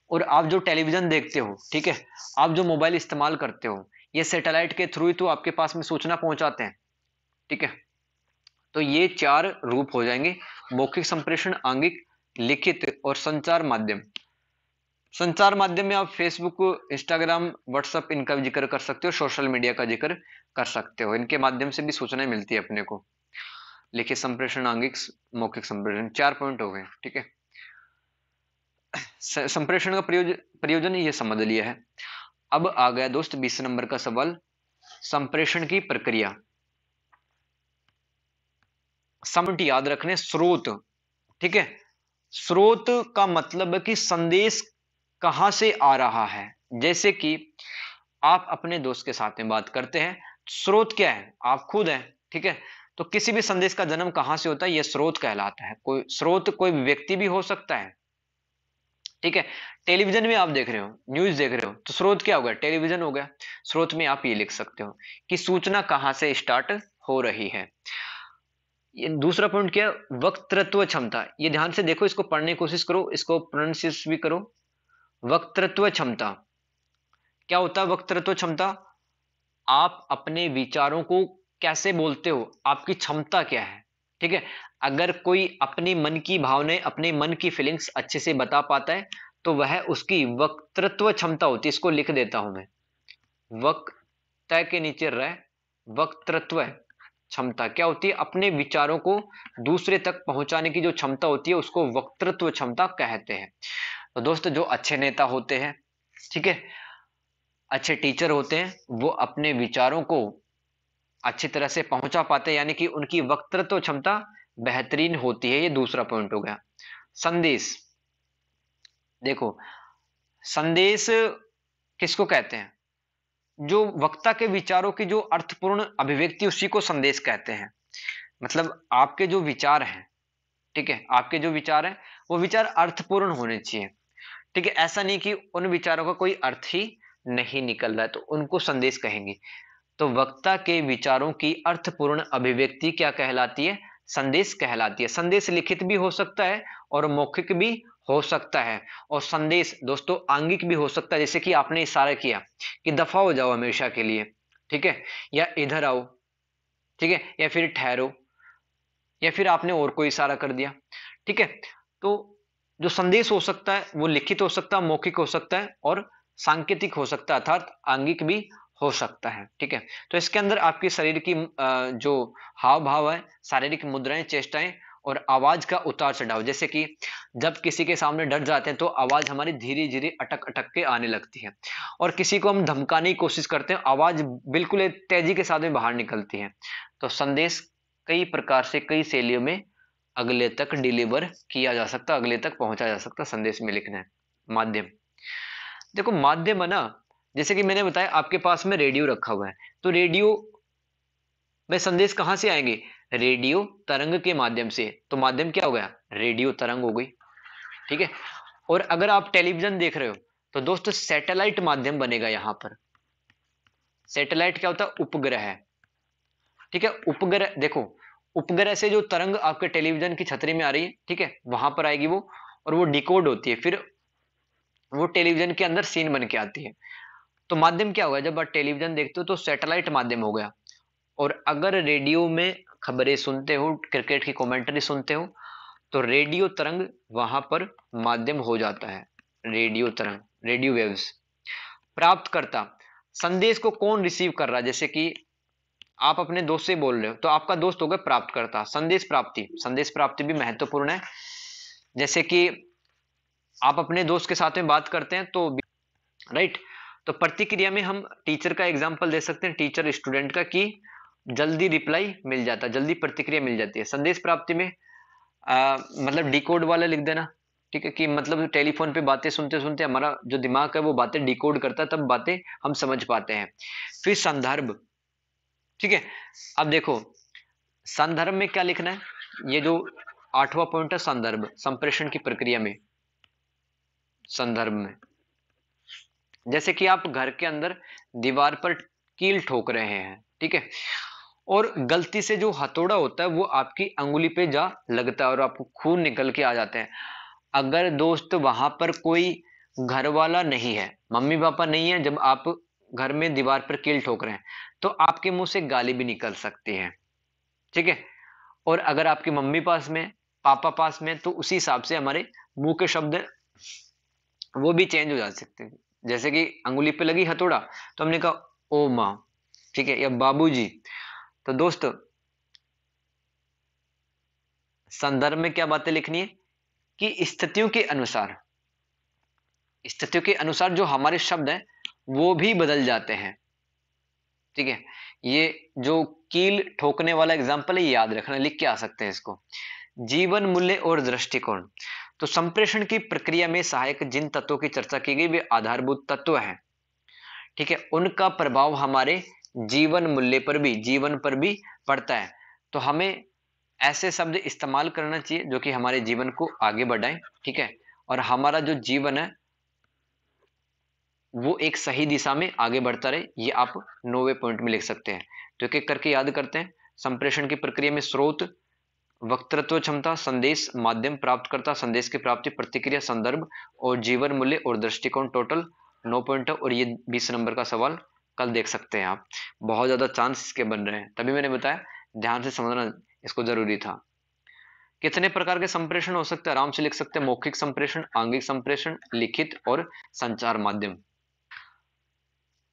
A: और आप जो टेलीविजन देखते हो, ठीक है, आप जो मोबाइल इस्तेमाल करते हो, ये सैटेलाइट के थ्रू ही तो आपके पास में सूचना पहुंचाते हैं, ठीक है। तो ये चार रूप हो जाएंगे: मौखिक संप्रेषण, आंगिक, लिखित और संचार माध्यम। संचार माध्यम में आप फेसबुक, इंस्टाग्राम, व्हाट्सएप, इनका भी जिक्र कर सकते हो, सोशल मीडिया का जिक्र कर सकते हो। इनके माध्यम से भी सूचनाएं मिलती है अपने को। लिखित संप्रेषण, आंगिक, मौखिक संप्रेषण, 4 पॉइंट हो गए, ठीक है। संप्रेषण का प्रयोजन ये समझ लिया है। अब आ गया दोस्त 20 नंबर का सवाल, संप्रेषण की प्रक्रिया। समझ याद रखने, स्रोत, ठीक है। स्रोत का मतलब है कि संदेश कहां से आ रहा है। जैसे कि आप अपने दोस्त के साथ में बात करते हैं, स्रोत क्या है? आप खुद हैं, ठीक है। तो किसी भी संदेश का जन्म कहां से होता है? यह स्रोत कहलाता है। कोई स्रोत कोई व्यक्ति भी हो सकता है, ठीक है। टेलीविजन में आप देख रहे हो, न्यूज देख रहे हो, तो स्रोत क्या हो गया? टेलीविजन हो गया। स्रोत में आप ये लिख सकते हो कि सूचना कहां से स्टार्ट हो रही है। ये दूसरा पॉइंट क्या है? वक्तृत्व क्षमता। ये ध्यान से देखो, इसको पढ़ने की कोशिश करो, इसको प्रोनाउंसिएट भी करो। वक्तृत्व क्षमता क्या होता है? वक्तृत्व क्षमता, आप अपने विचारों को कैसे बोलते हो, आपकी क्षमता क्या है, ठीक है। अगर कोई अपनी मन की भावनाएं, अपने मन की फीलिंग्स अच्छे से बता पाता है, तो वह उसकी वक्तृत्व क्षमता होती है। इसको लिख देता हूं मैं, वक्तृत्व के नीचे रह, वक्तृत्व क्षमता क्या होती है? अपने विचारों को दूसरे तक पहुंचाने की जो क्षमता होती है, उसको वक्तृत्व क्षमता कहते हैं। तो दोस्त, जो अच्छे नेता होते हैं, ठीक है, अच्छे टीचर होते हैं, वो अपने विचारों को अच्छी तरह से पहुंचा पाते हैं, यानी कि उनकी वक्तृत्व क्षमता बेहतरीन होती है। ये दूसरा पॉइंट हो गया। संदेश, देखो संदेश किसको कहते हैं? जो वक्ता के विचारों की जो अर्थपूर्ण अभिव्यक्ति, उसी को संदेश कहते हैं। मतलब आपके जो विचार हैं, ठीक है, आपके जो विचार हैं वो विचार अर्थपूर्ण होने चाहिए। ठीक है, ऐसा नहीं कि उन विचारों का कोई अर्थ ही नहीं निकल रहा है, तो उनको संदेश कहेंगे। तो वक्ता के विचारों की अर्थपूर्ण अभिव्यक्ति क्या कहलाती है? संदेश कहलाती है। संदेश लिखित भी हो सकता है और मौखिक भी हो सकता है। और संदेश दोस्तों आंगिक भी हो सकता है, जैसे कि आपने इशारा किया कि दफा हो जाओ हमेशा के लिए, ठीक है, या इधर आओ, ठीक है, या फिर ठहरो, या फिर आपने और कोई इशारा कर दिया, ठीक है। तो जो संदेश हो सकता है वो लिखित हो सकता है, मौखिक हो सकता है और सांकेतिक हो सकता है, अर्थात आंगिक भी हो सकता है, ठीक है। तो इसके अंदर आपकी शरीर की जो हाव भाव है, शारीरिक मुद्राएं, चेष्टाएं और आवाज का उतार चढ़ाव, जैसे कि जब किसी के सामने डर जाते हैं तो आवाज हमारी धीरे धीरे अटक अटक के आने लगती है, और किसी को हम धमकाने की कोशिश करते हैं, आवाज बिल्कुल एक तेजी के साथ में बाहर निकलती है। तो संदेश कई प्रकार से, कई शैलियों में अगले तक डिलीवर किया जा सकता, अगले तक पहुंचा जा सकता। संदेश में लिखना है। माध्यम, देखो माध्यम है ना, जैसे कि मैंने बताया आपके पास में रेडियो रखा हुआ है, तो रेडियो में संदेश कहां से आएंगे? रेडियो तरंग के माध्यम से। तो माध्यम क्या हो गया? रेडियो तरंग हो गई, ठीक है। और अगर आप टेलीविजन देख रहे हो तो दोस्तों सैटेलाइट माध्यम बनेगा। यहां पर सैटेलाइट क्या होता है? उपग्रह है, ठीक है। उपग्रह, देखो उपग्रह से जो तरंग आपके टेलीविजन की छतरी में आ रही है, ठीक है, वहां पर आएगी वो, और वो डिकोड होती है, फिर वो टेलीविजन के अंदर सीन बन के आती है। तो माध्यम क्या होगा? जब आप टेलीविजन देखते हो तो सैटेलाइट माध्यम हो गया। और अगर रेडियो में खबरें सुनते हो, क्रिकेट की कमेंट्री सुनते हो, तो रेडियो तरंग वहां पर माध्यम हो जाता है। रेडियो तरंग, रेडियो वेव्स। प्राप्तकर्ता, संदेश को कौन रिसीव कर रहा है? जैसे कि आप अपने दोस्त से बोल रहे हो तो आपका दोस्त होगा प्राप्तकर्ता। संदेश प्राप्ति, संदेश प्राप्ति भी महत्वपूर्ण है। जैसे कि आप अपने दोस्त के साथ में बात करते हैं तो राइट, तो प्रतिक्रिया में हम टीचर का एग्जांपल दे सकते हैं, टीचर स्टूडेंट का, कि जल्दी रिप्लाई मिल जाता है, जल्दी प्रतिक्रिया मिल जाती है। संदेश प्राप्ति में मतलब डिकोड वाला लिख देना, ठीक है, कि मतलब टेलीफोन पे बातें सुनते सुनते हमारा जो दिमाग है वो बातें डिकोड करता है, तब बातें हम समझ पाते हैं। फिर संदर्भ, ठीक है। अब देखो संदर्भ में क्या लिखना है? ये जो 8वां पॉइंट है संदर्भ, संप्रेषण की प्रक्रिया में। संदर्भ में जैसे कि आप घर के अंदर दीवार पर कील ठोक रहे हैं, ठीक है, और गलती से जो हथौड़ा होता है वो आपकी अंगुली पे जा लगता है और आपको खून निकल के आ जाते हैं। अगर दोस्त वहां पर कोई घर वाला नहीं है, मम्मी पापा नहीं है, जब आप घर में दीवार पर कील ठोक रहे हैं, तो आपके मुंह से गाली भी निकल सकती है, ठीक है। और अगर आपकी मम्मी पास में, पापा पास में, तो उसी हिसाब से हमारे मुंह के शब्द वो भी चेंज हो जा सकते हैं। जैसे कि अंगुली पे लगी हथौड़ा तो हमने कहा ओ माँ, ठीक है, या बाबूजी। तो दोस्त संदर्भ में क्या बातें लिखनी है? कि स्थितियों के अनुसार, स्थितियों के अनुसार जो हमारे शब्द हैं वो भी बदल जाते हैं, ठीक है। ये जो कील ठोकने वाला एग्जांपल है, याद रखना, लिख के आ सकते हैं इसको। जीवन मूल्य और दृष्टिकोण, तो संप्रेषण की प्रक्रिया में सहायक जिन तत्वों की चर्चा की गई वे आधारभूत तत्व हैं, ठीक है, उनका प्रभाव हमारे जीवन मूल्य पर भी, जीवन पर भी पड़ता है। तो हमें ऐसे शब्द इस्तेमाल करना चाहिए जो कि हमारे जीवन को आगे बढ़ाएं, ठीक है, और हमारा जो जीवन है वो एक सही दिशा में आगे बढ़ता रहे। ये आप 9वें पॉइंट में लिख सकते हैं। तो एक एक करके याद करते हैं। संप्रेषण की प्रक्रिया में स्रोत, वक्तृत्व क्षमता, संदेश, माध्यम, प्राप्तकर्ता, संदेश की प्राप्ति, प्रतिक्रिया, संदर्भ और जीवन मूल्य और दृष्टिकोण। टोटल 9 पॉइंट है, और ये 20 नंबर का सवाल कल देख सकते हैं आप। बहुत ज्यादा चांस इसके बन रहे हैं, तभी मैंने बताया ध्यान से समझना इसको जरूरी था। कितने प्रकार के संप्रेषण हो सकते हैं? आराम से लिख सकते हैं। मौखिक संप्रेषण, आंगिक संप्रेषण, लिखित और संचार माध्यम।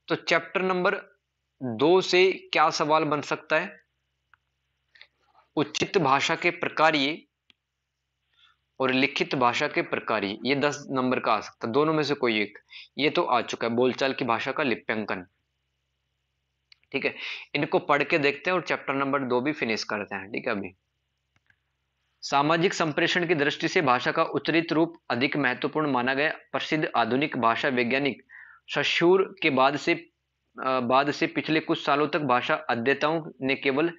A: तो चैप्टर नंबर 2 से क्या सवाल बन सकता है? उचित भाषा के प्रकार्य और लिखित भाषा के प्रकार्य, ये 10 नंबर का आ सकता है, दोनों में से कोई एक। ये तो आ चुका है, बोलचाल की भाषा का लिप्यंकन, ठीक है, इनको पढ़ के देखते हैं और चैप्टर नंबर 2 भी फिनिश करते हैं। ठीक है, अभी सामाजिक संप्रेषण की दृष्टि से भाषा का उच्चरित रूप अधिक महत्वपूर्ण माना गया। प्रसिद्ध आधुनिक भाषा वैज्ञानिक सश्यूर के बाद से पिछले कुछ सालों तक भाषा अध्येताओं ने केवल,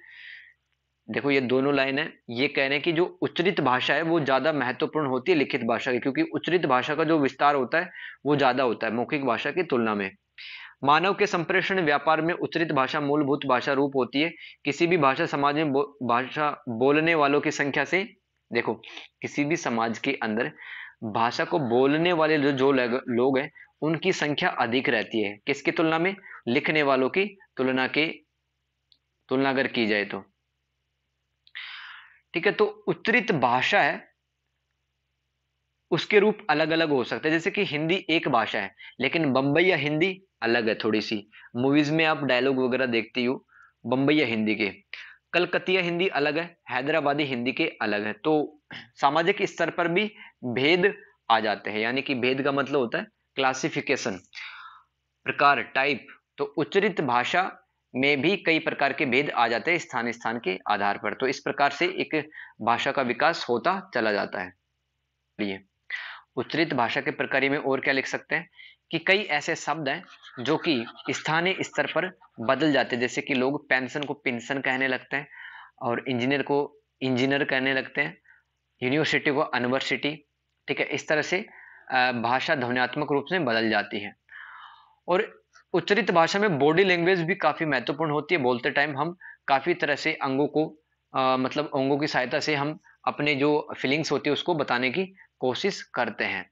A: देखो ये दोनों लाइन है, ये कह रहे हैं कि जो उच्चरित भाषा है वो ज्यादा महत्वपूर्ण होती है लिखित भाषा की, क्योंकि उच्चरित भाषा का जो विस्तार होता है वो ज्यादा होता है मौखिक भाषा की तुलना में। मानव के संप्रेषण व्यापार में उच्चरित भाषा मूलभूत भाषा रूप होती है। किसी भी भाषा समाज में भाषा बोलने वालों की संख्या से, देखो किसी भी समाज के अंदर भाषा को बोलने वाले जो लोग हैं उनकी संख्या अधिक रहती है, किसकी तुलना में, लिखने वालों की तुलना अगर की जाए तो। ठीक है, तो उच्चरित भाषा है उसके रूप अलग अलग हो सकते हैं, जैसे कि हिंदी एक भाषा है लेकिन बम्बईया हिंदी अलग है थोड़ी सी। मूवीज में आप डायलॉग वगैरह देखती हो बम्बईया हिंदी के, कलकतिया हिंदी अलग है, हैदराबादी हिंदी के अलग है। तो सामाजिक स्तर पर भी भेद आ जाते हैं, यानी कि भेद का मतलब होता है क्लासिफिकेशन, प्रकार, टाइप। तो उच्चरित भाषा में भी कई प्रकार के भेद आ जाते हैं स्थान स्थान के आधार पर। तो इस प्रकार से एक भाषा का विकास होता चला जाता है। लिए उच्चरित भाषा के प्रकार में और क्या लिख सकते हैं कि कई ऐसे शब्द हैं जो कि स्थानीय स्तर पर बदल जाते हैं, जैसे कि लोग पेंशन को पिंसन कहने लगते हैं और इंजीनियर को इंजीनियर कहने लगते हैं, यूनिवर्सिटी को यूनिवर्सिटी। ठीक है, इस तरह से भाषा ध्वन्यात्मक रूप से बदल जाती है। और उच्चरित भाषा में बॉडी लैंग्वेज भी काफी महत्वपूर्ण होती है। बोलते टाइम हम काफी तरह से अंगों को मतलब अंगों की सहायता से हम अपने जो फीलिंग्स होती है उसको बताने की कोशिश करते हैं।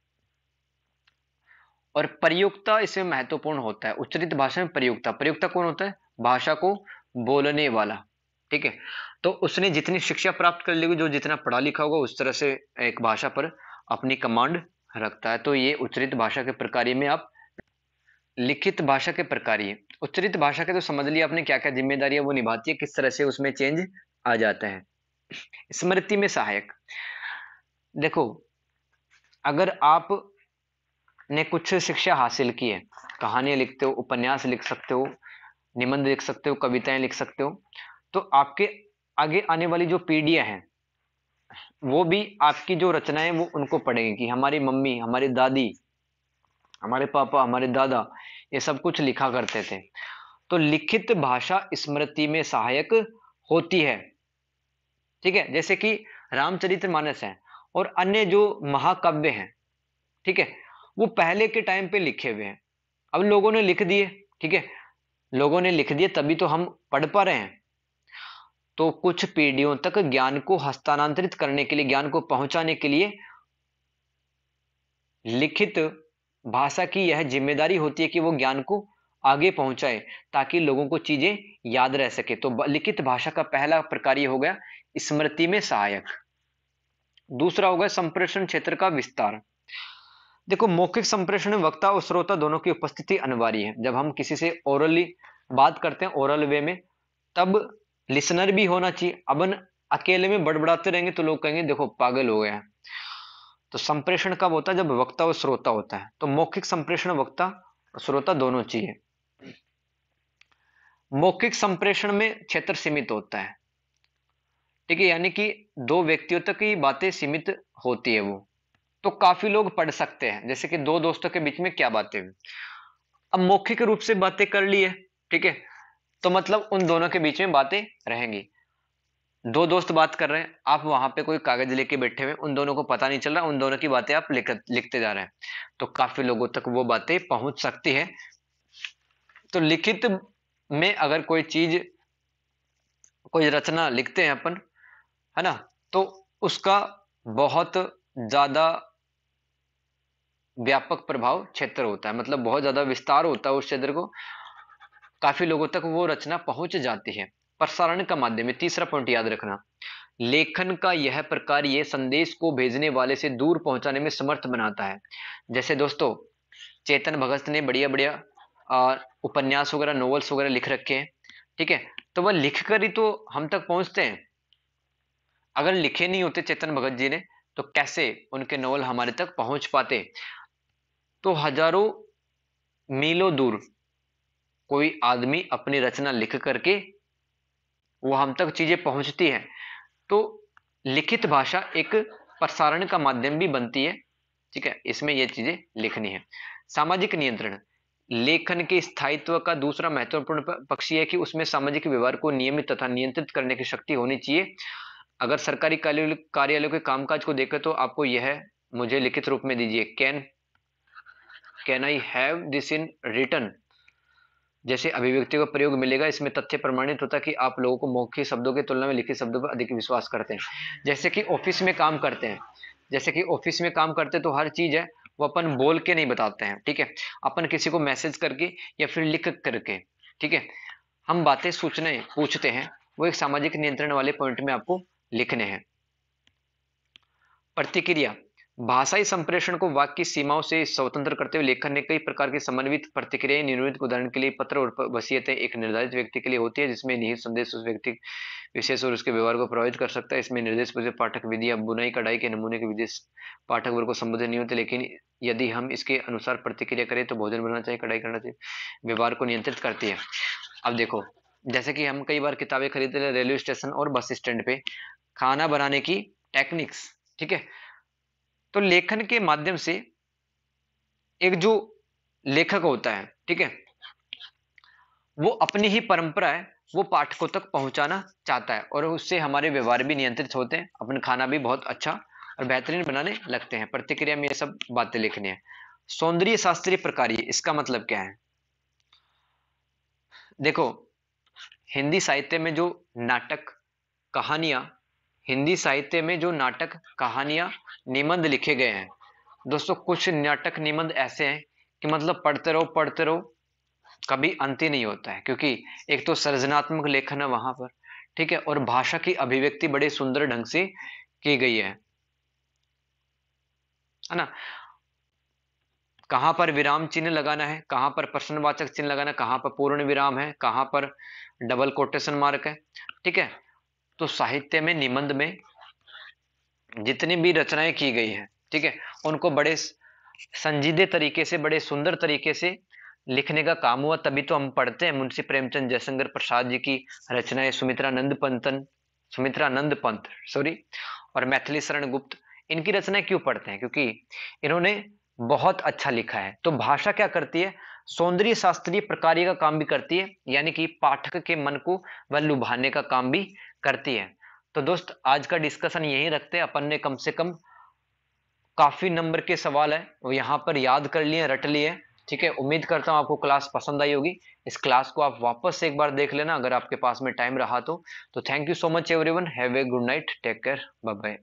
A: और प्रयुक्ता इसमें महत्वपूर्ण होता है। उच्चरित भाषा में प्रयुक्ता, प्रयुक्ता कौन होता है, भाषा को बोलने वाला। ठीक है, तो उसने जितनी शिक्षा प्राप्त कर ली, जो जितना पढ़ा लिखा होगा उस तरह से एक भाषा पर अपनी कमांड रखता है। तो ये उच्चरित भाषा के प्रकार में आप लिखित भाषा के प्रकार। उच्चरित भाषा के तो समझ लिया आपने क्या क्या जिम्मेदारियां वो निभाती है, किस तरह से उसमें चेंज आ जाता है। स्मृति में सहायक, देखो अगर आप ने कुछ शिक्षा हासिल की है, कहानियां लिखते हो, उपन्यास लिख सकते हो, निबंध लिख सकते हो, कविताएं लिख सकते हो, तो आपके आगे आने वाली जो पीढ़ियां हैं वो भी आपकी जो रचनाएं वो उनको पढ़ेंगे कि हमारी मम्मी, हमारी दादी, हमारे पापा, हमारे दादा ये सब कुछ लिखा करते थे। तो लिखित भाषा स्मृति में सहायक होती है। ठीक है, जैसे कि रामचरितमानस है और अन्य जो महाकाव्य हैं, ठीक है, वो पहले के टाइम पे लिखे हुए हैं, अब लोगों ने लिख दिए। ठीक है, लोगों ने लिख दिए तभी तो हम पढ़ पा रहे हैं। तो कुछ पीढ़ियों तक ज्ञान को हस्तांतरित करने के लिए, ज्ञान को पहुंचाने के लिए लिखित भाषा की यह जिम्मेदारी होती है कि वो ज्ञान को आगे पहुंचाए ताकि लोगों को चीजें याद रह सके। तो लिखित भाषा का पहला प्रकार ये हो गया स्मृति में सहायक। दूसरा हो गया संप्रेषण क्षेत्र का विस्तार। देखो मौखिक संप्रेषण में वक्ता और श्रोता दोनों की उपस्थिति अनिवार्य है। जब हम किसी से ओरली बात करते हैं, ओरल वे में, तब लिसनर भी होना चाहिए। अपन अकेले में बड़बड़ाते रहेंगे तो लोग कहेंगे देखो पागल हो गया। तो संप्रेषण कब होता है, जब वक्ता और श्रोता होता है। तो मौखिक संप्रेषण वक्ता और श्रोता दोनों चाहिए। मौखिक संप्रेषण में क्षेत्र सीमित होता है। ठीक है, यानी कि दो व्यक्तियों तक ही बातें सीमित होती है वो, तो काफी लोग पढ़ सकते हैं। जैसे कि दो दोस्तों के बीच में क्या बातें हुई, अब मौखिक रूप से बातें कर ली है, ठीक है, तो मतलब उन दोनों के बीच में बातें रहेंगी। दो दोस्त बात कर रहे हैं, आप वहां पे कोई कागज लेके बैठे हुए, उन दोनों को पता नहीं चल रहा, उन दोनों की बातें आप लिखते जा रहे हैं, तो काफी लोगों तक वो बातें पहुंच सकती है। तो लिखित में अगर कोई चीज, कोई रचना लिखते हैं अपन, है ना, तो उसका बहुत ज्यादा व्यापक प्रभाव क्षेत्र होता है, मतलब बहुत ज्यादा विस्तार होता है उस क्षेत्र को, काफी लोगों तक वो रचना पहुंच जाती है। प्रसारण का माध्यम है, तीसरा पॉइंट याद रखना। लेखन का यह प्रकार ये संदेश को भेजने वाले से दूर पहुंचाने में समर्थ बनाता है। जैसे दोस्तों चेतन भगत ने बढ़िया बढ़िया उपन्यास वगैरह, नॉवेल्स वगैरह लिख रखे हैं, ठीक है, तो वह लिख कर ही तो हम तक पहुंचते हैं। अगर लिखे नहीं होते चेतन भगत जी ने तो कैसे उनके नॉवल हमारे तक पहुंच पाते। तो हजारों मीलों दूर कोई आदमी अपनी रचना लिख करके वो हम तक चीजें पहुंचती हैं, तो लिखित भाषा एक प्रसारण का माध्यम भी बनती है। ठीक है, इसमें ये चीजें लिखनी है। सामाजिक नियंत्रण, लेखन के स्थायित्व का दूसरा महत्वपूर्ण पक्ष ये है कि उसमें सामाजिक व्यवहार को नियमित तथा नियंत्रित करने की शक्ति होनी चाहिए। अगर सरकारी कार्यालयों के कामकाज को देखें तो आपको यह मुझे लिखित रूप में दीजिए, can I have this in return, जैसे अभिव्यक्ति का प्रयोग मिलेगा। इसमें तथ्य प्रमाणित होता है कि आप लोगों को मौखिक शब्दों की तुलना में लिखित शब्दों पर अधिक विश्वास करते हैं। जैसे कि ऑफिस में काम करते हैं, तो हर चीज है वो अपन बोल के नहीं बताते हैं। ठीक है, अपन किसी को मैसेज करके या फिर लिख करके, ठीक है, हम बातें सूचनाएं पूछते हैं, वो एक सामाजिक नियंत्रण वाले पॉइंट में आपको लिखने हैं। प्रतिक्रिया, भाषाई संप्रेषण को वाक्य की सीमाओं से स्वतंत्र करते हुए लेखन ने कई प्रकार की समन्वित प्रतिक्रियाएं निर्मित। उदाहरण के लिए पत्र और वसीयतें एक निर्धारित व्यक्ति के लिए होती है, जिसमें निहित संदेश उस व्यक्ति विशेष और उसके व्यवहार को प्रभावित कर सकता है। इसमें निर्देश पाठक विधि या बुनाई कढ़ाई के नमूने के विदेश पाठक वर्ग को संबोधित नहीं होते, लेकिन यदि हम इसके अनुसार प्रतिक्रिया करें तो भोजन बनाना चाहिए, कढ़ाई करना चाहिए, व्यवहार को नियंत्रित करती है। अब देखो, जैसे कि हम कई बार किताबें खरीदते हैं रेलवे स्टेशन और बस स्टैंड पे, खाना बनाने की टेक्निक्स, ठीक है, तो लेखन के माध्यम से एक जो लेखक होता है, ठीक है, वो अपनी ही परंपरा है वो पाठकों तक पहुंचाना चाहता है, और उससे हमारे व्यवहार भी नियंत्रित होते हैं, अपन खाना भी बहुत अच्छा और बेहतरीन बनाने लगते हैं। प्रतिक्रिया में ये सब बातें लिखनी है। सौंदर्य शास्त्रीय प्रकार्य, इसका मतलब क्या है? देखो, हिंदी साहित्य में जो नाटक कहानियां हिंदी साहित्य में जो नाटक कहानियां निबंध लिखे गए हैं दोस्तों, कुछ नाटक निबंध ऐसे हैं कि मतलब पढ़ते रहो कभी अंत ही नहीं होता है, क्योंकि एक तो सृजनात्मक लेखन है वहां पर, ठीक है, और भाषा की अभिव्यक्ति बड़े सुंदर ढंग से की गई है ना। कहां पर विराम चिन्ह लगाना है, कहां पर प्रश्नवाचक चिन्ह लगाना है, कहां पर पूर्ण विराम है, कहां पर डबल कोटेशन मार्क है, ठीक है। तो साहित्य में निबंध में जितनी भी रचनाएं की गई हैं, ठीक है, उनको बड़े संजीदे तरीके से, बड़े सुंदर तरीके से लिखने का काम हुआ, तभी तो हम पढ़ते हैं मुंशी प्रेमचंद जयशंकर प्रसाद जी की रचनाएं, सुमित्रानंद पंत सॉरी, और मैथिली शरण गुप्त, इनकी रचनाएं क्यों पढ़ते हैं? क्योंकि इन्होंने बहुत अच्छा लिखा है। तो भाषा क्या करती है? सौंदर्य शास्त्रीय प्रकार्य का काम भी करती है, यानी कि पाठक के मन को वह लुभाने का काम भी करती है। तो दोस्त, आज का डिस्कशन यही रखते हैं अपन ने, कम से कम काफी नंबर के सवाल है वो यहाँ पर याद कर लिए, रट लिए, ठीक है। उम्मीद करता हूँ आपको क्लास पसंद आई होगी। इस क्लास को आप वापस से एक बार देख लेना अगर आपके पास में टाइम रहा तो thank you so much everyone, have a good night, take care, bye bye.